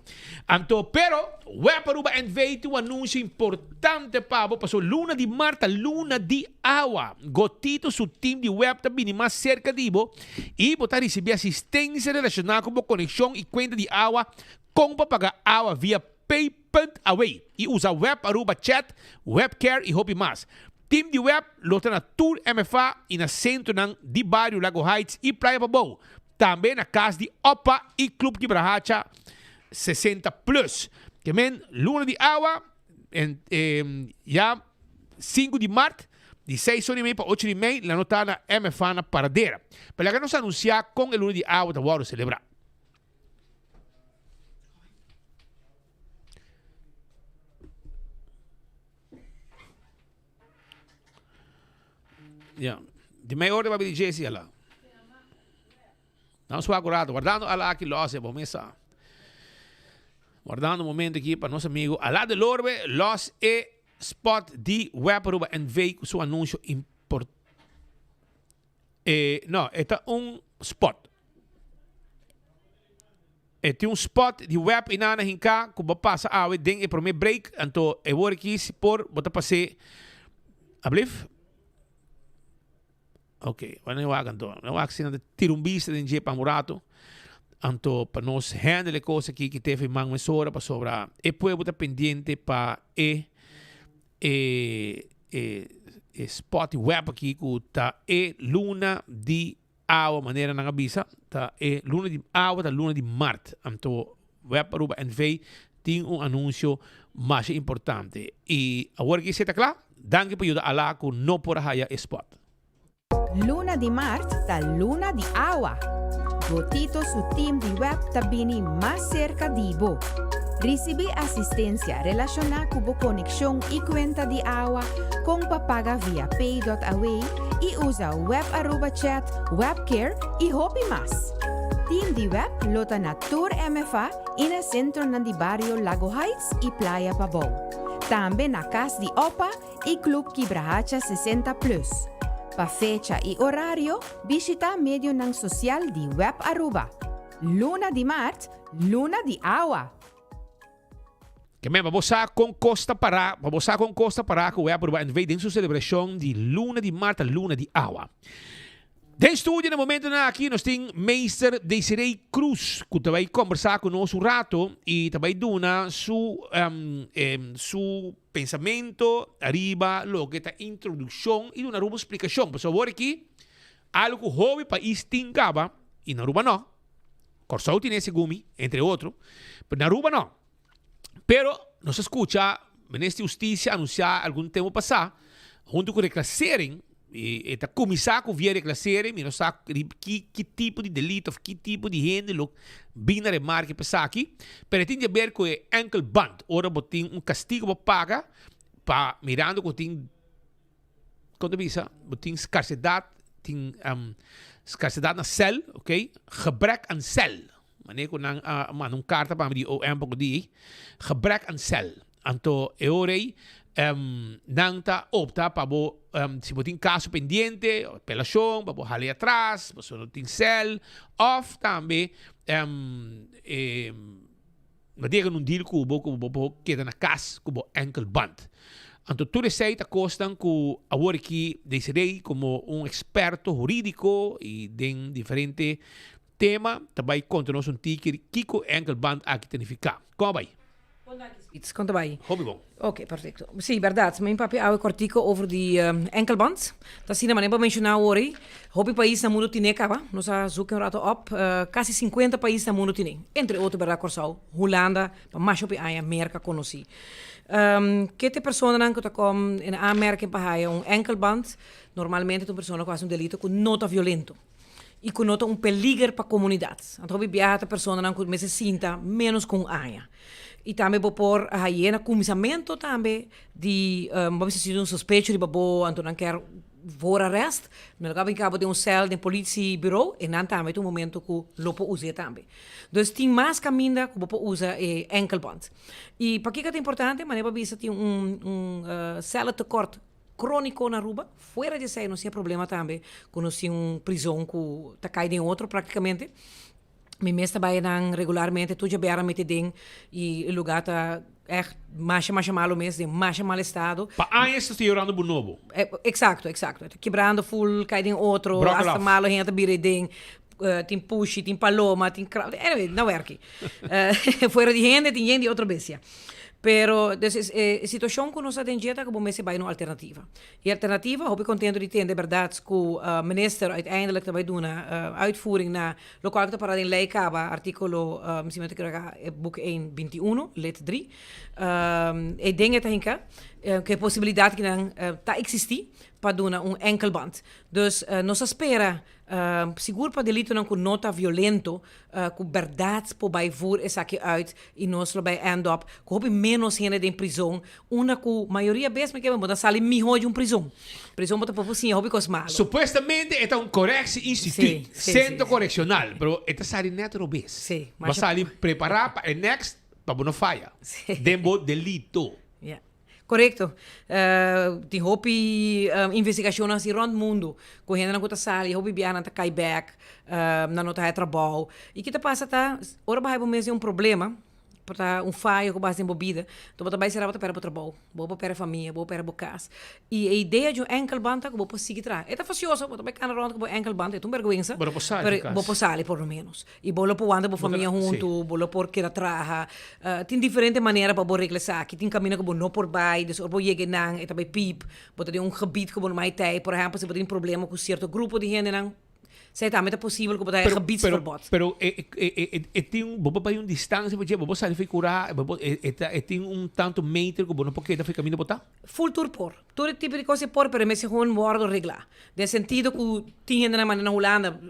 Anto, pero Web Aruba NV tem anúncio importante para passou luna de Marta, luna de água. Gotito su team de web também mais cerca de bo e botar receber assistência relacionada com a conexão e conta de água com para pagar água via Payment Away e usa Web Aruba Chat, Webcare e hobby mais. Team de web lota na Tour MFA e na centro de bairro Lago Heights e Praia Babou. Também na casa de Opa e Clube de Brahacha 60+. Que men, luna de água, já 5 de março, de 6h30 para 8h30, lá está na MFA na paradeira. Para que nos anunciar com a luna de água da Waro celebrar. Yeah. De meia hora vai vir Jesse lá. Não sou agorado, guardando a lá aqui loja, vamos começar. Guardando um momento aqui para nosso amigo Alá de Lorbe, Los e Spot de Web Aruba NV, com seu anúncio importante. Não, é spot. É um spot de web inana hinka, que vai passar a den e primeiro break, então eu vou aqui se por, botar passar, ablif? Ok, vamos lá, então. Não há que ser tirumbista de jeito para murato. Então, para nós handle coisas aqui que teve mais uma hora para sobrar. E depois estar pendente para spot web aqui que está luna de água, maneira não avisa. Tá luna de água, tá luna de Marte. Então, Web Aruba NV tem anúncio mais importante. E agora que você está claro, danke por ajudar a lá que não por aí spot. Luna di Marte da Luna di Agua. Gotito su team di web tabini más cerca di bo. Recibe asistencia relacionada con conexión y cuenta de agua con papaga via pay.away y usa web Aruba chat, webcare y hopi más. Team di web lota na Tour MFA in el centro ng barrio Lago Heights y Playa Pabao. También na Cas di Opa y Club Kibrahacha 60+. Pa fecha y horario, visita medio ng social di web Aruba. Luna di Mart, Luna di Agua. Que me babosa com Costa Pará, que o Aruba en vez de su celebración de Luna de Marta, Luna de Agua. Den studio no momento na aqui nós tem Meester Desiree Cruz, que também conversar conosco um rato e também duna su pensamento arriba lo que tá introdução e uma ruba explicação. Por favor aqui, algo que o hobby país tincava e na ruba não. Corsau tem esse gumi, entre outros, mas na ruba não. Pero nos escucha, Ministério de Justiça anunciar algum tempo passado, junto com a reclassering, e a comissão que vier reclassering, e não sabe que tipo de delito, ou que tipo de gente, bem na remarca passar aqui, pero tem a ver com o ankle band. Ora, tem castigo para pagar, para mirando que tem, quando visa, tem escassidade, tem escassidade na cel, ok? Gebrek aan cel. Wanneer ik een kaart heb, maar die OM ook die gebrek aan cel. Anto eorei nangta opta para se botin caso pendiente, apelação, para ali atrás, para não tem cel, of também mas diga num deal que queda na casa como ankle band. Anto tu receita costan que agora aqui Desiree como experto jurídico e den diferente tema, também conta-nos ticket Kiko ankle band aqui tenificar. Como vai? Conta bem. Hobby bom. Ok, perfeito. Sim, verdade. Mijn papi houve cortico over die enkelband. Dat zie je maar mencionar hoor. Hobby país na mundo tiene acaba. Nós zoeken rato op. Quase 50 países na mundo tiene. Entre outros, verdade, Corsau. Holanda, mas op Aia, Amerika conosci. Que te persona dan que kom in aanmerking para enkelband. Normalmente tu persona faz delito com nota violento. E conota peligro para a comunidade. Então, we viaja a persona que se sinta menos com Aia. E também vou pôr a hiena comissamento também de vamos dizer suspeito de babo então não quer voor arrest, mas agora cabo de cel de politiebureau e dan também um momento que lopo usa também. Dus tem mais caminho que lopo usa enkelband. E para que é importante, mas é para tem cel tekort crônico na Aruba, fora de ser não tinha problema também, quando tinha prisão que tá caindo em outro praticamente. Mijn meeste bij dan regularmente tu já met ding e o lugar tá echt mais malo mesmo, mais mal estado. Pa anos tu orando bonobo. Exacto. Quebrando full, cai em outro, hasta malo gente bire ding. Tem push, tem paloma, tem crowd. Anyway, não werk. Fora de gente, tem gente de outra bestia. Pero dus a situação que nós atendemos como mês vai uma alternativa. E a alternativa, hoop ik contento de ter, de verdade, que o minister uiteindelijk vai doen uitvoering na lokaal que para in Leicaba, artículo, misschien moet ik boek 121, lid 3. E dingen te que possibilidade que não tá existir para doen enkelband. Dus nós espera seguro para delito não com nota violento, com verdade por bij voer is aqui uit e nós lo bij end up, que hoop menos gente em prisão, uma que maioria mesmo que vamos sair melhor de prisão. Prisão bota por sim, hoop cos malo. Supostamente é correcto instituto, centro correccional, pero esta sai neto vez. Sim, mas sair preparar para next para não falha. Dembo delito. Correcto. Die hopi investigação assim rond mundo. Correndo na conta sala, hopi biana tá cai back, na nota é trabalho. E que tá passa tá, ora vai mesmo problema. Para falha com base em bebida, então você vai ser para o trabalho, para a família, para a casa. E a ideia de enkelband que você seguir atrás. É facioso, você vai cair rond com enkelband, é uma vergonha. Você sair por lo menos. E você pode andar com a família junto, você pode ir atrás. Tem diferentes maneiras para você regressar. Tem caminho que você não pode ir, dus você chega não, é também pip. Você tem gebied que você mais tem, por exemplo, se você tem problema com certo grupo de gente não. Certamente é possível que você gebiedsverbod. Pero tem uma distância, porque você sabe curar, tem tanto meter que você não pode caminho botar? Full tour por. todo tipo de coisa por, pero me se gewoon worden regla. De sentido que tinha na maneira na Holanda,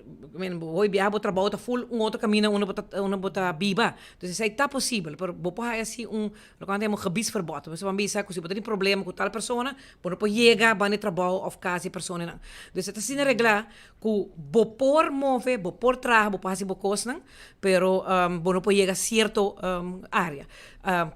hoje viajar para trabalho tá full outro caminho, uma bota biba. Então isso aí tá possível, pero vou pôr assim lo que temos gebiesverbod. Você vai pensar que se você tem problema com tal pessoa, você pode chegar para trabalho of casa pessoa não. Então isso tá sendo regla que vou por mover, vou por trabalho, vou fazer bocos não, pero você pode chegar a certo área.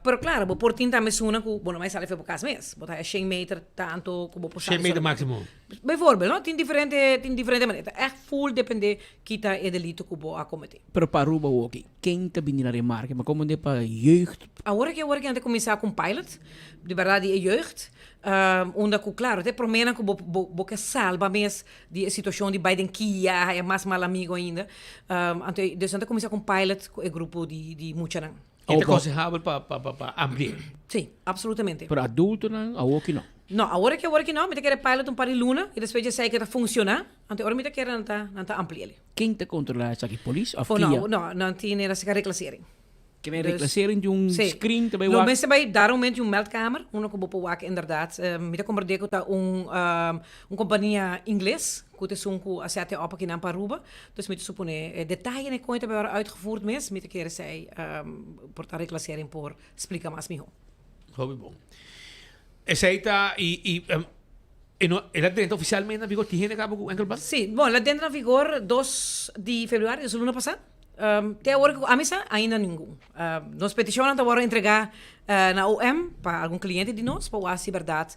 Pero claro, vou por tinta mesuna que você vai sair para casa mesmo. Botar 100 meter tanto como vou 100 meter máximo. Bijvoorbeeld, no? Tem diferente maneira. Echt full depende kita é delito que vou acometer. Pero para Aruba ook, quem tá vindo na remarca, mas como de para jeugd? Agora que antes de começar com pilot, de verdade é jeugd, onde que claro, até promena que boca salva mesmo de situação de Biden Kia, é mais mal amigo ainda. Então, antes de começar com pilot, é grupo de mucha. É aconselhável para abrir? Sim, absolutamente. Para adulto não, ou que não? Não, agora que não, me quer pilot par de luna e depois já sei que está funciona. Então agora me quer não tá ampliar. Quem te controla isso aqui, polícia ou não tem era se reclassering. Que vem reclassering de screen também. No mensen bij daarom een meldkamer, een ook op waken inderdaad. Met de commerdeco dat een compagnie inglês, que te sunku a sete op aqui na Aruba. Dus met supone detalhes ne coisa bij uitgevoerd mes, met de keren zij portar reclassering por explica mais mijo. Hobby bom. Essa ela dentro oficialmente na vigor tiene cabo com Engelbach? Sim, bom, ela dentro na vigor 2 de fevereiro, do ano passado. Até agora, a missa ainda nenhum. Nós peticionamos agora entregar na OM para algum cliente de nós, para a verdade,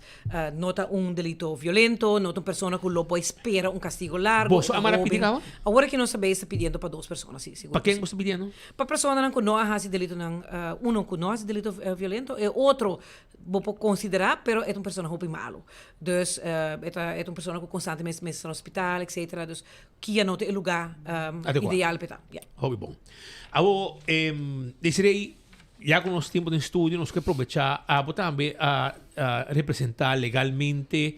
nota delito violento, nota pessoa que lobo espera castigo largo. Você amara pedir agora? Agora que nós sabemos, está pedindo para 2 pessoas, sim. Para quem você pedindo? Para pessoa que não faz delito, que não faz delito violento, e outro, vou considerar, pero é pessoa que é malo. Dus, é pessoa que constantemente está no hospital, etc. Dus, que nota é o lugar ideal para yeah. Hobby bom. Agora, desejarei ya con los tiempos de estudio, nos que aprovechar también a representar legalmente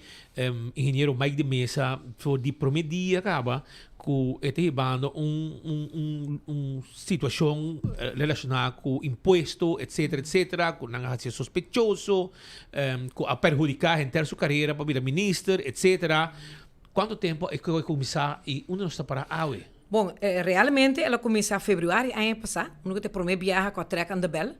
ingeniero Mike de Mesa por de primer día acaba que está llevando una situación relacionada con impuestos, etcétera, con una acción sospechoso, que a perjudicar gente su carrera para ser ministro, etcétera. ¿Cuánto tiempo es que voy a comenzar y uno no está para AWE? Bom, realmente ela começou em fevereiro ano passado, nunca te prometi viajar com a treca de bel,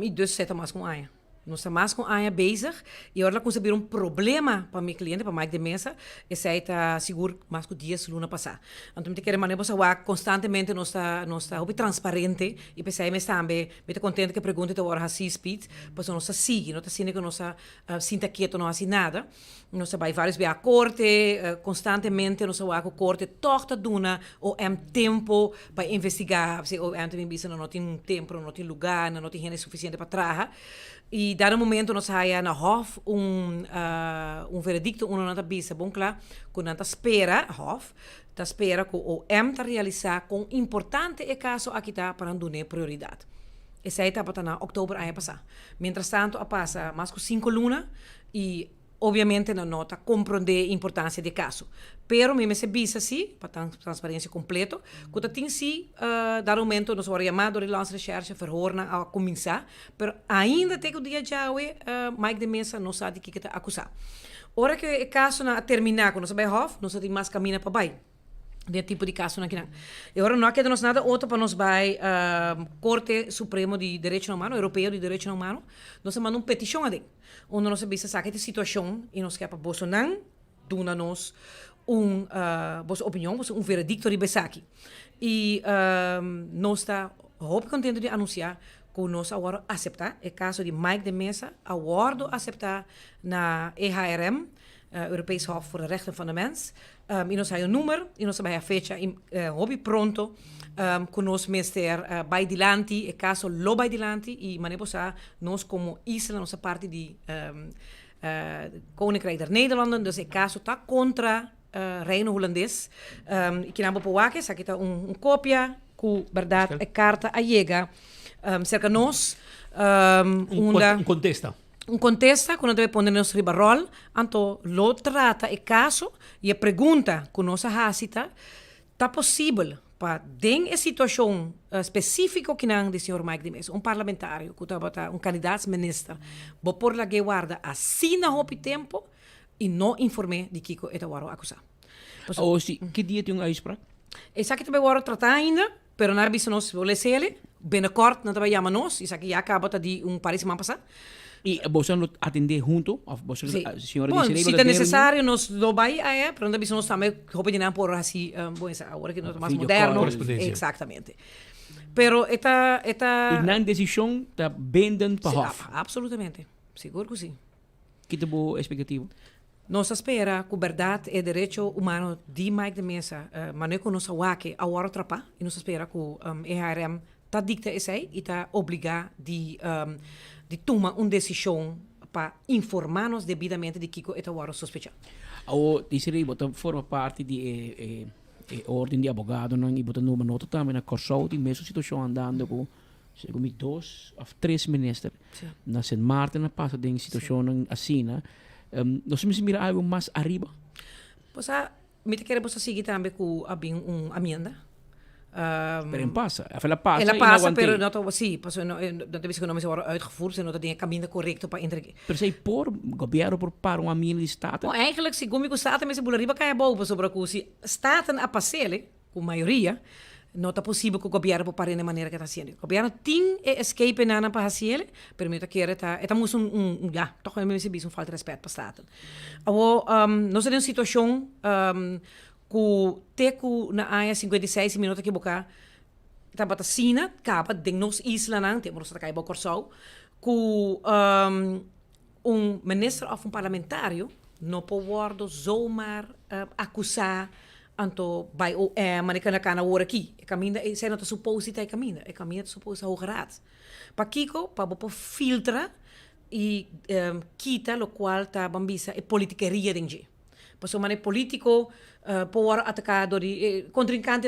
e dus zitten mais com a Aya. Nós estamos mais com a Aya bezig, e agora ela conseguiu problema para meu cliente, para Mike de Mesa, e sai está seguro mais com dias luna passar. Então, me quer maneira para constantemente nós está transparente, e pensei me também, me contente que pergunte agora assim speed, para nós siga, não está sendo que nós sinta quieto, não assim nada. Nós vai vários vezes a corte, constantemente nós vai a corte, torta duna ou tempo para investigar, se ou também bisa não tem tempo, não tem lugar, não tem gente suficiente para trabalhar. E dado momento nós vai na Hof veredicto não está bisa, bom claro, que não está espera Hof, está espera que o está realizar com importante é caso aqui tá para dar prioridade. Essa aí tá para na outubro ano passado. Mientras tanto a passa mais que 5 lunas e obviamente não nota compreender a importância do caso. Pero me se visa sim, para transparência completa, que tem sim, dar momento nós vamos chamar de lança recherche, verhoorna a começar, pero ainda tem que o dia já Mike de Mesa não sabe o que está acusar. Ora que o caso na terminar, quando nós vai Hof, nós temos mais caminho para baixo. De tipo de caso aqui não. E agora não há que nós nada outro para nós vai Corte Supremo de Direitos Humanos, Europeu de Direitos Humanos, nós mandamos petição a dele. Onde nós sabemos que esta situação e nós queremos Bolsonaro dona-nos boa opinião, veredicto de Besaki. E nós está muito contente de anunciar que nós agora aceitar o caso de Mike de Mesa, agora aceitar na EHRM, Europees Hof voor de Rechten van de Mens. E nós temos número, e nós temos a fecha, hobby pronto, com nós ministério vai dilante, o caso lo vai dilante, e manebosa nós como isla, nossa parte de Koninkrijk der Nederlanden, dus o caso está contra Reino Holandês. E que na Bopawakes, aqui está cópia, com verdade, a carta a chega, cerca de nós, contesta. Contesta quando deve poner nos ribarrol, anto lo trata o caso e a pergunta que nós hasita, está possível para den a situação específica que não do senhor Mike de Mesa, parlamentário, que estava candidato ministro, vou pôr lá que guarda assim na roupa tempo, e não informei de Kiko eta waro acusa. Oh, sim, que dia tem uitspraak? Essa aqui também waro tratar ainda, pero na bisa nós vou lesele, binnenkort na também chama nós, isso aqui já acaba de par de semana passada. E você não atender junto? Ou você, a senhora Bom, disse, se é necessário, nós não vai aí, pero na bisa nós também roupa de não por assim, bom, agora que nós mais moderno, exatamente. Pero eta e na decisão tá benden para hof. Absolutamente, seguro que sim. Que te boa expectativa? Nós espera que a verdade e direito humano de Mike de Mesa, mas não é que nós awake a hora trapa, e nós espera que o EHRM tá dicta esse e tá obrigar de tomar uma decisão para informar-nos devidamente de que é a hora sospechar. Ou disse você forma parte de ordem de advogado, não? E você numa nota também na Corsou, de mesma situação andando com segundo 2 ou 3 ministros. Na Sint Maarten passa de situação assim, né? Nós temos que mirar algo mais arriba. Você me quer você seguir também com uma amenda. Pero passa. Ela passa. Ela passa, pero não sim, passou não deve ser que não me agora uitgevoerd zijn, dat dingen caminho correto para entregar. Per se por governo por para uma amenda de estado. Bom, eigenlijk se comigo staten met se bulariba cai boven sobre que se staten a passele, com maioria, não está possível que o governo por parar de maneira que está sendo. O governo tem escape na para fazer, permite que está muito já, toch é mesmo bis falta de respeito para staten. Agora, nós temos uma situação que teco na área 56 minutos que boca tá bata sina capa de nos isla não temos que cair boca só que ministro ou parlamentário não pode zomaar acusar anto by Americana kana word aqui caminho é não tá suposto tá caminho é caminho suposto hoger raad para Kiko para bopa filtra e quita lo qual tá bambisa é politiqueria dentro. Passou mané político por atacar de contrincante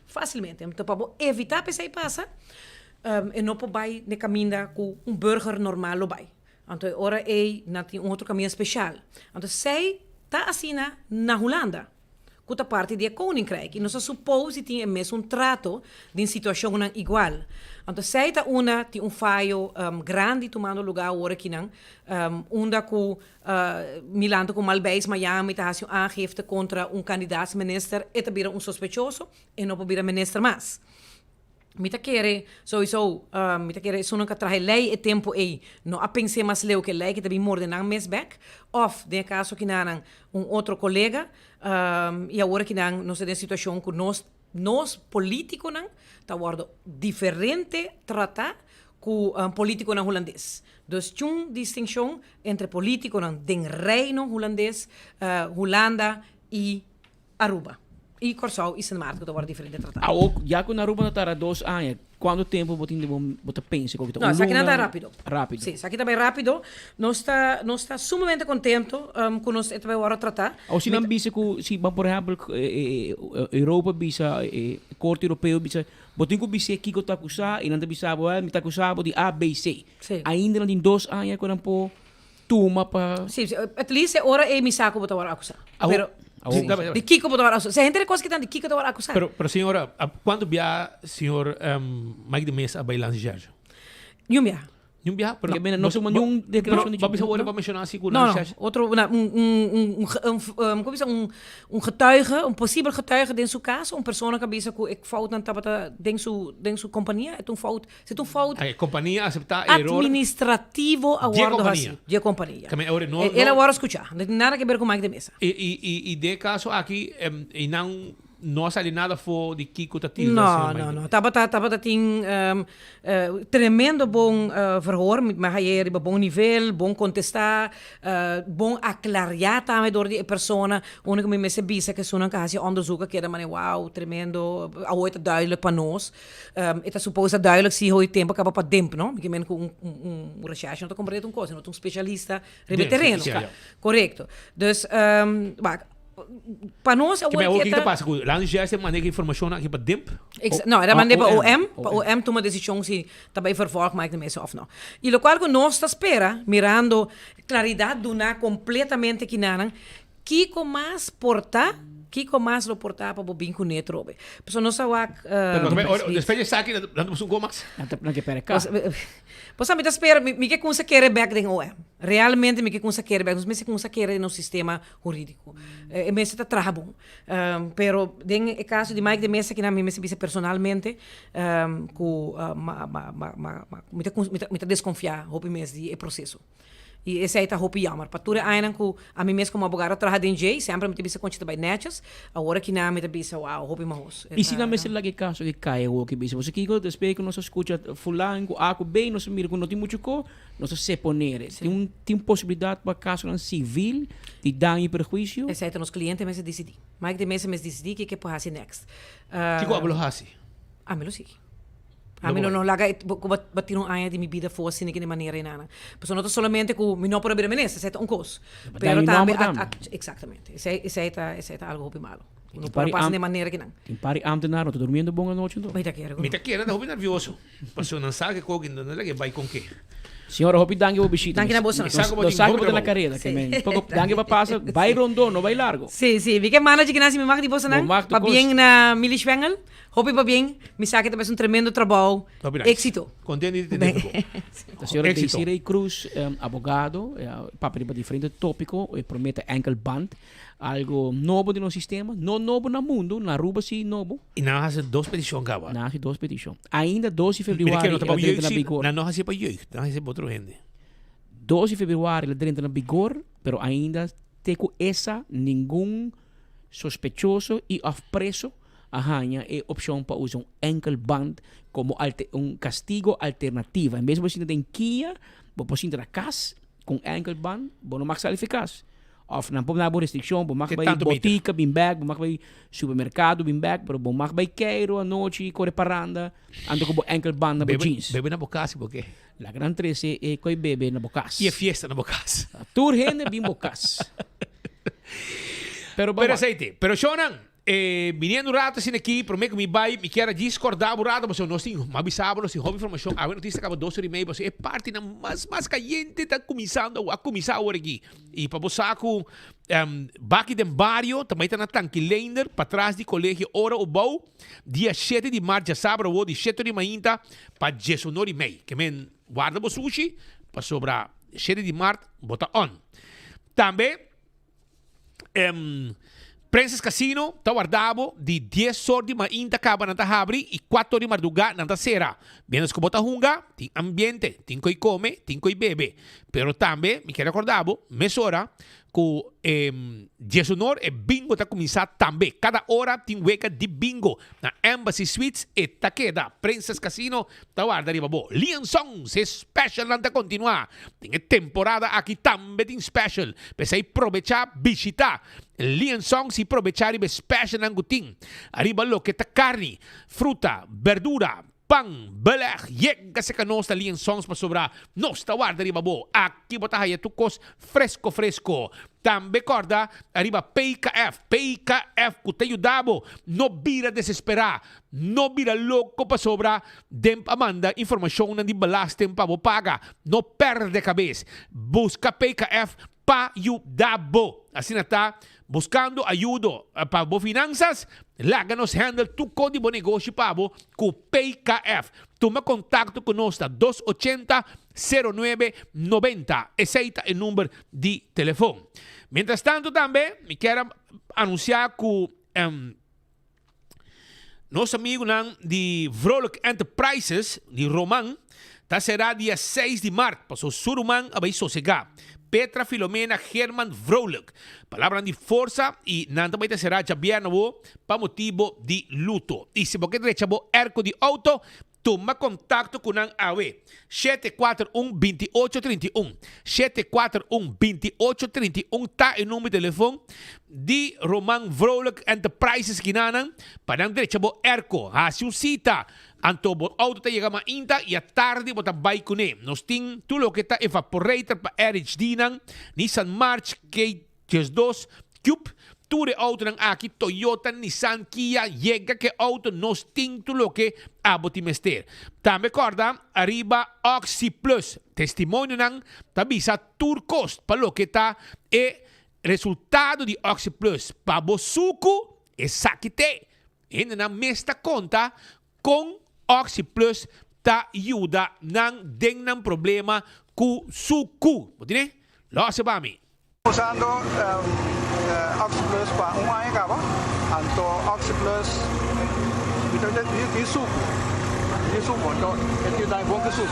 facilmente. Então para evitar que isso passa e não pode ne caminho com burger normal lo vai. Então ora é na tem outro caminho especial. Então sei tá assim na Holanda. Kuta parte de koninkrijk. E nós supõe que tem mesmo trato de situação igual. Então, se está tem fallo grande tomando lugar agora aqui não, onde com Milan com Malbais Miami está fazendo aangifte contra candidato-minister, e também sospechoso e não pode minister mais. Mita querer sowieso, mita querer so nunca traje lei e tempo aí. Não a pensar mais leu que lei que também morde na mesback. Of de caso que não outro colega e agora que não nós temos situação que nós político não tá guardo diferente tratar com político não holandês. Dus tjung distinção entre político não den reino holandês, Holanda e Aruba. E Corsau e Sint Maarten que agora diferente tratar. Já que na Aruba está 2 anos, quanto tempo você pensa que não, isso aqui não está rápido. Rápido. Sim, isso aqui está bem rápido. Nós está sumamente contento com nós também agora tratar. Ou se não bisa que se por exemplo Europa bisa Corte Europeu bisa botin ko bisa aqui que está acusado e não bisa me está acusado de A, B, C. Ainda não tem 2 anos quando po tuma para. Sim, at least hora é me saco botar agora acusado. De Kiko botar acusado. Se a gente tem coisas que estão de Kiko botar acusado. Pero senhora, quando via senhor Mike de Mesa a bailar Sérgio? Não via. Não via, porque não somos nenhum declaração de Babisa hoor para mencionar assim não, outro getuige, possível getuige dentro do caso, pessoa que bisa que fout não estava dentro sua companhia, é fout, se fout. A companhia aceitar erro administrativo a guarda de companhia. Ela agora escutar, não tem nada a ver com Mike de Mesa. E de caso aqui e não sale nada for de Kiko Tatil. Não. Tava tem tremendo bom verhoor, mas aí bom nível, bom contestar, bom aclarar também door die persona. Onde me mensen bisa que zo'n caso onderzoeken que era maar wow, tremendo, ooit duidelijk para nós. Het is supposto duidelijk zie hoe het tempo acaba para demp, no? Porque men com recherche não compreende coisa, não specialista de terreno. Correto. Dus para nós, o que passa? Lá no GS maneira informação aqui para DEMP? Não, era maneira para OM. Para OM toma decisão se também vervolgt mais de mesa ou não. E o qual que nós está espera, mirando claridade do na completamente que não, Kiko mais porta, Kiko mais lo porta para bobin com netro. Pessoal não sabe depois de saque, dando um gomas. Não que pera cá. Pois me espera, me que com se quer back den OM. Realmente me que com saqueira, mas me com saqueira no sistema jurídico. Me está trabalhando. Pero den o caso de Mike de Mesa que na me se personalmente com me desconfiar, hope mes de processo. E esse aí tá roupa jammer. Para tudo ainda que a mim mesmo como advogado trabalho em J, sempre me tive conta bem netas. Agora que na me tive wow, roupa mais. E se na mesa lá que caso que cai o que bisa, você que go despegue que nós escuta fulano, ako bem, nós mira que não tem muito co, nós se poner. Tem possibilidade para caso não civil de dano e prejuízo. Esse aí tá nos clientes mas decidir. Mike de mesa mas decidir que pode fazer next. Que co ablo hasi? A me lo sei. A mim não laga bater um ano de minha vida foi assim de maneira inana. Porque não solamente com me não por abrir menesa, é um coisa. Pero também exatamente. Esse aí tá algo ruim malo. Não pode passar de maneira que não. Tem pari ambtenaar, não tô dormindo bom a noite então. Me tá querendo. Me tá querendo, tá nervioso. Passou não sabe que coisa não é que vai com que. Senhora, hopi dangue o bichito. Dangue na bolsa. Lo saco de la carrera, que men. Poco dangue va passa, vai rondon, não vai largo. Sim, vi que mana de que nasce me marca de bolsa não. Va bem na Milischwengel. Hopi va bem. Me sabe que é tremendo trabalho. Éxito. Contente de ter. A senhora Desiree Cruz, abogado, papel para diferente tópico, promete ankle band. Algo novo no sistema, não novo no mundo, na Aruba sim novo. E nós fazemos 2 petições, Gaba. Nós fazemos 2 petições. Ainda 12 de fevereiro, ele entra na vigor. Nós fazemos para jeugd, nós fazemos para outra gente. 12 de fevereiro, ele entra na vigor, pero ainda tem essa nenhum sospechoso e preso arranha é opção para usar ankle band como castigo alternativo. Em vez de você ter Kia, você entrar casa com ankle band, você não mais eficaz. Of na boa restrição, bom mag bij botica, bim bag, bom mag bij supermercado, bim bag, pero bom mag bij Cairo a noite, corre paranda, ando com ankle band na jeans. Bebe na bocas, porque la gran 13 é coi bebe na bocas. E é fiesta na bocas. Tour gente bim bocas. Pero aceite, pero Shonan, viniendo rato assim aqui, prometo que me vai, me quero discordar o rato, mas eu não tenho, mas avisava, se houve informação, a notícia acaba 2h30, você é parte da mais caliente, está começando a começar agora aqui. E para você com Baki de Barrio, também está na Tanquilander, para trás do colégio Ora Ubau, dia 7 de março, sábado, de 7 de manhã, para 19h30. Que men guarda o sushi, para sobrar 7 de março, bota on. Também, Princess Casino, está guardado de 10 horas de manhã acaba na Tahabri e 4 de madrugada na Tasera. Menos que bota hunga, tem ambiente, tem que come, tem que bebe. Pero também, me quero recordar, mesora, que 10 horas e bingo está começando também. Cada hora tem weca de bingo. Na Embassy Suites e Takeda. Princess Casino, está guardado bo. Lian Songs, é special não está continuar. Tem temporada aqui também tem special. Precisa aproveitar, visitar. Lian Songs e aproveitar e special não tem. Arriba lo que tá carne, fruta, verdura, pão, beleg, llega se canos da Lian Songs para sobrar. Nos guarda arriba bo. Aqui bota aí tucos fresco. Também corda arriba PKF que te ajudabo. Não vira desesperar. Não vira louco para sobrar. Dem amanda informação não de balastem para paga. Não perde cabeça. Busca PKF para ajudabo. Assim está. Buscando ajuda para bo finanças, laga nos handle tu código de negócio para bo com PKF. Toma contato conosco 280-0990. Esse é o número de telefone. Mientras tanto também, me quero anunciar que nosso amigo de Vrolijk Enterprises, de Roman, será dia 6 de março, para o Suruman a vai sossegar. Petra Filomena Herman Vrolijk. Palavra de força e não também será jabiano para motivo de luto. E se você derecha erco de auto, toma contato com a AWE. 741-2831. 741-2831 está o número de telefone de Roman Vrolijk Enterprises Kinanan. Para não derecha erco. Hace um cita. Anto o auto chega mais inta e a tarde bota vai com ele. Nós temos tudo o que está evaporator para RHD nan, Nissan March K2 Cube, tudo auto nan aqui Toyota, Nissan, Kia, chega que auto nós temos tudo o que abotimester. Também corda arriba Oxy Plus, testemunho nan, tabisa turcos para o que está e resultado de Oxy Plus para bosuco e saquite. E na mesta conta com Oxy Plus ta ayuda ng deng ng problema ku suku. Botine? Lo sa bami. Usando Oxyplus para un año acaba, anto Oxyplus di suco, então eu dá bom que suco.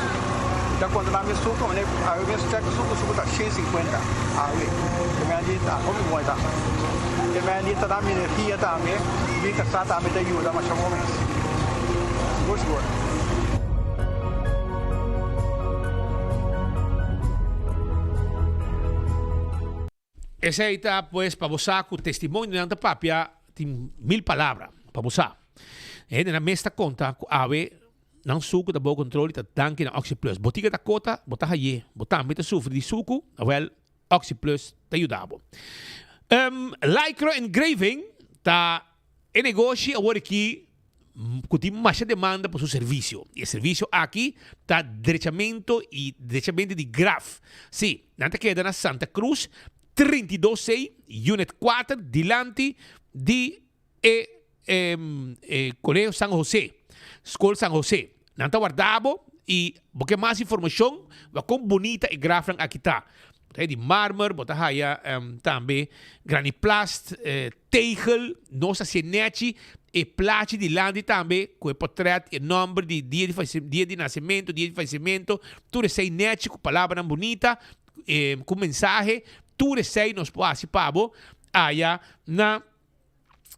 Então quando lá me suco, né, aí eu check suco tá 150, aí eu me ali tá como vai tá. Eu me ali tá da minha energia também, me que está também te ajuda mas chamo mais. Gosto. Esa aí tá, pues, para você com o testemunho de papia, tem 1000 palavras para você. E na mesta conta, ave, não suco da bom controle, tá danke na Oxyplus. Botiga da cota, botar aí, botar muito sufre de suco, well, Oxyplus te ajudava. Lycra engraving, tá em negócio agora aqui, que tem mais demanda por seu serviço. E o serviço aqui tá diretamente de graf. Sim, não te queda na Santa Cruz, 326, Unit 4, dilante de Colegio San José, Escola San José. Nanta guardabo e porque mais informação, vai com bonita e grafan aqui tá. De mármore, bota haya também graniplast, tegel, nossa cianete e plaque de lande também, com o portrait e nome de dia de nascimento, dia de falecimento, tudo isso aí net com palavra bonita, com mensagem. Tudo isso aí nos pode participar aí na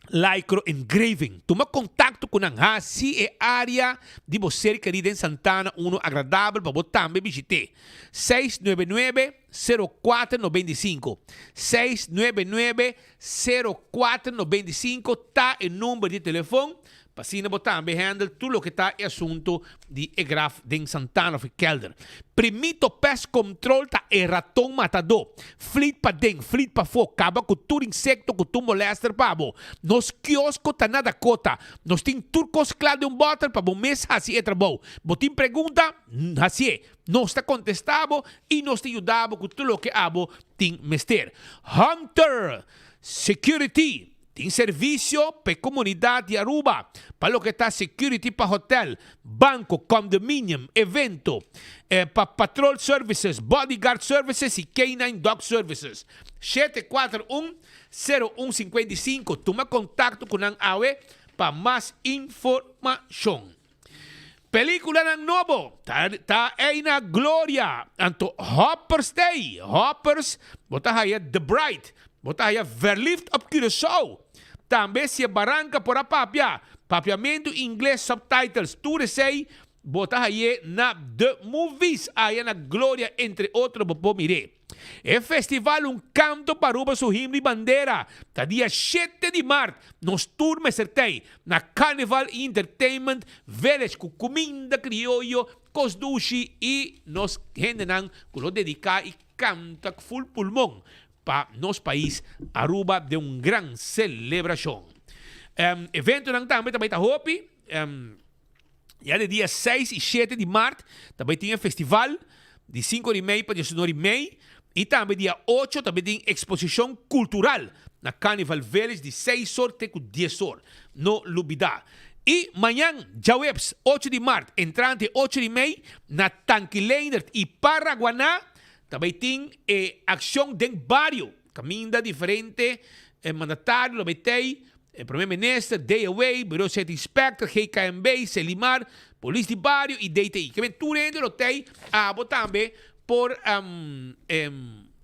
Lycra Engraving. Toma contato com a se é área de você querida em Santana, agradável para você também visitar. 699-0495. 699-0495 tá o número de telefone. Para assim você também handle tudo o que está em assunto de graf de Santana of Kelder. Primito pest control tá ratão matador. Fleet para dentro, fleet para fora, acaba com todo insecto, com todo molester pabo. Nos quioscos tá nada cota. Nós tem turcos claro de bottle para bom mês assim é trabalho. Botim pergunta, assim é. Nós está contestado e nós te ajudamos com tudo o que abo tem mester. Hunter Security. Tem serviço para a comunidade de Aruba, para o que está security para hotel, banco, condomínio, evento, para patrol services, bodyguard services e canine dog services. 741-0155. Toma contato com a AWE para mais informação. Película ng novo, ta ay na Gloria, anto Hoppers Day, Hoppers, bota haya The Bride, bota haya Verlift of Curaçao, também se Barranca por a papia, papiamento inglês subtitles, tudo sei, bota haya na The Movies, haya na Gloria, entre outros, bobo mire. É festival canto para Aruba su himno e bandeira. Tá dia 7 de março, nos turmes acertei na Carnival Entertainment Village com comida criollo, cosdushi e nos gente nan que dedicar e canta full pulmão para nosso país Aruba de grande celebração. Evento nan também tá hopi. Já de dia 6 e 7 de março também tinha festival de 5 de maio para 19 de maio. E também dia 8 também tem exposição cultural na Carnival Village de 6 horas até 10 horas. Não lubida. E amanhã, já 8 de março, entrante 8 de maio, na Tanquilaner e Paraguaná, também tem ação de barrio. Caminda diferente, mandatário, também tem primeiro-ministro, Day Away, Bureau City Inspector, GKMB, Selimar, Polícia de Barrio e DTI. Que vem tudo dentro do tem, também, por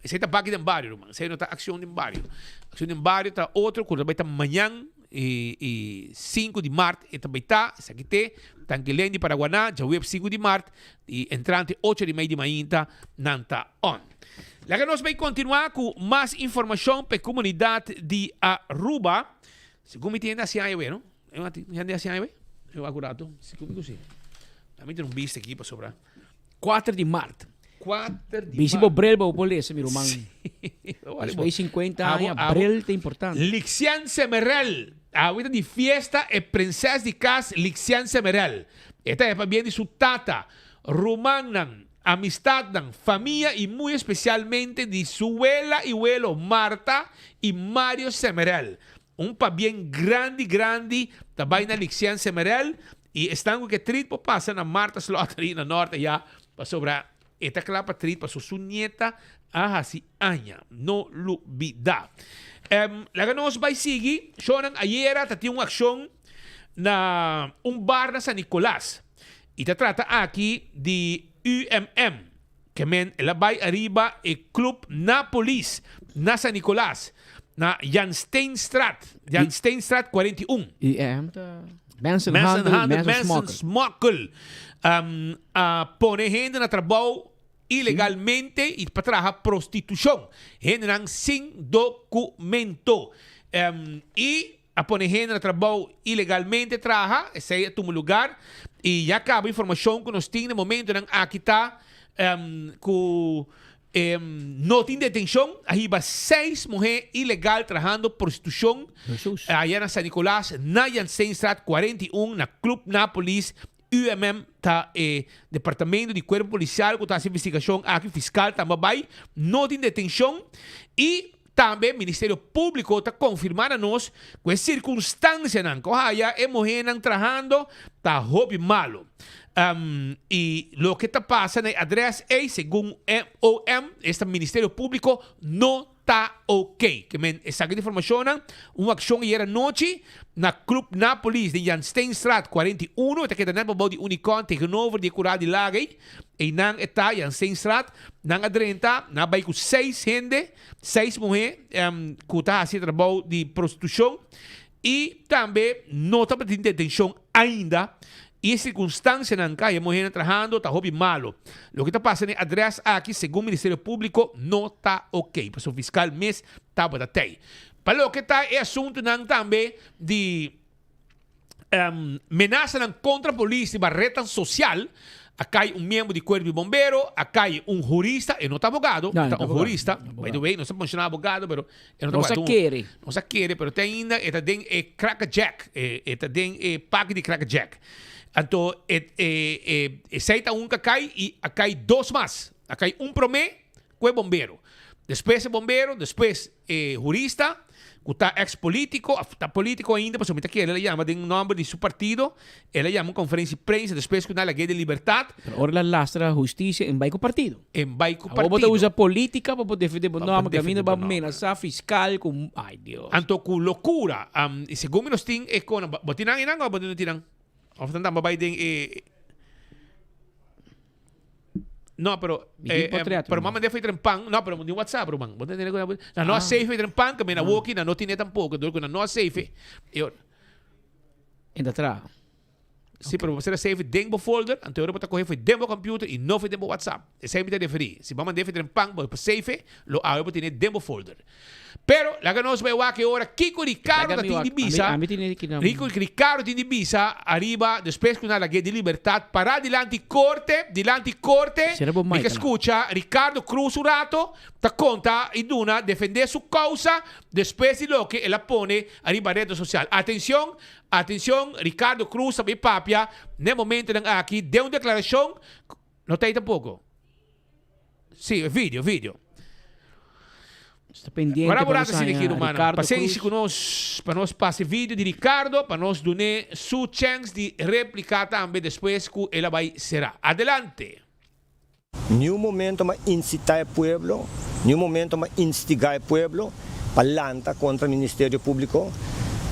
esse está aqui no barrio, irmão. Esse não está ação no barrio. Ação no barrio está outro, que também está amanhã e 5 de março, e também está, esse aqui tem, Tanquilém de Paraguaná, já 5 de março, e entrante 8 de maio de manhã, não está on. Lá que nós vamos continuar com mais informação para a comunidade de Aruba. Segundo me entende assim aí, não? Eu entendo assim aí, eu acurado, segundo me assim. Também tem visto aqui para sobrar. 4 de março. 4 de Bisi março. Brel ba polícia, mi rumang. Mas 50 anos, Brel é importante. Lixian Semerel. Ahorita de fiesta e princesa de casa Lixian Semerel. Esta é para bien de su tata. Rumanan, amistad, familia y muy especialmente de su abuela y abuelo Marta y Mario Semerel. Un pa bien grande, também na Lixian Semerel. E estão que trit po passa na Marta Slaughter na norte já para sobra esta clapa trit para sua nieta a hasi anya no lubida. Laga nós vai seguir, shonan ayer tinha uma ação na bar na San Nicolás. E te trata aqui de UMM, que men ela vai arriba e Club Nápoles na San Nicolás, na Jan Steenstraat 41. Manson Smokkel. Pone gente na trabalho ilegalmente e para trabalhar prostituição. Gente não sem documento. E a pone gente na trabalho ilegalmente trabalha, esse é o lugar. E já acaba a informação que nós temos no momento aqui está com não tem detenção, arriba 6 mulheres ilegal trabalhando prostituição aí na San Nicolás, na Jansenstraat 41, na Club Nápoles. UMM tá Departamento de Corpo Policial que está essa investigação aqui, fiscal também não tem detenção e também o Ministério Público está confirmando a nós que a circunstância não que a mulher não trabalhando está hobby malo. E o que está passando na adressa é, segundo MOM, este Ministério Público não está ok. Que essa informação, uma ação era noite na Club Nápoles de Jan Steenstraat 41, está quedando para de Unicon, tegenover de Curado de Lagay, e não está Jan Steenstraat, não adrenta, não vai com 6 gente, 6 mulheres, que está fazendo trabalho de prostituição, e também não está tendo detenção ainda. E a circunstância não cai, a mulher trabalhando, está hobby malo. O que está passando na adressa aqui, segundo o Ministério Público, não está ok. Para o fiscal mês, está para ter. Para o que está é assunto não também de ameaça contra a polícia, barreta social. Acá hay un miembro del cuerpo de bombero, acá hay un jurista, él no está abogado, No, está no un está jurista, abogado. by the way, no se menciona abogado, pero él No está se abogado. quiere. No se quiere, pero está ainda, está den crackjack, está den pack de crackjack. Entonces, aceita un que acá hay, y acá hay 2 más. Acá hay un promé, que es bombero. Después es bombero, después jurista, que está ex-político, está político ainda, pero que ele llama de un nombre de su partido, ele llama una conferencia de prensa, después que una la ley de libertad. Pero ahora la lastra justicia en baico partido. En baico Partido. partido. Usa política para poder defender o nome, que a mim defender vai o nome. amenazar fiscal com... Ai, Deus. Anto ku loucura. E segundo nós ting é com botinang inang ou botinang tinang. Of tanda mabay ding no, pero pero mama de feita pang, no, pero no WhatsApp, bro, man. Botin nila ko na no safe feita pang, kami na walkie na no tinha tampoco, dor ko na no safe. Eu ainda atrás. Sim, pero você save dentro do folder, então eu vou correr foi dentro do computer e não foi dentro do WhatsApp. É sempre de referir. Se mama de feita pang, vou save, lo eu vou ter dentro do folder. Pero la que nos veo que ahora Kiko Ricardo da Tindi Bisa. Ricardo Tindi Bisa arriba después con la ley de libertad para dilanti corte. Mi que escucha Ricardo Cruz Urato ta conta y duna defender su causa después de lo que él pone arriba redes social. Atención, Ricardo Cruz mi papia, en el momento de aquí de una declaración no está ahí tampoco. Sí, video. Está pendiente Agora para assim aqui, Ricardo paciência conosco, para nós passar vídeo de Ricardo, para nós dar sua chance de replicar também depois que ela vai ser. Adelante. Nenhum momento mais incitar o povo, nenhum momento mais instigar o povo para lançar contra o Ministério Público.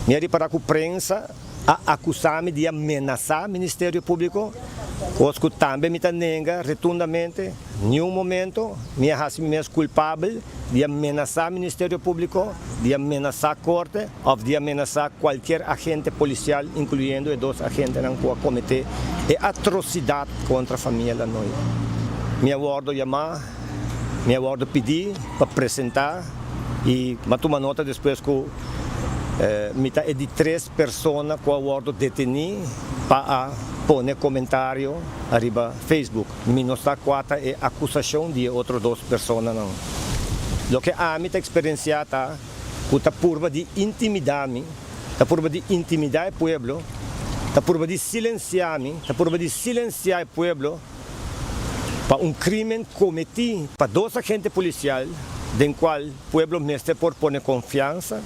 Me para que a prensa acusar-me de ameaçar o Ministério Público. Conosco também me nega rotundamente, nenhum momento, me acho mesmo culpável de ameaçar o Ministério Público, de ameaçar a Corte ou de ameaçar qualquer agente policial, incluindo os 2 agentes que cometer atrocidade contra a família da noite. Me aguardo chamar, me aguardo pedir para apresentar e tomar nota depois que é de 3 pessoas que eu aguardo detenir para pôr comentário arriba Facebook. Menos da 4 é acusação de outras 2 pessoas não. O que a mim está experienciado é a curva de intimidar-me, a curva de intimidar o povo, a curva de silenciar-me, a curva de silenciar o povo para crime cometido para 2 agentes policiais, em qual o povo mesmo por pôr confiança.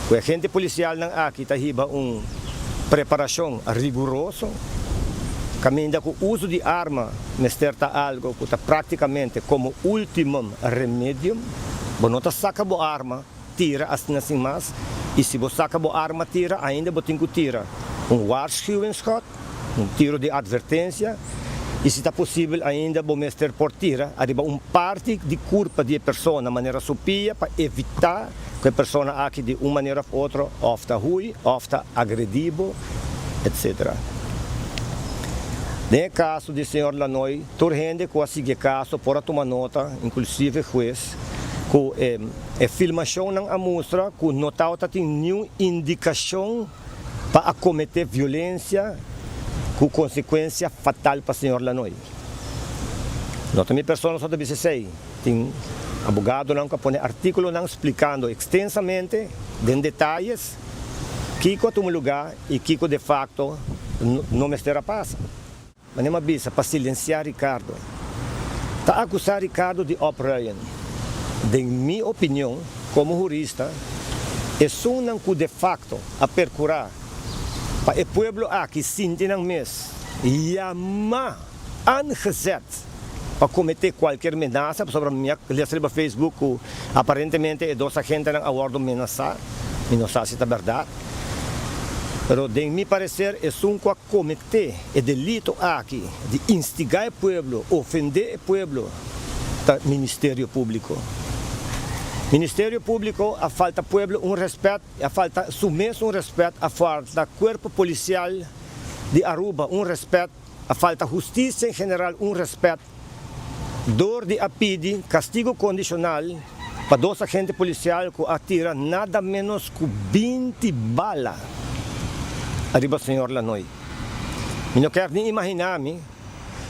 O agente policial não aqui está riba preparação rigorosa, caminha com o uso de arma, mesterta algo que está praticamente como último remédio. Você não saca a arma, tira assim mais, e se você saca a arma, tira, ainda você tem que tirar waarschuwingsschot, tiro de advertência, e se está possível ainda você mester por tira, arriba parte de culpa de pessoa de maneira supia para evitar que a pessoa aqui de uma maneira ou outra ofta ruim, ofta agredido, etc. No caso do senhor Lanoy, torrende que a caso para tomar nota, inclusive juiz, que a filmação não mostra que não tem nenhuma indicação para cometer violência com consequência fatal para o senhor Lanoy. Nota minha pessoa só deve ser, tem advogado não que põe artigo não explicando extensamente, em detalhes, que toma lugar e que de facto não me estará passa. Mas nem avisa para silenciar Ricardo. Está acusar Ricardo de operação. De minha opinião, como jurista, é só não que de facto a percurar para o povo aqui sinta não mês chama aangezet para cometer qualquer ameaça sobre a minha no Facebook, aparentemente é dois agentes não abordo ameaçar, não sei se é verdade. Pero de mi parecer é um que cometer o delito aqui de instigar o povo, ofender o povo, do Ministério Público. Ministério Público, a falta povo respeito, a falta sumesso respeito, a falta corpo policial de Aruba respeito, a falta justiça em geral respeito, dor de apide, castigo condicional para dois agentes policiais que atira nada menos que 20 balas. Arriba, senhor Lanoy. Eu não quero nem imaginar-me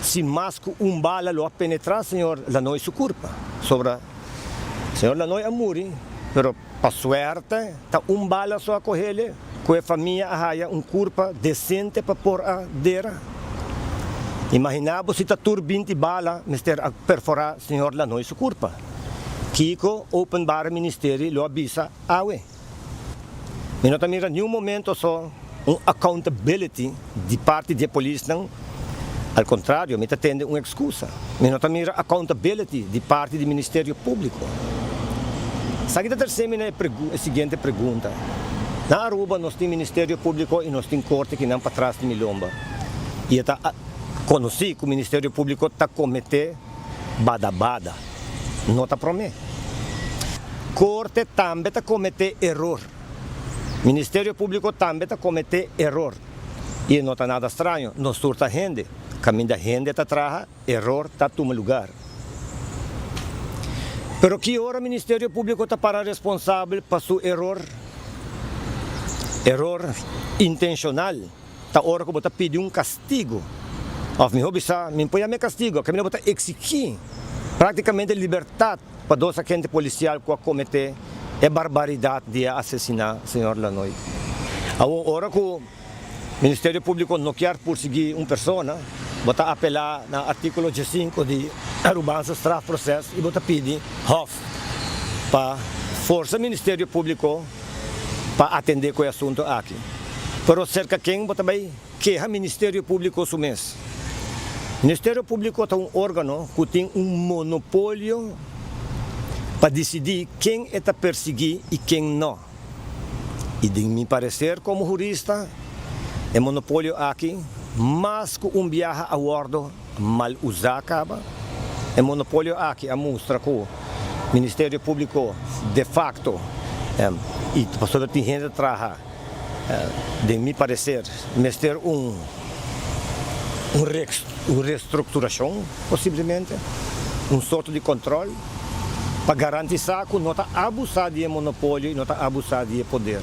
se mais que bala lo penetrar, senhor Lanoy, sua culpa. Sobre o senhor Lanoy a morrer, mas, para suerte, está bala só a correr, com a família arraia culpa decente para pôr a dera. Imaginava se está tur 20 bala, mister a perforar, senhor Lanoy, sua culpa. Kiko, open bar ministério, lo avisa, awe. Eu não mira nenhum momento só accountability de parte da polícia, não. Ao contrário, me tende uma excusa. Mas não mira accountability de parte do Ministério Público. Sabe a terceira a seguinte pergunta. Na Aruba nós temos Ministério Público e nós temos corte que não para trás de Milomba. E está conheci que o Ministério Público está cometendo bada-bada. Não está prometendo. Corte também está cometendo erro. Ministério Público também está cometendo erro. E não está nada estranho, não surta gente. Caminho da gente está atrás, erro está no lugar. Pero que hora o Ministério Público está para responsável para seu erro? Erro intencional. Está hora que você pedir castigo. Of me hobisa, me põe a castigo, que me bota exigir praticamente liberdade para dois agentes policiais que cometer é barbaridade de assassinar o senhor Lanoy. A hora que o Ministério Público não quer perseguir uma pessoa, bota apelar no artigo 15 de Arubança Strafprocesso e bota pedir HOF para força Ministério Público para atender com o assunto aqui. Pero cerca quem bota bem que o Ministério Público sumês. O Ministério Público é órgão que tem monopólio para decidir quem está perseguir e quem não. E de meu parecer, como jurista, o monopólio aqui, mais que viagem a bordo mal usado acaba, o monopólio aqui mostra que o Ministério Público, de facto, e para tem gente trabalhar, de meu parecer, mestre uma reestruturação, possivelmente, sorte de controle, para garantir que não está abusado de monopólio e não está abusado de poder.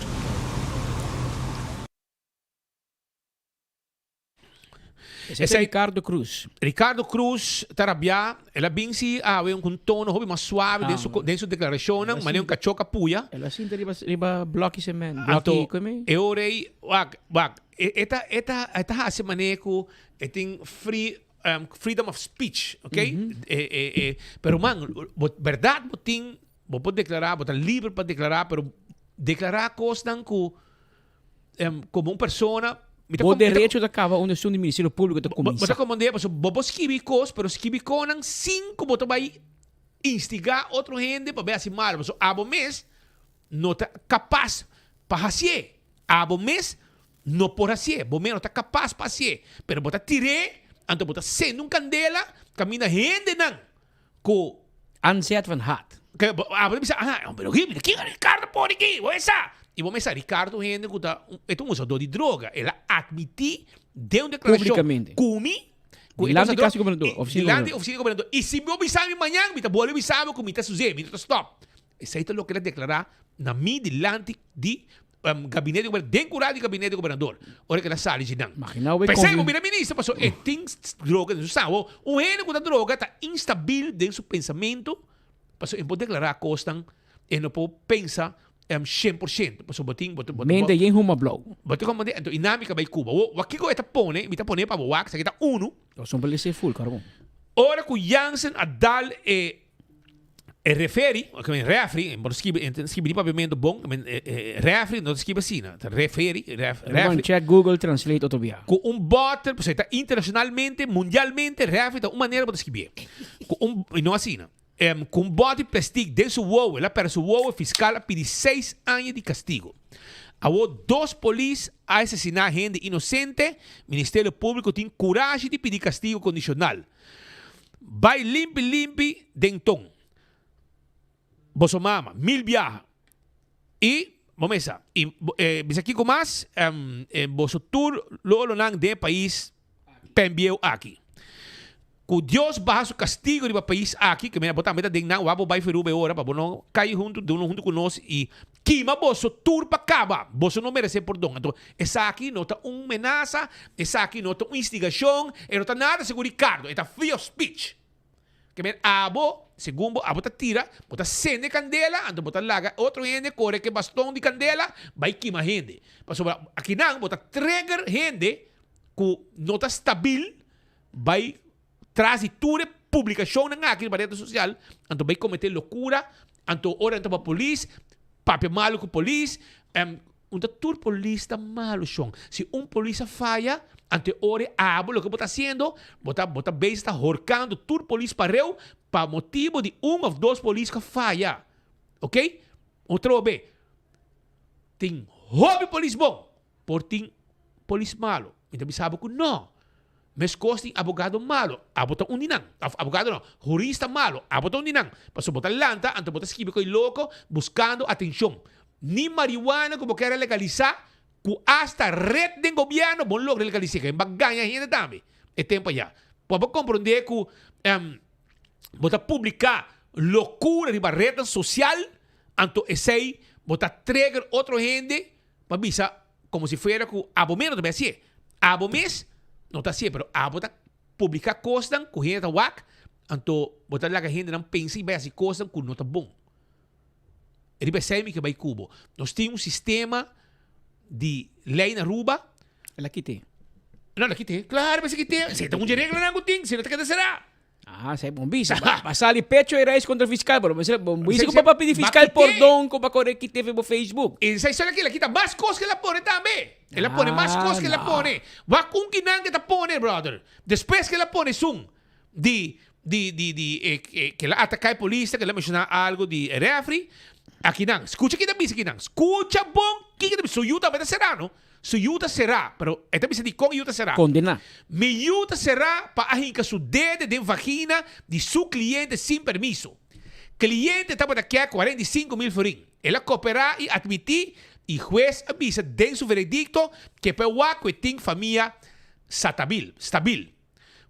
Esse é Ricardo Cruz. Ricardo Cruz, Tarabia, ela bem se um tono mais suave dentro sua declaração, mas não cachoca puya. Ela sinta riba bloque semen. Bloque como? Eu orei, eta hase maneco, tem freedom of speech, ok? Pero man, verdade, pode declarar, pode livre para declarar, pero declarar coisas como uma pessoa O direito da cava onde o Ministério Público da Comissão. Bota como de, paso bobo skibicos, pero skibicos nang 5 bota vai instigar outro gente para ver assim mal. Paso abo mês não tá capaz para fazer. Abo mês não por fazer. Bo mês não tá capaz para fazer. Pero bota tirei, então bota sendo candela, caminha gente não. Com Aanzet van hat. Abo bisa, pero Gimli, quem é Ricardo por aqui? Ou essa? E vamos pensar, Ricardo gente que é um usador de droga. Ele admitiu, deu uma declaração. Publicamente. Dilante caso governador. Oficina governador. E se eu avisar amanhã, eu vou avisar como está sucedendo, eu stop. Isso é o que ele declarar na minha dilante de gabinete de governador, decorado de gabinete de governador. Olha que ela sale de não. Pensei, o primeiro-ministro passou, tem droga, não sabe? O gente com a droga está instável dentro do seu pensamento, passou, ele pode declarar a costa, ele não pode pensar 100%. Passou, mente em uma blow. Boting como de, então, dinâmica vai Cuba. O aqui ko eta pone, mita pone para boak, sa kita uno. O son pele full, carbon. Ora ku Jansen adal referi, que referee, por skibi di pavimento bom, referee não skibi sina, referi, check Google Translate autobia. Com bot, pues está internacionalmente, mundialmente, referee da uma maneira para skibi. Com não assina. Com body plastic de su wow, la para su wow fiscal pide 6 anos de castigo. Há 2 polícias a assassinar gente inocente, Ministério Público tem coragem de pedir castigo condicional. Vai limpe dentão. Bosomama, 1000 viaja. E, vamos pensar, bisa aqui com mais, boso tour lolo nang de país pembieu aqui. Que Deus baixa o castigo do país aqui, que me botar meta de não, vamos vai ferube ora para não cair junto conosco e que mas bosso turpa acaba, bosso não merece perdão. Então, essa aqui não tá uma ameaça, essa aqui não tá uma instigação, e não tá nada seguro Ricardo, é tá free of speech. Que me abo, segundo abo tá tira, bota sende candela, então bota laga outro gente corre que bastão de candela, vai queima gente. Passo aqui não, bota trigger gente que não tá stabil, vai traz tudo publicação na aqui na rede social, então vai cometer loucura, então ora então para a polícia, papel malo com a polícia, tudo polícia está malo, chão. Se polícia falha, ante ora abo, o que está fazendo, bota bem está horcando tudo polícia pareu, para motivo de ou 2 polícias que falha, ok? Outro bem, tem hobby polícia bom, por tem polícia malo, então sabe que não. Mas costing abogado malo, abota ninang. Abogado não, jurista malo, abota ninang. Paso bota lanta, anto bota esquive coi louco, buscando atenção. Ni marihuana como quer legalizar, que hasta red de governo bom logra legalizar, que ganha gente também. É tempo já. Pode compreender que bota publicar loucura de barreta social, anto esse bota trigger outro gente, para bisa como se fuera que abomeno também assim. Abomes não está assim, pero bota publicar coisas que gente wak, então bota lá que a gente não pensa em ver coisas que não está bom. Ele percebe que vai Cuba. Nós temos sistema de lei na Aruba. Ela aqui tem. Não, ela aqui tem. Claro, mas aqui tem. Se tem uma regra na Guting, se não tem que será. Sai bom bisa. Passar ali pecho e reis contra o fiscal, pero mas bom bisa ko pa pedir fiscal perdão ko pa corre que teve no Facebook. E sai só aqui, quita mais coisas que ela põe também. Ela põe mais coisas que ela põe. Vai com que não que ela põe, brother. Depois que ela põe sum que ela ataca a polícia, que ela menciona algo de refri, aqui não. Escuta aqui da bisa aqui não. Escuta bom que da suyuta vai será, não? Suyuta será, pero esta bisa de con yuta será. Condena. Mi yuta será para arrancar su dedo de vagina de su cliente sin permiso. Cliente estava daqui a 45,000 forinhos. Ela cooperar e admitir e juez avisa de su veredicto que peua que tem família stabil.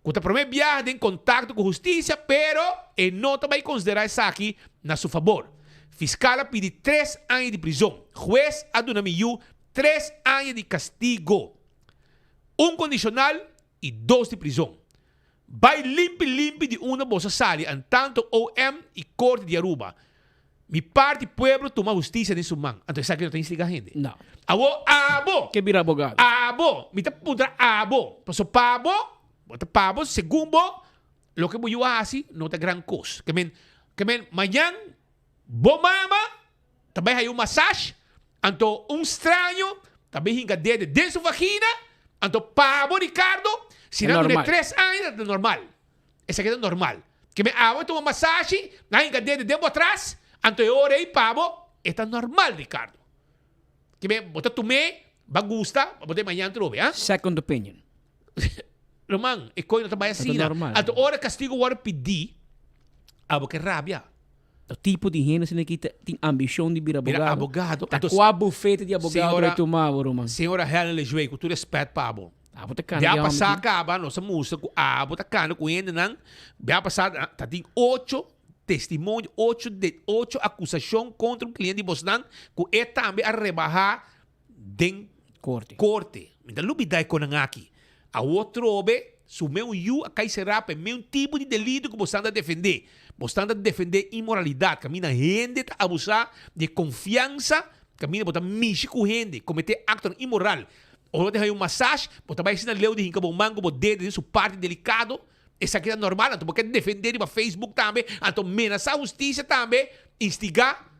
Quando primeiro viaja em contato com justiça, pero ele não vai considerar isso aqui na seu favor. Fiscal pede 3 anos de prisão. Juez aduna-me 3 anos de castigo. 1 condicional e 2 de prisão. Vai limpe de uma bolsa sali, en tanto OM e Corte de Aruba. Mi parte pueblo toma justiça nesse man. Então, isso aqui não tem instigar gente. Não. Abo. Que vira abogado. Abo. Me tá punta abo. Passo pabo, segundo, lo que eu faço não é grande coisa. Que men, amanhã, bom mama, também hay massagem. Então, estranho, também hinga dedo de sua vagina, Entonces, pavo, Ricardo, si no tiene normal. 3 años, es normal. Esa queda normal. Que me hago toma masaje, na engadé de tempo atrás, entonces ahora aí, pavo, está normal, Ricardo. Que me bota tu me, va gusta, bota mañana trove, ah? Second opinion. Roman, e coisa não trabalha assim, Está normal. Então, hora castigo, hora pedir, que rabia. O tipo de gente que tem ambição de vir abogado. abogado. Tá Então, com a bufete de abogado senhora- para tomar, Roman. Senhora Helen Lejuei, com todo respeito, pavo. Bota cana. Já passar acaba, nossa música, bota cana, com ele, não. Já passar, tá tem 8 testemunhos, 8 acusações contra um cliente de Bosnan, que é também a rebaixar de corte. Então, lubidai com aqui. A outro obe, se o meu a cai será, é meu tipo de delito que você anda a defender. Você anda a defender imoralidade, camina gente a abusar de confiança, camina botar mexer com gente, cometer acto imoral. Ou deixar um massagem, você vai ensinar leu de hinca bom mango, bom dedo, isso parte delicado. Essa aqui é normal, então porque defender no Facebook também, então ameaçar a justiça também, instigar.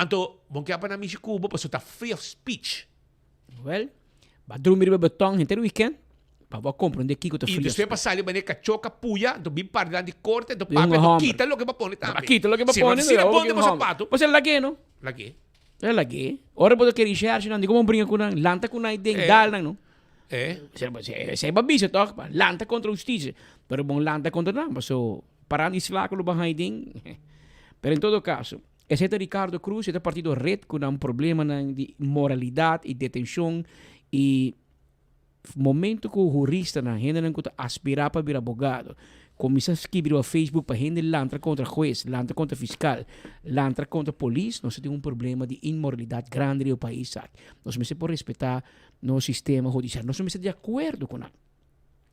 Então, bom que é para mexer com Cuba, porque está free of speech. Well, vai dormir no betão inteiro weekend. Para compreender que eu E depois passar ali, vai cachoca, puya, então bem parte de corte, então E papai, um quita lo que vai pôr também. Quita lo que vai Se pôr. você põe no sapato. Você é lague, não? Lagi. É lague. Ora pode querer research, não? Digo, brinca com não. Lanta com não, tem dal, não? Se é babisa, toque, lanta contra a justiça. Pero bom, lanta contra não. Mas parando esse lá, no bahai ding. Pero em todo caso, esse é Ricardo Cruz, é partido red com um problema de moralidade e detenção e momento que o jurista na gente não aspirar para vir abogado, começa a escrever no Facebook para gente lantra contra juiz, lantra contra fiscal, lantra contra polícia, nós temos problema de imoralidade grande no país, sabe? Nós precisamos por respeitar no sistema judicial, nós precisamos de acordo com ele.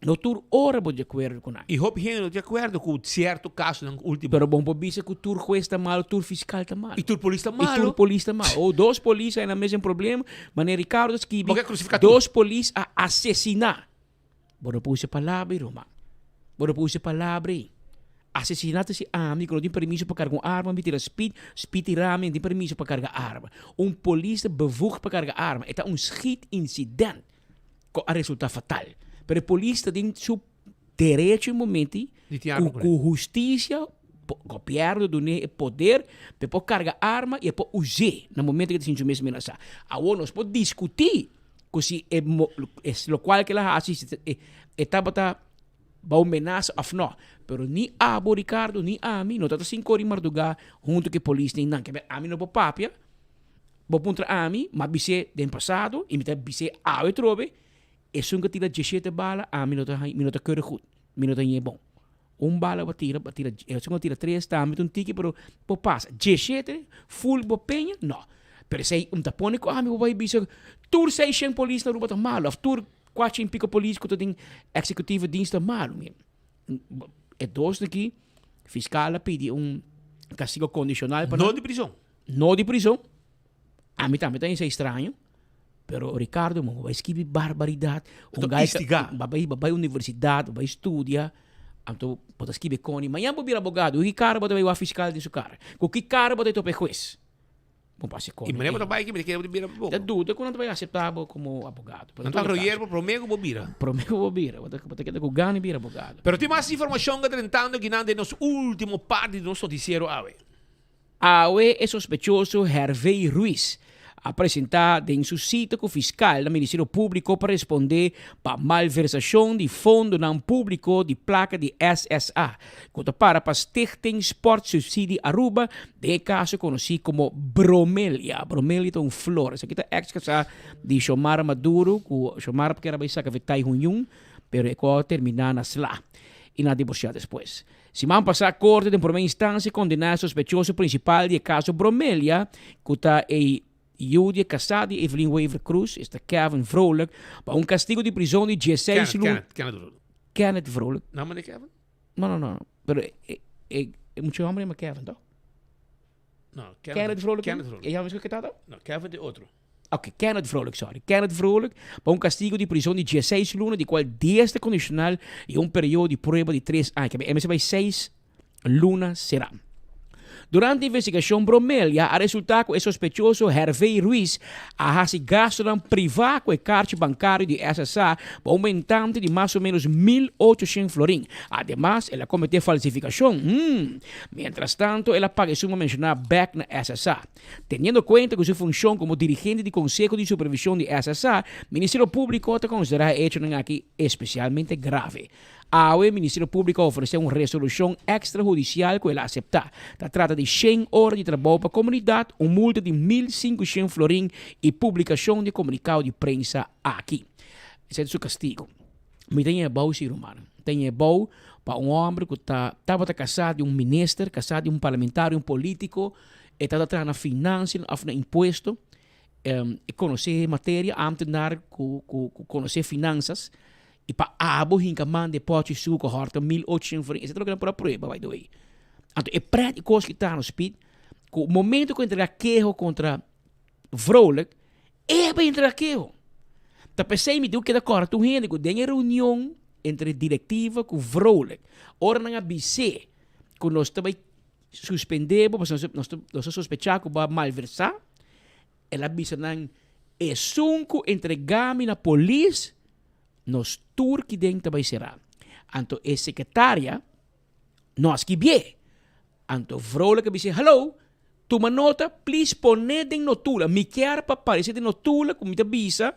No tur ora de acordo com ele. E hop gente de acordo com certo caso no último. Pero bom, por bisa que o tur juiz está mal, o tur fiscal está mal. E tur polícia está E mal. tur polícia está mal. Ou dois polícias na mesmo problema, mas Ricardo escreve, Porque crucificar dois polícias a assassinar. Bora pôr essa palavra, Roma. Bora pôr essa palavra aí. Assassinato se amigo, que não tem permisso para carregar arma, me tira speed e rame, não tem permisso para carregar arma. Um polícia bevoegd para carregar arma. É um schietincident com a resultado fatal. Pero a polícia tem seu direito em momento com justiça, governo do poder, para carregar arma e para usar no momento que tem que se ameaçar. Agora nós podemos discutir se é o qual que ela assiste, está para ameaça ou não. Pero ni a Ricardo, ni a mim, não está assim correr madrugada junto com a polícia, nem nada. A mim não pode papia, vou contra a mim, mas bise do passado, e me está bise a eu trobe. E se eu tira 17 balas, a mim não está querer goed. A mim não está bom. Bala vai tirar, se eu tira 3, está, me um tique, pero passa. 17, full bopenha, não. Pero se eu está põe com a mim, vai bise, tur 600 polícia na rua está mal, ou tur 4 pico polícia que tem executivo dienst está mal. É dois daqui, fiscal pede castigo condicional para não de prisão. Não de prisão. A mim também é estranho. Pero Ricardo, vai escrever barbaridade. Vai universidade, vai estudar. Então, pode escrever com ele. Amanhã vou vir advogado. O Ricardo vai vir fiscal de seu cara. O que cara vai ter juiz? Vamos passar com ele. E me lembro também que me quer vir advogado. Da dúvida, quando vai aceitar como advogado. Não está roeiro, promego vou vir. Promego vou vir. Vou ter que ganhar e vir advogado. Pero tem mais informação que tentando que não de nosso último parte do nosso noticiero AWE. AWE é sospechoso Hervey Ruiz. Apresentada em seu sítio com o fiscal do Ministério Público para responder para malversação de fundo não público de placa de SSA, quanto para Stichting Sport Subsídio Aruba, de caso conhecido como bromélia. Bromélia é flor. Isso aqui é ex-casa de Xiomara Maduro, que Xiomara porque era para sacar vetai junhum, pero é que terminar nas lá. E na divorciar depois. Se man passar a corte de primeira instância condenar sospechoso principal do caso bromélia, que está Judy Casadi e Evelyn Weaver Cruz, está Kevin Vrolijk, para castigo de prisão de 16 lunas. Kenneth Vrolijk. Não, mas é Kevin? Não. Pero é muito homem, mas Kevin, então? Não, Kenneth Vrolijk. Kenneth Vrolijk. E já me esqueceu? Não, Kevin é outro. Ok, Kenneth Vrolijk, sorry. Kenneth Vrolijk, para castigo de prisão de 16 lunas, de qual 10 de condicional e período de prova de 3 anos. MSB 6 lunas será. Durante a investigação Bromélia, a resultado que o sospechoso Hervé Ruiz a gasto privado com o caixa bancário de SSA por um montante de mais ou menos 1.800 florins. Además, ela cometeu falsificação. Mientras tanto, ela paga suma mencionada back na SSA. Teniendo cuenta que su función como dirigente de Consejo de Supervisión de SSA, o Ministério Público te considera hecho aqui especialmente grave. O Ministério Público ofereceu uma resolução extrajudicial que ela acepta. Trata de 100 horas de trabalho para a comunidade, uma multa de 1.500 florins e publicação de comunicado de prensa aqui. Esse é o seu castigo. Mas tem bom, ser humano. Tem bom para um homem que estava casado de um ministro, casado de um parlamentar, um político, e estava atrás na finança, na imposto, e conhecer matéria, antes conhecer finanças, e para abo hinka man de pote suco horta 1.800 florins. Isso é o que para prova, by the way. Então, é prático que está no speed. O momento que entra queijo contra Vrolijk, é para entrar queijo. Então, pensei, me deu que da cor, tu rende, que tem reunião entre diretiva com Vrolijk. Ora, na BC, que nós também suspendemos, nós sospechamos que vai malversar, ela bisa nang esunco entregame na polícia, nos turki dentro vai será. Anto a secretária, nós que bie. Anto Vrolijk bisa, hello, toma nota, please pone den notula. Me quer para aparecer de notula, como te bisa,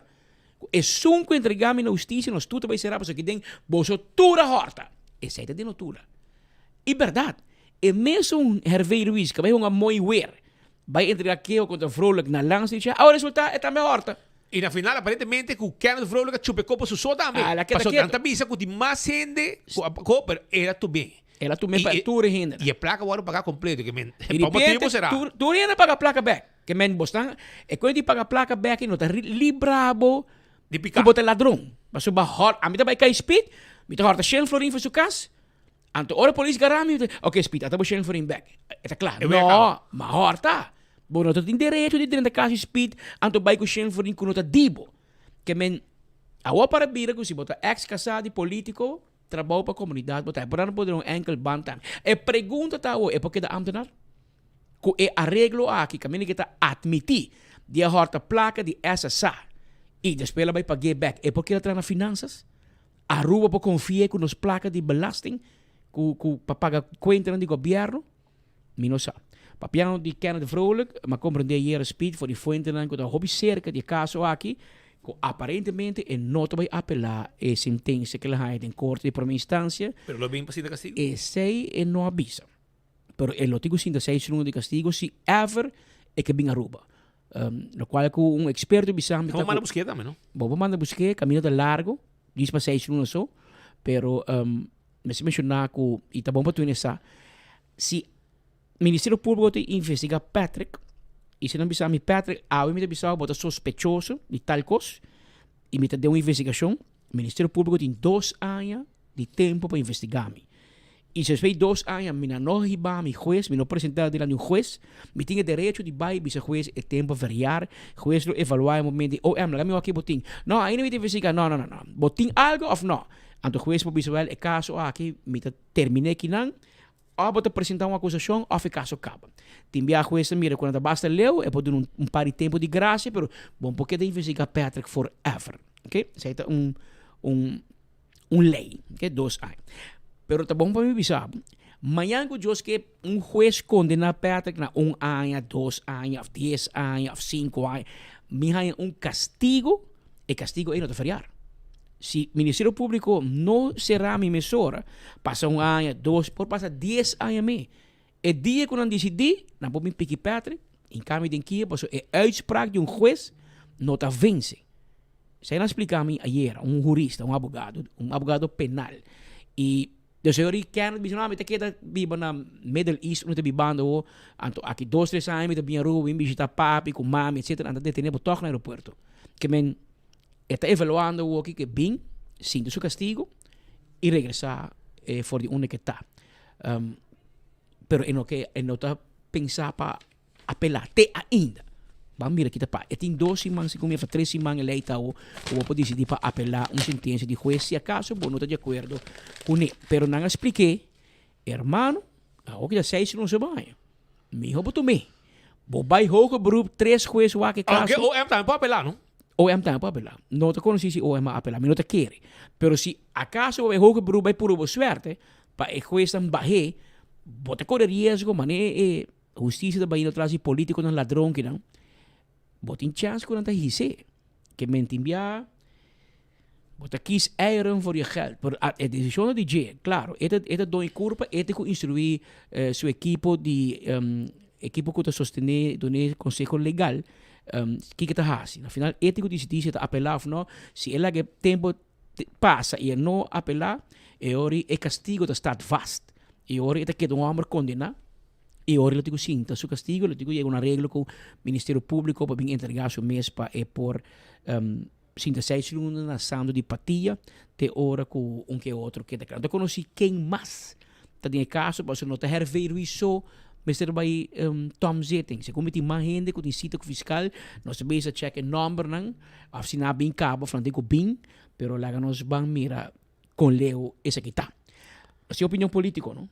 esunco entregame na justiça, nos tudo vai será, porque den bolso tura horta. Essa é de notula. E verdade, e mesmo Hervé Ruiz, que vai uma moiwer, vai entregar aquilo contra Vrolijk na lança e diz, o resultado é também horta. E na final, aparentemente, que o Kenneth Vrolijk chupecou para o seu também. Passou tanta bisa que mais gente, pero era tu bem. Ela tu me para tu renda. E a placa agora pagar completo, que men. E de repente, tu renda paga a placa back. Que men bostan, e quando tu paga a placa back, não tá librabo de picar. Tu bota ladrão. Passou ba hot, a mim tá vai cair speed, me tá horta 100 florin para sua casa. Anto ora polícia garami, ok, speed, tá 100 florin back. Está claro. Não, mas horta. Bom, não tem direito de dentro da casa speed, anto vai com 100 florin com nota dibo. Que men, a para bira que se bota ex-casado político, trabalho para a comunidade, botar para não poder enkel bantam. E pergunta tá é porque da ambtenar? Que é arreglo aqui, que a que tá admitir de a horta placa de SSA e depois ela vai pagar back. É porque ela traz nas finanças? A rua para confiar com as placas de belasting, para pagar conta do governo? Me não sabe. Papiano de Kenneth Vrolijk, mas compreender hier speed voor die fuente que da hobby cerca de caso aqui, que aparentemente é nota vai apelar a sentença que ela ha em corte de primeira instância. Pero lo bem para castigo. Esse é não avisa. Pero el notigo sin de 6 de castigo se ever é que bem Aruba. No qual com experto bisam. Vamos mandar buscar também, não? Vamos mandar buscar, caminho de largo, diz para 6 de só, pero me se mencionar que e tá bom para tu nessa. Se Ministério Público te investiga Patrick, e se não bisa mi Patrick, me bisa bota sospechoso de tal coisa, e me deu uma investigação, o Ministério Público tem 2 anos de tempo para investigar-me. E se fez 2 anos, me não riba mi juez, me não apresentar diante um juez, me tinha direito de vai bisa juez e tempo variar, juez lo evaluar o momento, lá me aqui botin. Não, ainda me te investigar, não. Botin algo ou não? Anto juez para visual é caso aqui, me terminei aqui não, ou para apresentar uma acusação, ou ficar caso acaba. Tem a jueza mira quando basta leu, é por um par de tempo de graça, pero bom porque de investigar Patrick forever, ok? Isso é lei, ok? 2 anos. Pero tá bom para me avisar. Amanhã que eu que juez condena Patrick na 1 ano, 2 anos, 10 anos, 5 anos, me há castigo, e castigo é não te feriar. Se o Ministério Público não será minha emissora, passa 1 ano, 2, por passar 10 anos me. E dia que eu decidi, não vou me pique Patrick, em caminho de que é uitspraak de juez, não está vence. Você não explicar-me ayer, jurista, um abogado penal. E o senhor quer dizer, não, me te queda viva na Middle East, não te vivando, aqui 2, 3 anos, me te vinha rua, me visitar papi, com mami, etc. Anda detener por toque no aeroporto. Que men está evaluando o que bem, sinto seu castigo e regressar for de onde que está. Pero ele não está pensando para apelar até ainda. Vamos ver aqui, tá? E tem 2 semanas, se começa 3 semanas, ele está ou pode decidir para apelar uma sentença de juez, se acaso, não está de acordo com ele. Pero não expliquei, hermano, o que já 6 não se vai. Mi hoop to me. Bij hoger beroep 3 jueces waken caso. Aunque OM también puede apelar, ¿no? OM también puede apelar. No te conocí si OM apelar, no te quiere. Pero si acaso bij hoger beroep bij puro suerte, para el juez tan bajé, bote corre riesgo, mané justicia de baile atrás y político no ladrón que no. Bote in chance con anta hise. Que mentimbia. Bote kies eieren voor je geld. Pero a decisión de DJ, claro, este doy culpa, este que instruir su equipo de equipo que te sostener donar consejo legal. Que te hace. Al final, este que decide te apelar o no, si el que tempo passa e não apelar, e ora o castigo está vast. E ora ele quer um homem condenar. E ora ele tem que sinta seu castigo, ele tem que um arreglo com o Ministério Público para entregar seu mês para por sinta 6 lunas na sando de patia, te ora com que outro que declara. Eu conheci quem mais está em caso, para não te herver isso. Mister by Tom Zetting. Se como tem mais gente que tem sítio fiscal, nós base check o número não, of se na bem cabo, falando com bem, pero lá nós vamos mira com leo esse aqui tá. Nossa opinião política, não?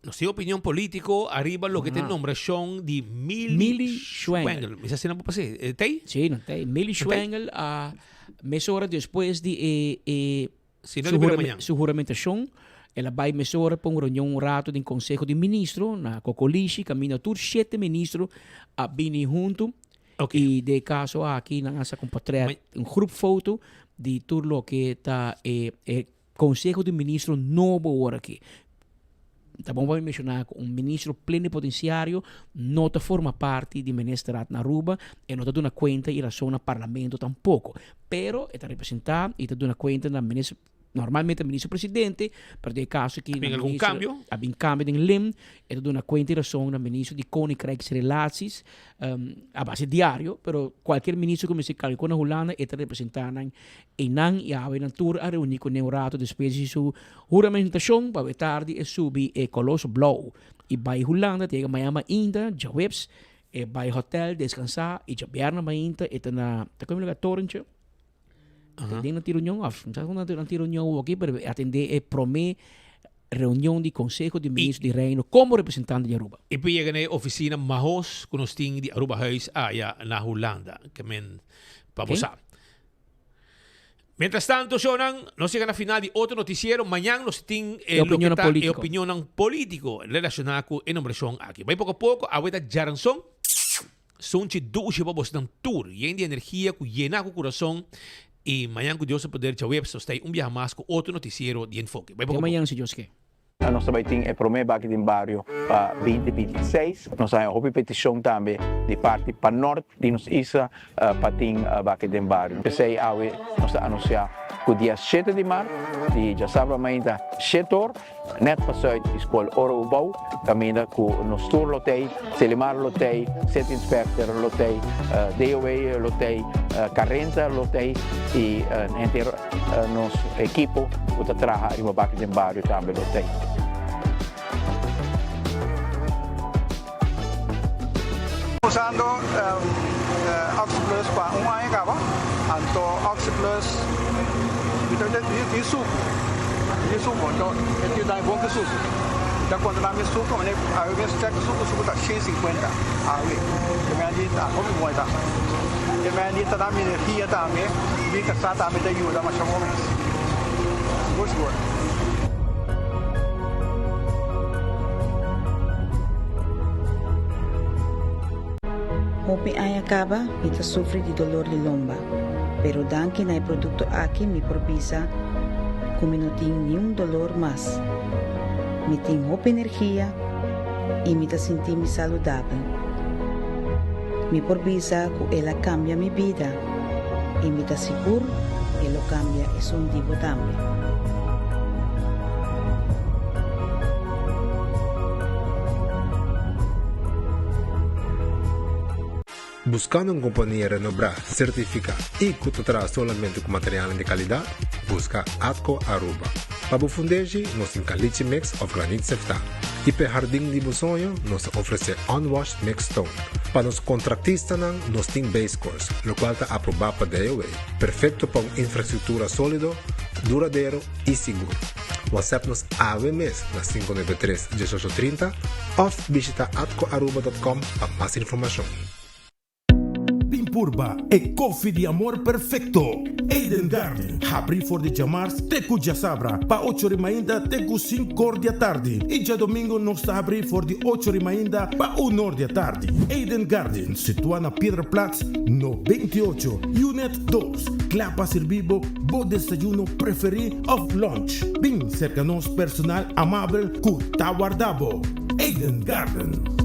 Nossa opinião política arriba lo que tem nombração de Millie Schwengel. Essa cena pode ser, tem? Sim, não tem. Millie Schwengel a meia hora depois de sua juramentação. Ela vai mesura para uma reunião rato do Conselho de Ministros na Cocolishi, caminha tur 7 ministros a bini junto. E de caso aqui na nossa compatriota grupo foto de tudo lo que está Conselho de Ministros novo agora aqui. Tá bom para mencionar que ministro plenipotenciário não forma parte do ministeriado na Aruba e não está dando conta em relação ao parlamento tampouco. Pero está representado e está dando conta na ministro. Normalmente o ministro-presidente, para o caso que há algum cambio? Há um cambio em LIM, ele dá uma conta em relação ao ministro de Koninkrijkse Relaties, a base diário, mas qualquer ministro que me calcula na Holanda, ele representa em não e a aventura a reunir com o rato depois de sua juramentação, para ver tarde e subir o Colosso Blau. E vai Holanda, chega Miami ainda, já webs, e vai hotel, descansar, e já berna ainda, e está na Torrentje. Atender na reunião, não sei na reunião aqui, mas atender promê reunião de Conselho de Ministros de Reino como representante de Aruba. E chega na oficina Mahos, que nós temos de Aruba Huis, na Holanda, que men vamos a. Mientras tanto, Shonan, nos llega na final de outro noticiero. Amanhã nós temos opinião político relacionado com a nomeação aqui. Vai pouco a pouco, a Weta Jaranson, sunchi duche babos ng tour, yen de energia, que llena com o coração. E amanhã com Deus poder te web sostém viaje mais com outro noticiero de enfoque. Amanhã se Deus quer. Nós também temos o promessa aqui no bairro para 2026. Nós temos uma petição também de parte para o norte de nos isa para ter aqui no bairro. Pensei nós anunciar que o dia 7 de março, de já sabe ainda 7 horas, net para zuid de escola Oro Ubau, caminha com nos tour lotei, Selimar lotei, Set Inspector lotei, DOA lotei, Carrenta lotei e entre nosso equipo que trabalha em aqui no bairro também lotei. Usando Oxyplus para ano que va, anto Oxyplus isso então eu dá bom que suco. Então quando lá me suco, né, a eu vejo que suco tá 150 a ver. Que me ali tá como vai tá. Que me ali tá dando energia também, vi que está também da ajuda mas chama mais. Gosto. Hopi ay acaba, mita sufre de dolor de lomba. Pero dan que na produto aqui me propisa, como não tem nenhum dolor mais. Me tem hopi energia e me sentir me saudável. Me propisa que ela cambia minha vida e me seguro que ela cambia e son divo também. Buscando una compañía renombrada, certificada y que te trae solamente con materiales de calidad, busca Atco Aruba. Para fundeji, nos encaliche mix of granite sefta. Y para jardín de sonho, nos ofrece unwashed mixed stone. Para los contratistas, nos tiene base course, lo cual está aprobado por DOA. Perfecto para una infraestructura sólido, duradero y seguro. WhatsApp-nos ave mes na 593-1830 of visita atcoaruba.com para mais informação. Pimpurba e koffie de amor perfecto. Eden Garden. Abri for de jamars teku jasabra. Pa 8h ainda teku 5h da tarde. E já domingo nós está abri for de 8h ainda pa 1h da tarde. Eden Garden. Situa na Piedraplatz no 28. Unit 2. Clapa servibo. Bo desayuno preferi of lunch. Bem cerca nos personal amável ku tawardabo. Eden Garden.